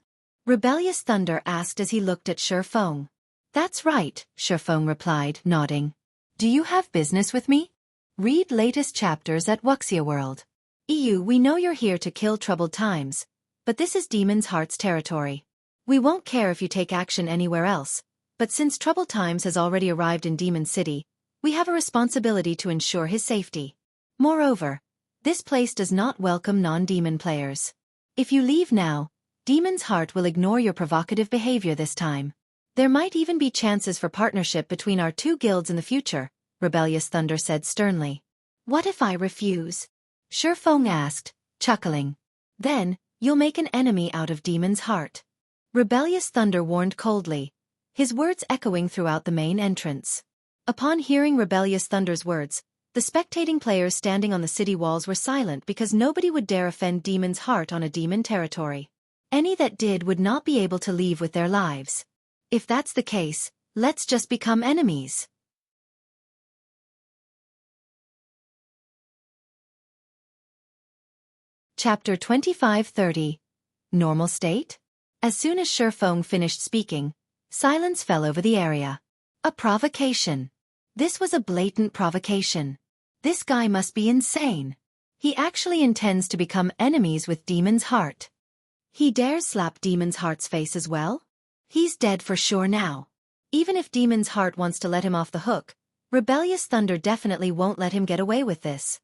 Rebellious Thunder asked as he looked at Shifeng. That's right, Shifeng replied, nodding. Do you have business with me? Read latest chapters at Wuxia World. EU, we know you're here to kill troubled times, but this is Demon's Heart's territory. We won't care if you take action anywhere else, but since troubled times has already arrived in Demon City, we have a responsibility to ensure his safety. Moreover, this place does not welcome non-demon players. If you leave now, Demon's Heart will ignore your provocative behavior this time. There might even be chances for partnership between our two guilds in the future, Rebellious Thunder said sternly. What if I refuse? Shifeng asked, chuckling. Then, you'll make an enemy out of Demon's Heart. Rebellious Thunder warned coldly, his words echoing throughout the main entrance. Upon hearing Rebellious Thunder's words, the spectating players standing on the city walls were silent because nobody would dare offend Demon's Heart on a demon territory. Any that did would not be able to leave with their lives. If that's the case, let's just become enemies. Chapter 25-30. Normal State? As soon as Shifeng finished speaking, silence fell over the area. A provocation. This was a blatant provocation. This guy must be insane. He actually intends to become enemies with Demon's Heart. He dares slap Demon's Heart's face as well? He's dead for sure now. Even if Demon's Heart wants to let him off the hook, Rebellious Thunder definitely won't let him get away with this.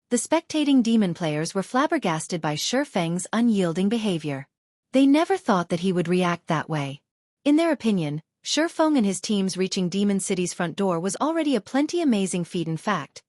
The spectating demon players were flabbergasted by Shifeng's unyielding behavior. They never thought that he would react that way. In their opinion, Shifeng and his teams reaching Demon City's front door was already a plenty amazing feat. In fact,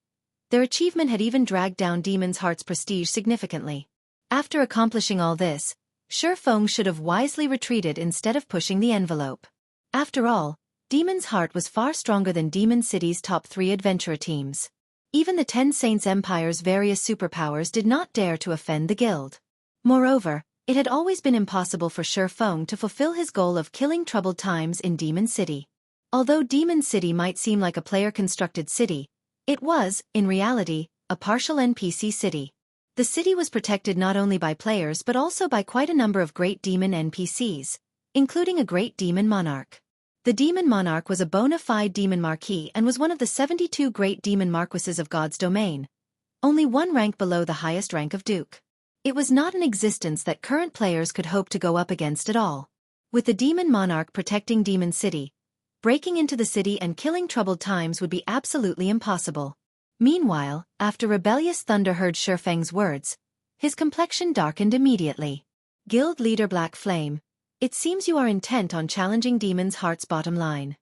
their achievement had even dragged down Demon's Heart's prestige significantly. After accomplishing all this, Shifeng should have wisely retreated instead of pushing the envelope. After all, Demon's Heart was far stronger than Demon City's top 3 adventurer teams. Even the Ten Saints Empire's various superpowers did not dare to offend the guild. Moreover, it had always been impossible for Shifeng to fulfill his goal of killing troubled times in Demon City. Although Demon City might seem like a player-constructed city, it was, in reality, a partial NPC city. The city was protected not only by players but also by quite a number of great demon NPCs, including a great demon monarch. The demon monarch was a bona fide demon marquis and was one of the 72 great demon marquises of God's domain, only one rank below the highest rank of duke. It was not an existence that current players could hope to go up against at all. With the demon monarch protecting Demon City, breaking into the city and killing troubled times would be absolutely impossible. Meanwhile, after Rebellious Thunder heard Shifeng's words, his complexion darkened immediately. Guild leader Black Flame, it seems you are intent on challenging Demon's Heart's bottom line.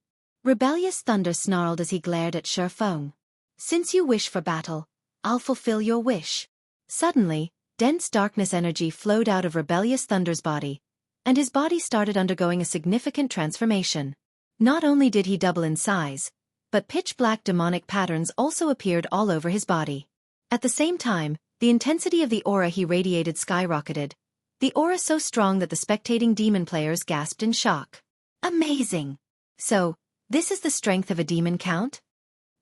Rebellious Thunder snarled as he glared at Shifeng. Since you wish for battle, I'll fulfill your wish. Suddenly, dense darkness energy flowed out of Rebellious Thunder's body, and his body started undergoing a significant transformation. Not only did he double in size, but pitch-black demonic patterns also appeared all over his body. At the same time, the intensity of the aura he radiated skyrocketed, the aura so strong that the spectating demon players gasped in shock. Amazing! So, this is the strength of a demon count?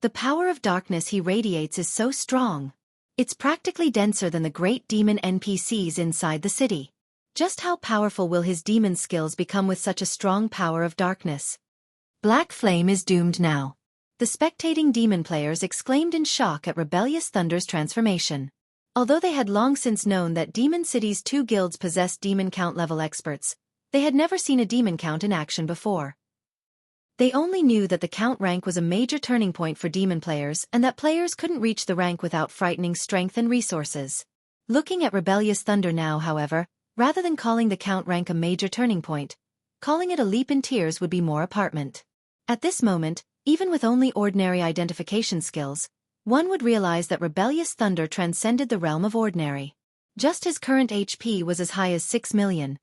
The power of darkness he radiates is so strong. It's practically denser than the great demon NPCs inside the city. Just how powerful will his demon skills become with such a strong power of darkness? Black Flame is doomed now. The spectating demon players exclaimed in shock at Rebellious Thunder's transformation. Although they had long since known that Demon City's 2 guilds possessed demon count level experts, they had never seen a demon count in action before. They only knew that the count rank was a major turning point for demon players and that players couldn't reach the rank without frightening strength and resources. Looking at Rebellious Thunder now, however, rather than calling the count rank a major turning point, calling it a leap in tears would be more apartment. At this moment, even with only ordinary identification skills, one would realize that Rebellious Thunder transcended the realm of ordinary. Just his current HP was as high as 6 million.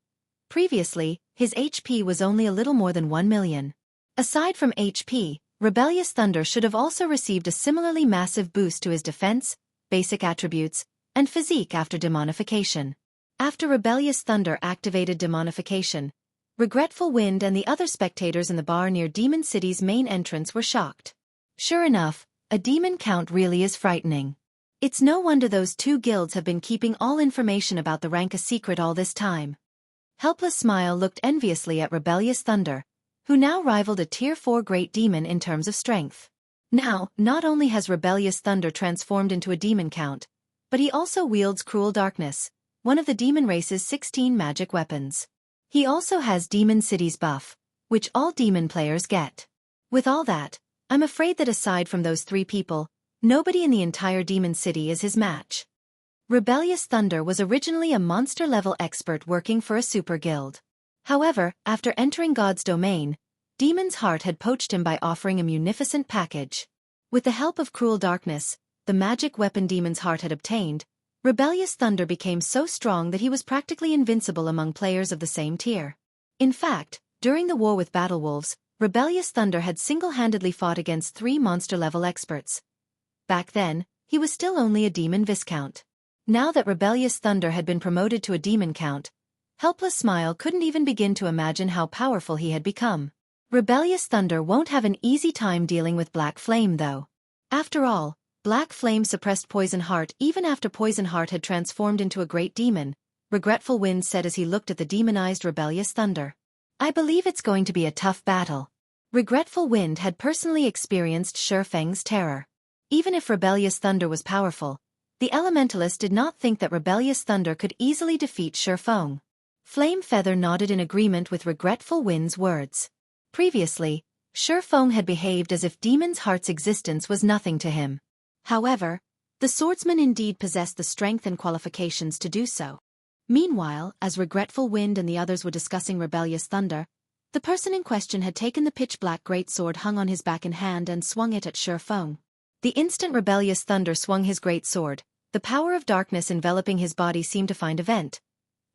Previously, his HP was only a little more than 1 million. Aside from HP, Rebellious Thunder should have also received a similarly massive boost to his defense, basic attributes, and physique after demonification. After Rebellious Thunder activated demonification, Regretful Wind and the other spectators in the bar near Demon City's main entrance were shocked. Sure enough, a demon count really is frightening. It's no wonder those two guilds have been keeping all information about the rank a secret all this time. Helpless Smile looked enviously at Rebellious Thunder, who now rivaled a Tier 4 Great Demon in terms of strength. Now, not only has Rebellious Thunder transformed into a demon count, but he also wields Cruel Darkness, one of the demon race's 16 magic weapons. He also has Demon City's buff, which all demon players get. With all that, I'm afraid that aside from those three people, nobody in the entire Demon City is his match. Rebellious Thunder was originally a monster-level expert working for a super guild. However, after entering God's domain, Demon's Heart had poached him by offering a munificent package. With the help of Cruel Darkness, the magic weapon Demon's Heart had obtained, Rebellious Thunder became so strong that he was practically invincible among players of the same tier. In fact, during the war with Battlewolves, Rebellious Thunder had single-handedly fought against 3 monster-level experts. Back then, he was still only a demon viscount. Now that Rebellious Thunder had been promoted to a demon count, Helpless Smile couldn't even begin to imagine how powerful he had become. Rebellious Thunder won't have an easy time dealing with Black Flame though. After all, Black Flame suppressed Poison Heart even after Poison Heart had transformed into a great demon, Regretful Wind said as he looked at the demonized Rebellious Thunder. I believe it's going to be a tough battle. Regretful Wind had personally experienced Shurfeng's terror. Even if Rebellious Thunder was powerful, the Elementalist did not think that Rebellious Thunder could easily defeat Shurfeng. Flame Feather nodded in agreement with Regretful Wind's words. Previously, Shurfeng had behaved as if Demon's Heart's existence was nothing to him. However, the swordsman indeed possessed the strength and qualifications to do so. Meanwhile, as Regretful Wind and the others were discussing Rebellious Thunder, the person in question had taken the pitch-black greatsword hung on his back in hand and swung it at Shurfeng. The instant Rebellious Thunder swung his greatsword, the power of darkness enveloping his body seemed to find a vent.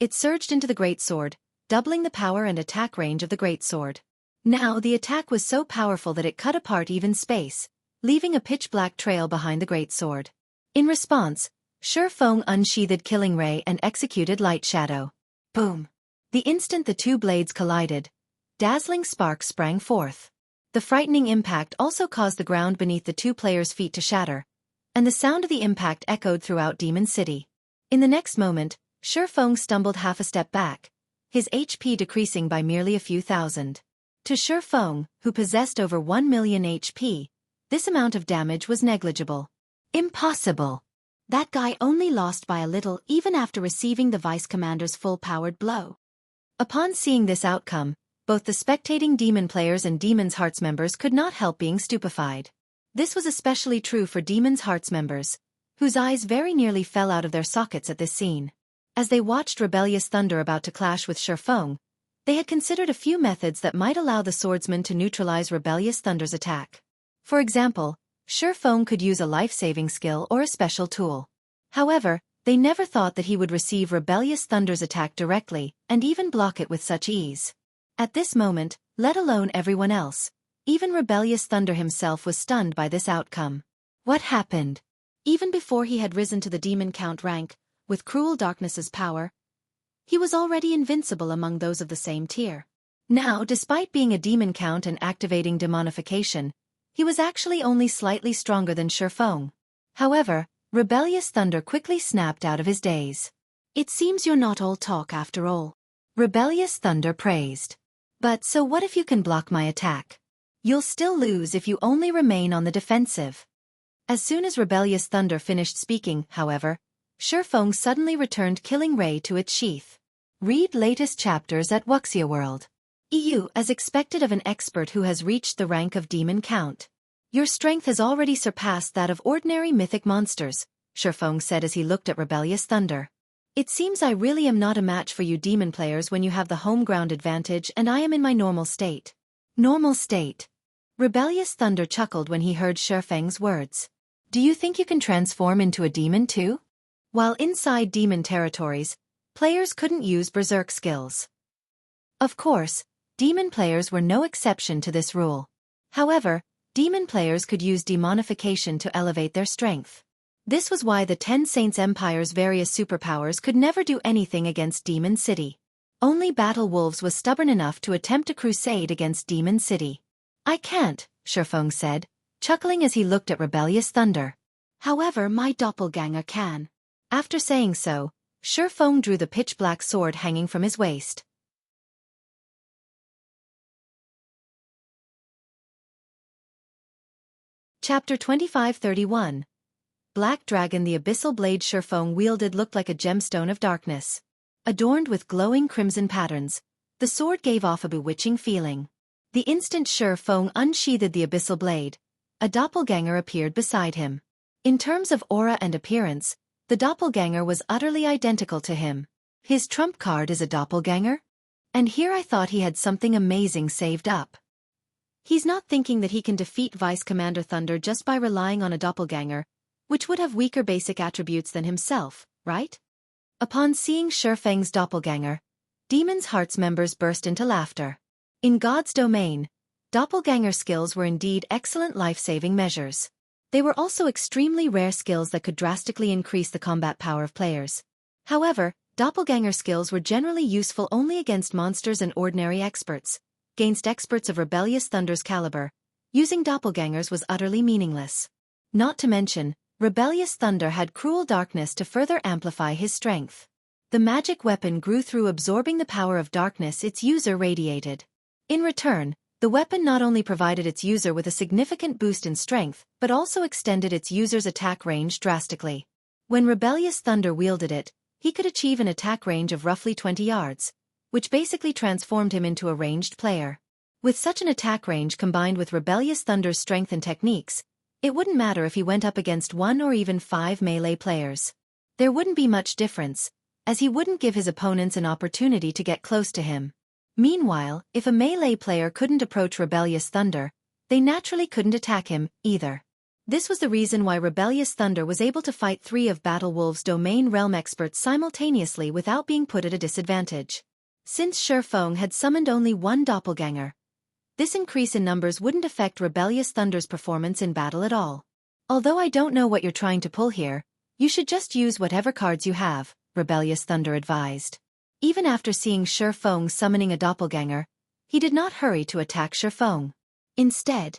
It surged into the greatsword, doubling the power and attack range of the greatsword. Now the attack was so powerful that it cut apart even space, leaving a pitch-black trail behind the greatsword. In response, Shurfeng unsheathed Killing Ray and executed Light Shadow. Boom! The instant the two blades collided, dazzling sparks sprang forth. The frightening impact also caused the ground beneath the two players' feet to shatter, and the sound of the impact echoed throughout Demon City. In the next moment, Shurfeng stumbled half a step back, his HP decreasing by merely a few thousand. To Shurfeng, who possessed over 1 million HP, this amount of damage was negligible. Impossible! That guy only lost by a little even after receiving the Vice Commander's full-powered blow. Upon seeing this outcome, both the spectating demon players and Demon's Hearts members could not help being stupefied. This was especially true for Demon's Hearts members, whose eyes very nearly fell out of their sockets at this scene. As they watched Rebellious Thunder about to clash with Shurfeng, they had considered a few methods that might allow the swordsman to neutralize Rebellious Thunder's attack. For example, Shurfeng could use a life-saving skill or a special tool. However, they never thought that he would receive Rebellious Thunder's attack directly, and even block it with such ease. At this moment, let alone everyone else, even Rebellious Thunder himself was stunned by this outcome. What happened? Even before he had risen to the Demon Count rank, with Cruel Darkness's power, he was already invincible among those of the same tier. Now, despite being a Demon Count and activating demonification, he was actually only slightly stronger than Shurfeng. However, Rebellious Thunder quickly snapped out of his daze. It seems you're not all talk after all. Rebellious Thunder praised. But so what if you can block my attack? You'll still lose if you only remain on the defensive. As soon as Rebellious Thunder finished speaking, however, Shurfeng suddenly returned Killing Ray to its sheath. Read latest chapters at Wuxia World. EU, as expected of an expert who has reached the rank of Demon Count. Your strength has already surpassed that of ordinary mythic monsters, Shurfeng said as he looked at Rebellious Thunder. It seems I really am not a match for you demon players when you have the home ground advantage and I am in my normal state. Normal state. Rebellious Thunder chuckled when he heard Shurfeng's words. Do you think you can transform into a demon too? While inside demon territories, players couldn't use berserk skills. Of course, demon players were no exception to this rule. However, demon players could use demonification to elevate their strength. This was why the Ten Saints Empire's various superpowers could never do anything against Demon City. Only Battle Wolves was stubborn enough to attempt a crusade against Demon City. "I can't," Xuefeng said, chuckling as he looked at rebellious thunder. "However, my doppelganger can." After saying so, Xuefeng drew the pitch-black sword hanging from his waist. Chapter 2531. Black Dragon. The abyssal blade Xuefeng wielded looked like a gemstone of darkness. Adorned with glowing crimson patterns, the sword gave off a bewitching feeling. The instant Xuefeng unsheathed the abyssal blade, a doppelganger appeared beside him. In terms of aura and appearance, the doppelganger was utterly identical to him. His trump card is a doppelganger? And here I thought he had something amazing saved up. He's not thinking that he can defeat Vice Commander Thunder just by relying on a doppelganger, which would have weaker basic attributes than himself, right? Upon seeing Xuefeng's doppelganger, Demon's Heart's members burst into laughter. In God's domain, doppelganger skills were indeed excellent life-saving measures. They were also extremely rare skills that could drastically increase the combat power of players. However, doppelganger skills were generally useful only against monsters and ordinary experts. Against experts of Rebellious Thunder's caliber, using doppelgangers was utterly meaningless. Not to mention, Rebellious Thunder had cruel darkness to further amplify his strength. The magic weapon grew through absorbing the power of darkness its user radiated. In return, the weapon not only provided its user with a significant boost in strength, but also extended its user's attack range drastically. When Rebellious Thunder wielded it, he could achieve an attack range of roughly 20 yards, which basically transformed him into a ranged player. With such an attack range combined with Rebellious Thunder's strength and techniques, it wouldn't matter if he went up against 1 or even 5 melee players. There wouldn't be much difference, as he wouldn't give his opponents an opportunity to get close to him. Meanwhile, if a melee player couldn't approach Rebellious Thunder, they naturally couldn't attack him, either. This was the reason why Rebellious Thunder was able to fight 3 of Battle Wolf's domain realm experts simultaneously without being put at a disadvantage. Since Xuefeng had summoned only 1 doppelganger, this increase in numbers wouldn't affect Rebellious Thunder's performance in battle at all. "Although I don't know what you're trying to pull here, you should just use whatever cards you have," Rebellious Thunder advised. Even after seeing Xuefeng summoning a doppelganger, he did not hurry to attack Xuefeng. Instead,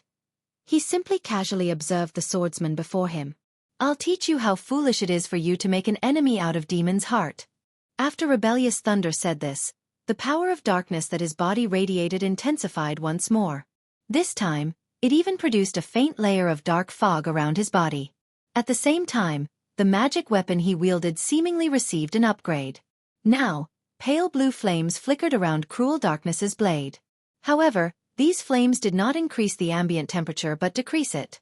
he simply casually observed the swordsman before him. "I'll teach you how foolish it is for you to make an enemy out of Demon's Heart." After Rebellious Thunder said this, the power of darkness that his body radiated intensified once more. This time, it even produced a faint layer of dark fog around his body. At the same time, the magic weapon he wielded seemingly received an upgrade. Now, pale blue flames flickered around Cruel Darkness's blade. However, these flames did not increase the ambient temperature but decrease it.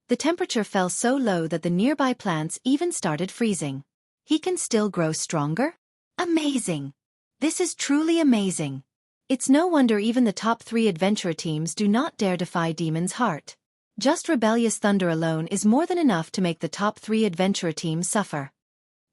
The temperature fell so low that the nearby plants even started freezing. "He can still grow stronger? Amazing! This is truly amazing." It's no wonder even the top 3 adventurer teams do not dare defy Demon's Heart. Just Rebellious Thunder alone is more than enough to make the top 3 adventurer teams suffer.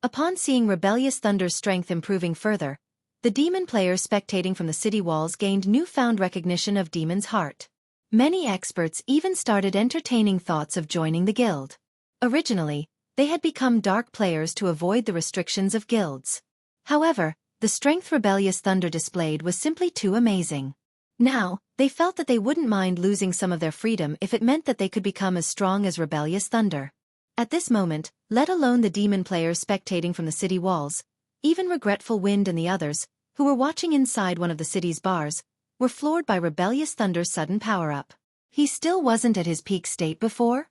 Upon seeing Rebellious Thunder's strength improving further, the demon players spectating from the city walls gained newfound recognition of Demon's Heart. Many experts even started entertaining thoughts of joining the guild. Originally, they had become dark players to avoid the restrictions of guilds. However, the strength Rebellious Thunder displayed was simply too amazing. Now, they felt that they wouldn't mind losing some of their freedom if it meant that they could become as strong as Rebellious Thunder. At this moment, let alone the demon players spectating from the city walls, even Regretful Wind and the others, who were watching inside one of the city's bars, were floored by Rebellious Thunder's sudden power-up. He still wasn't at his peak state before?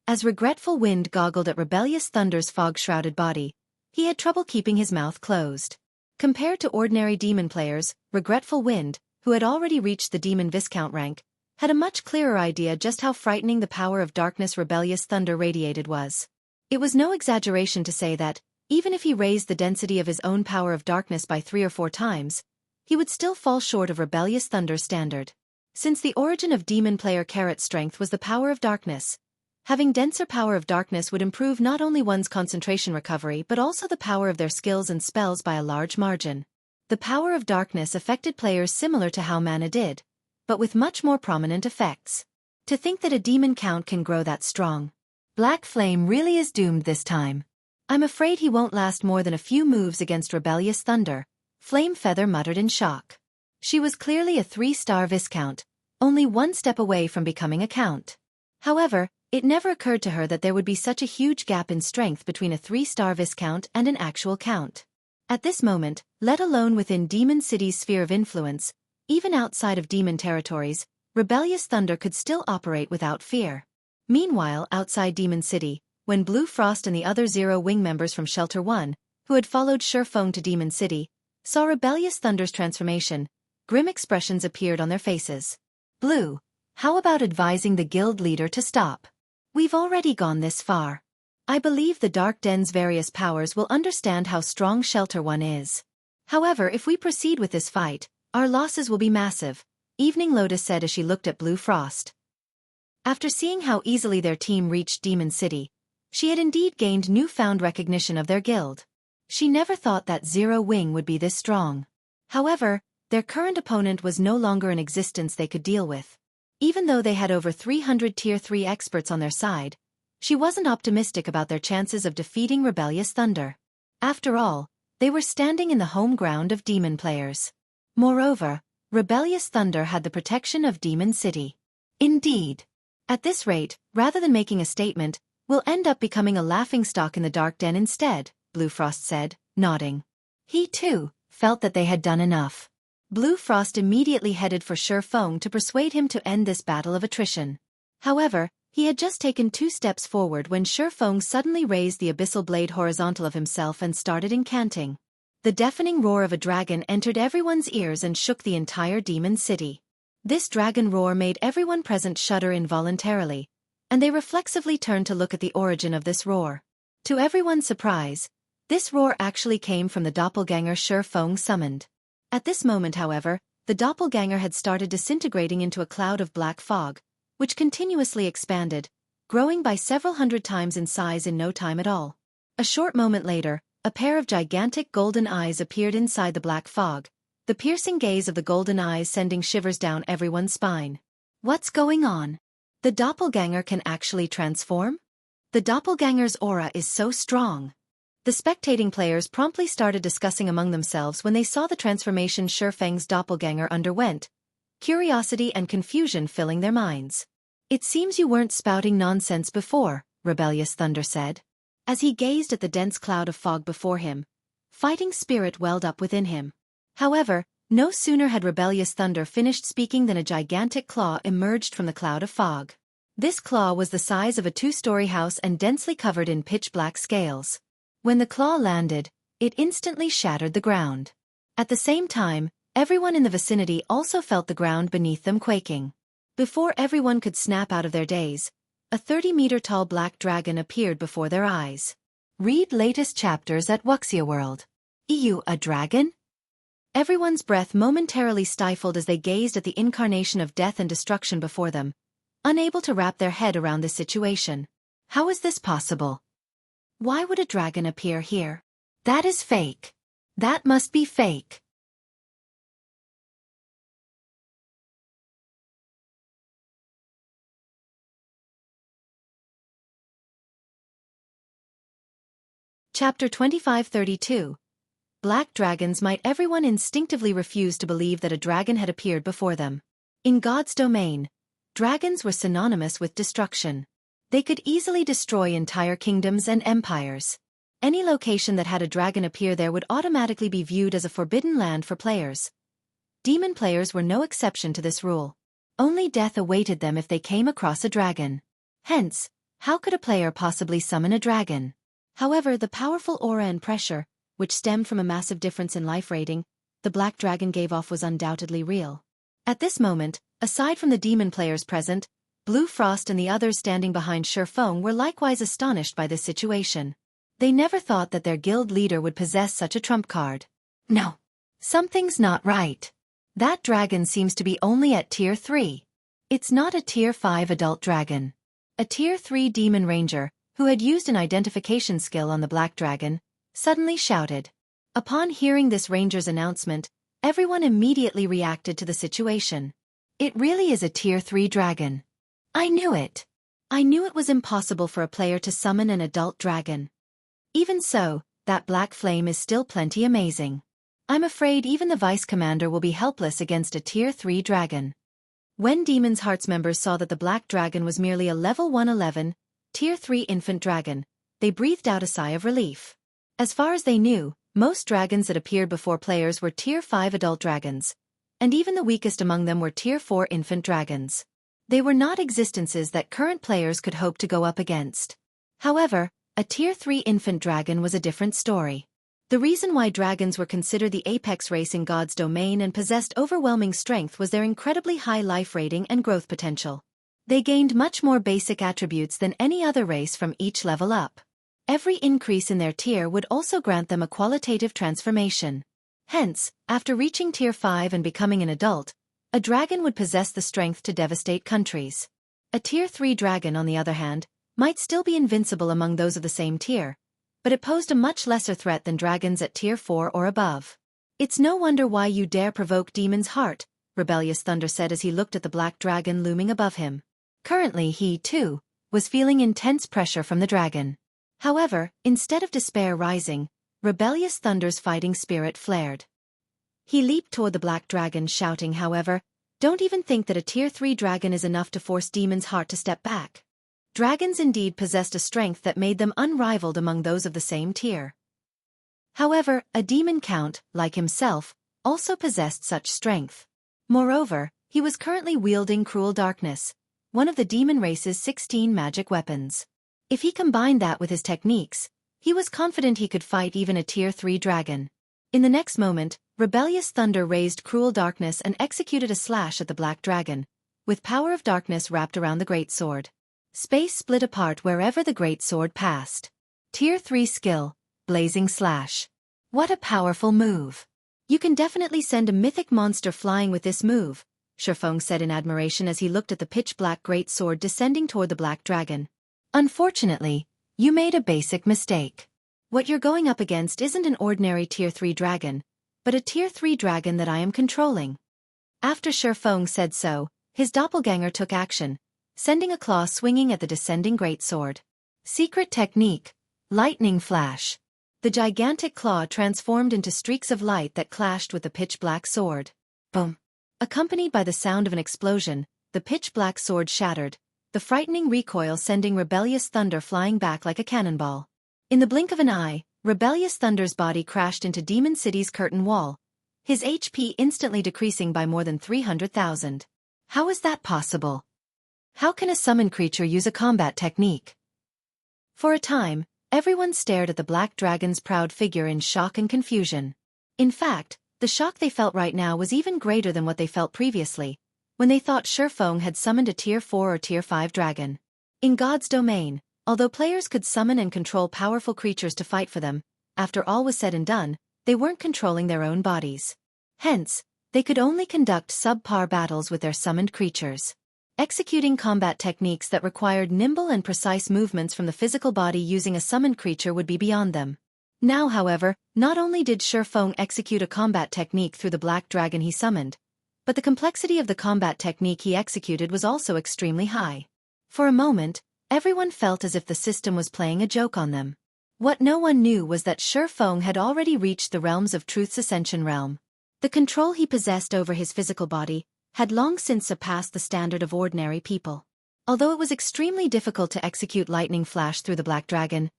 As Regretful Wind goggled at Rebellious Thunder's fog-shrouded body, he had trouble keeping his mouth closed. Compared to ordinary demon players, Regretful Wind, who had already reached the demon Viscount rank, had a much clearer idea just how frightening the power of darkness Rebellious Thunder radiated was. It was no exaggeration to say that, even if he raised the density of his own power of darkness by 3 or 4 times, he would still fall short of Rebellious Thunder's standard. Since the origin of demon player Carrot's strength was the power of darkness, having denser power of darkness would improve not only one's concentration recovery but also the power of their skills and spells by a large margin. The power of darkness affected players similar to how mana did, but with much more prominent effects. To think that a demon count can grow that strong. Black Flame really is doomed this time. I'm afraid he won't last more than a few moves against Rebellious Thunder, Flame Feather muttered in shock. She was clearly a 3-star Viscount, only one step away from becoming a Count. However, it never occurred to her that there would be such a huge gap in strength between a 3-star Viscount and an actual Count. At this moment, let alone within Demon City's sphere of influence, even outside of demon territories, Rebellious Thunder could still operate without fear. Meanwhile, outside Demon City, when Blue Frost and the other Zero Wing members from Shelter 1, who had followed Xueqi to Demon City, saw Rebellious Thunder's transformation, grim expressions appeared on their faces. Blue, how about advising the guild leader to stop? We've already gone this far. I believe the Dark Den's various powers will understand how strong Shelter 1 is. However, if we proceed with this fight, our losses will be massive, Evening Lotus said as she looked at Blue Frost. After seeing how easily their team reached Demon City, she had indeed gained newfound recognition of their guild. She never thought that Zero Wing would be this strong. However, their current opponent was no longer an existence they could deal with. Even though they had over 300 Tier 3 experts on their side, she wasn't optimistic about their chances of defeating Rebellious Thunder. After all, they were standing in the home ground of demon players. Moreover, Rebellious Thunder had the protection of Demon City. Indeed. At this rate, rather than making a statement, we'll end up becoming a laughingstock in the Dark Den instead, Blue Frost said, nodding. He, too, felt that they had done enough. Blue Frost immediately headed for Xueqi to persuade him to end this battle of attrition. However, he had just taken 2 steps forward when Xueqi suddenly raised the abyssal blade horizontal of himself and started incanting. The deafening roar of a dragon entered everyone's ears and shook the entire Demon City. This dragon roar made everyone present shudder involuntarily, and they reflexively turned to look at the origin of this roar. To everyone's surprise, this roar actually came from the doppelganger Xueqi summoned. At this moment, however, the doppelganger had started disintegrating into a cloud of black fog, which continuously expanded, growing by several hundred times in size in no time at all. A short moment later, a pair of gigantic golden eyes appeared inside the black fog, the piercing gaze of the golden eyes sending shivers down everyone's spine. What's going on? The doppelganger can actually transform? The doppelganger's aura is so strong. The spectating players promptly started discussing among themselves when they saw the transformation Xueqi's doppelganger underwent, curiosity and confusion filling their minds. It seems you weren't spouting nonsense before, Rebellious Thunder said. As he gazed at the dense cloud of fog before him, fighting spirit welled up within him. However, no sooner had Rebellious Thunder finished speaking than a gigantic claw emerged from the cloud of fog. This claw was the size of a 2-story house and densely covered in pitch-black scales. When the claw landed, it instantly shattered the ground. At the same time, everyone in the vicinity also felt the ground beneath them quaking. Before everyone could snap out of their daze, a 30-meter-tall black dragon appeared before their eyes. Read latest chapters at Wuxia World. EU, a dragon? Everyone's breath momentarily stifled as they gazed at the incarnation of death and destruction before them, unable to wrap their head around this situation. How is this possible? Why would a dragon appear here? That is fake. That must be fake. Chapter 2532. Black dragons might everyone instinctively refuse to believe that a dragon had appeared before them. In God's domain, dragons were synonymous with destruction. They could easily destroy entire kingdoms and empires. Any location that had a dragon appear there would automatically be viewed as a forbidden land for players. Demon players were no exception to this rule. Only death awaited them if they came across a dragon. Hence, how could a player possibly summon a dragon? However, the powerful aura and pressure, which stemmed from a massive difference in life rating, the black dragon gave off was undoubtedly real. At this moment, aside from the demon players present, Blue Frost and the others standing behind Xueqi were likewise astonished by this situation. They never thought that their guild leader would possess such a trump card. No. Something's not right. That dragon seems to be only at Tier 3. It's not a Tier 5 adult dragon. A Tier 3 demon ranger, who had used an identification skill on the black dragon, suddenly shouted. Upon hearing this ranger's announcement, everyone immediately reacted to the situation. It really is a Tier 3 dragon. I knew it. I knew it was impossible for a player to summon an adult dragon. Even so, that black flame is still plenty amazing. I'm afraid even the vice commander will be helpless against a tier 3 dragon. When Demon's Hearts members saw that the black dragon was merely a level 111, tier 3 infant dragon, they breathed out a sigh of relief. As far as they knew, most dragons that appeared before players were tier 5 adult dragons, and even the weakest among them were tier 4 infant dragons. They were not existences that current players could hope to go up against. However, a tier 3 infant dragon was a different story. The reason why dragons were considered the apex race in God's domain and possessed overwhelming strength was their incredibly high life rating and growth potential. They gained much more basic attributes than any other race from each level up. Every increase in their tier would also grant them a qualitative transformation. Hence, after reaching tier 5 and becoming an adult, a dragon would possess the strength to devastate countries. A tier 3 dragon, on the other hand, might still be invincible among those of the same tier, but it posed a much lesser threat than dragons at tier 4 or above. It's no wonder why you dare provoke Demon's Heart, Rebellious Thunder said as he looked at the black dragon looming above him. Currently he, too, was feeling intense pressure from the dragon. However, instead of despair rising, Rebellious Thunder's fighting spirit flared. He leaped toward the black dragon shouting, however, "Don't even think that a tier 3 dragon is enough to force Demon's Heart to step back." Dragons indeed possessed a strength that made them unrivaled among those of the same tier. However, a demon count, like himself, also possessed such strength. Moreover, he was currently wielding Cruel Darkness, one of the demon race's 16 magic weapons. If he combined that with his techniques, he was confident he could fight even a tier 3 dragon. In the next moment, Rebellious Thunder raised Cruel Darkness and executed a slash at the black dragon, with Power of Darkness wrapped around the greatsword. Space split apart wherever the greatsword passed. Tier 3 skill, Blazing Slash. What a powerful move. You can definitely send a mythic monster flying with this move, Xueqi said in admiration as he looked at the pitch-black greatsword descending toward the black dragon. Unfortunately, you made a basic mistake. What you're going up against isn't an ordinary tier 3 dragon, but a tier 3 dragon that I am controlling. After Xueqi said so, his doppelganger took action, sending a claw swinging at the descending greatsword. Secret technique, Lightning Flash. The gigantic claw transformed into streaks of light that clashed with the pitch-black sword. Boom! Accompanied by the sound of an explosion, the pitch-black sword shattered, the frightening recoil sending Rebellious Thunder flying back like a cannonball. In the blink of an eye, Rebellious Thunder's body crashed into Demon City's curtain wall, his HP instantly decreasing by more than 300,000. How is that possible? How can a summoned creature use a combat technique? For a time, everyone stared at the black dragon's proud figure in shock and confusion. In fact, the shock they felt right now was even greater than what they felt previously, when they thought Xueqi had summoned a tier 4 or tier 5 dragon. In God's domain, although players could summon and control powerful creatures to fight for them, after all was said and done, they weren't controlling their own bodies. Hence, they could only conduct subpar battles with their summoned creatures. Executing combat techniques that required nimble and precise movements from the physical body using a summoned creature would be beyond them. Now, however, not only did Xueqi execute a combat technique through the black dragon he summoned, but the complexity of the combat technique he executed was also extremely high. For a moment, everyone felt as if the system was playing a joke on them. What no one knew was that Xueqi had already reached the realms of Truth's Ascension realm. The control he possessed over his physical body had long since surpassed the standard of ordinary people. Although it was extremely difficult to execute Lightning Flash through the black dragon,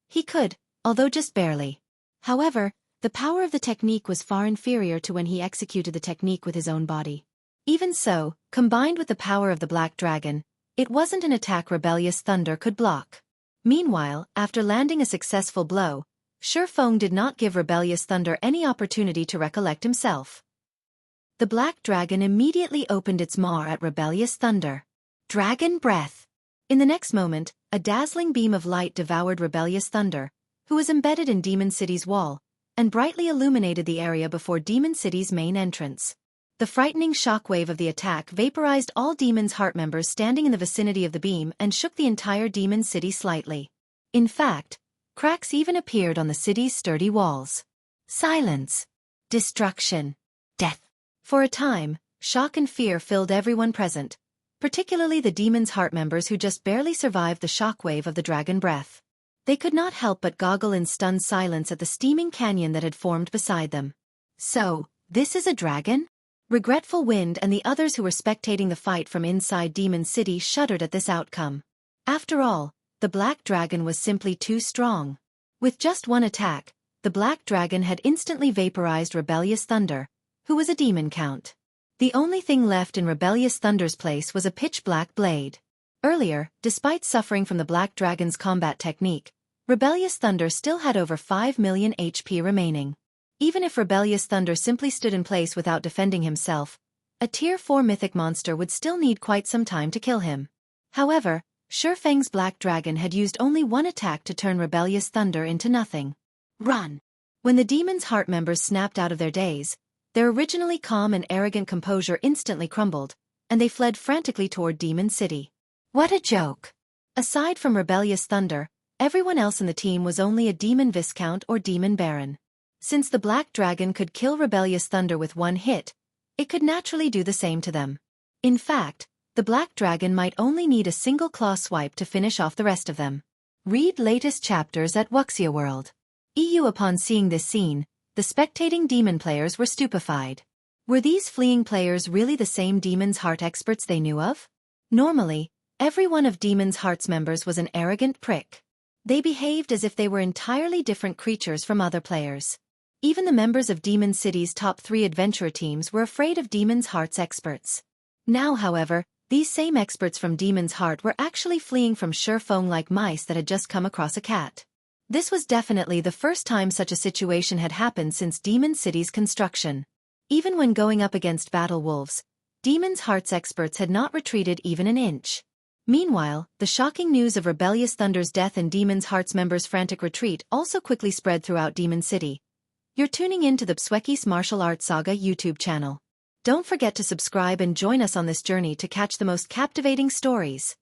he could, although just barely. However, the power of the technique was far inferior to when he executed the technique with his own body. Even so, combined with the power of the black dragon, it wasn't an attack Rebellious Thunder could block. Meanwhile, after landing a successful blow, Xueqi did not give Rebellious Thunder any opportunity to recollect himself. The black dragon immediately opened its maw at Rebellious Thunder. Dragon Breath! In the next moment, a dazzling beam of light devoured Rebellious Thunder, who was embedded in Demon City's wall, and brightly illuminated the area before Demon City's main entrance. The frightening shockwave of the attack vaporized all Demon's Heart members standing in the vicinity of the beam and shook the entire Demon City slightly. In fact, cracks even appeared on the city's sturdy walls. Silence. Destruction. Death. For a time, shock and fear filled everyone present, particularly the Demon's Heart members who just barely survived the shockwave of the dragon breath. They could not help but goggle in stunned silence at the steaming canyon that had formed beside them. So, this is a dragon? Regretful Wind and the others who were spectating the fight from inside Demon City shuddered at this outcome. After all, the Black Dragon was simply too strong. With just one attack, the Black Dragon had instantly vaporized Rebellious Thunder, who was a demon count. The only thing left in Rebellious Thunder's place was a pitch-black blade. Earlier, despite suffering from the Black Dragon's combat technique, Rebellious Thunder still had over 5 million HP remaining. Even if Rebellious Thunder simply stood in place without defending himself, a Tier 4 mythic monster would still need quite some time to kill him. However, Shurfeng's Black Dragon had used only one attack to turn Rebellious Thunder into nothing. Run! When the Demon's Heart members snapped out of their daze, their originally calm and arrogant composure instantly crumbled, and they fled frantically toward Demon City. What a joke! Aside from Rebellious Thunder, everyone else in the team was only a Demon Viscount or Demon Baron. Since the Black Dragon could kill Rebellious Thunder with one hit, it could naturally do the same to them. In fact, the Black Dragon might only need a single claw swipe to finish off the rest of them. Read latest chapters at Xueqi World. EU. Upon seeing this scene, the spectating demon players were stupefied. Were these fleeing players really the same Demon's Heart experts they knew of? Normally, every one of Demon's Heart's members was an arrogant prick. They behaved as if they were entirely different creatures from other players. Even the members of Demon City's top 3 adventurer teams were afraid of Demon's Heart's experts. Now, however, these same experts from Demon's Heart were actually fleeing from Shurfeng like mice that had just come across a cat. This was definitely the first time such a situation had happened since Demon City's construction. Even when going up against battle wolves, Demon's Heart's experts had not retreated even an inch. Meanwhile, the shocking news of Rebellious Thunder's death and Demon's Heart's members' frantic retreat also quickly spread throughout Demon City. You're tuning in to the Xueqi's Martial Arts Saga YouTube channel. Don't forget to subscribe and join us on this journey to catch the most captivating stories.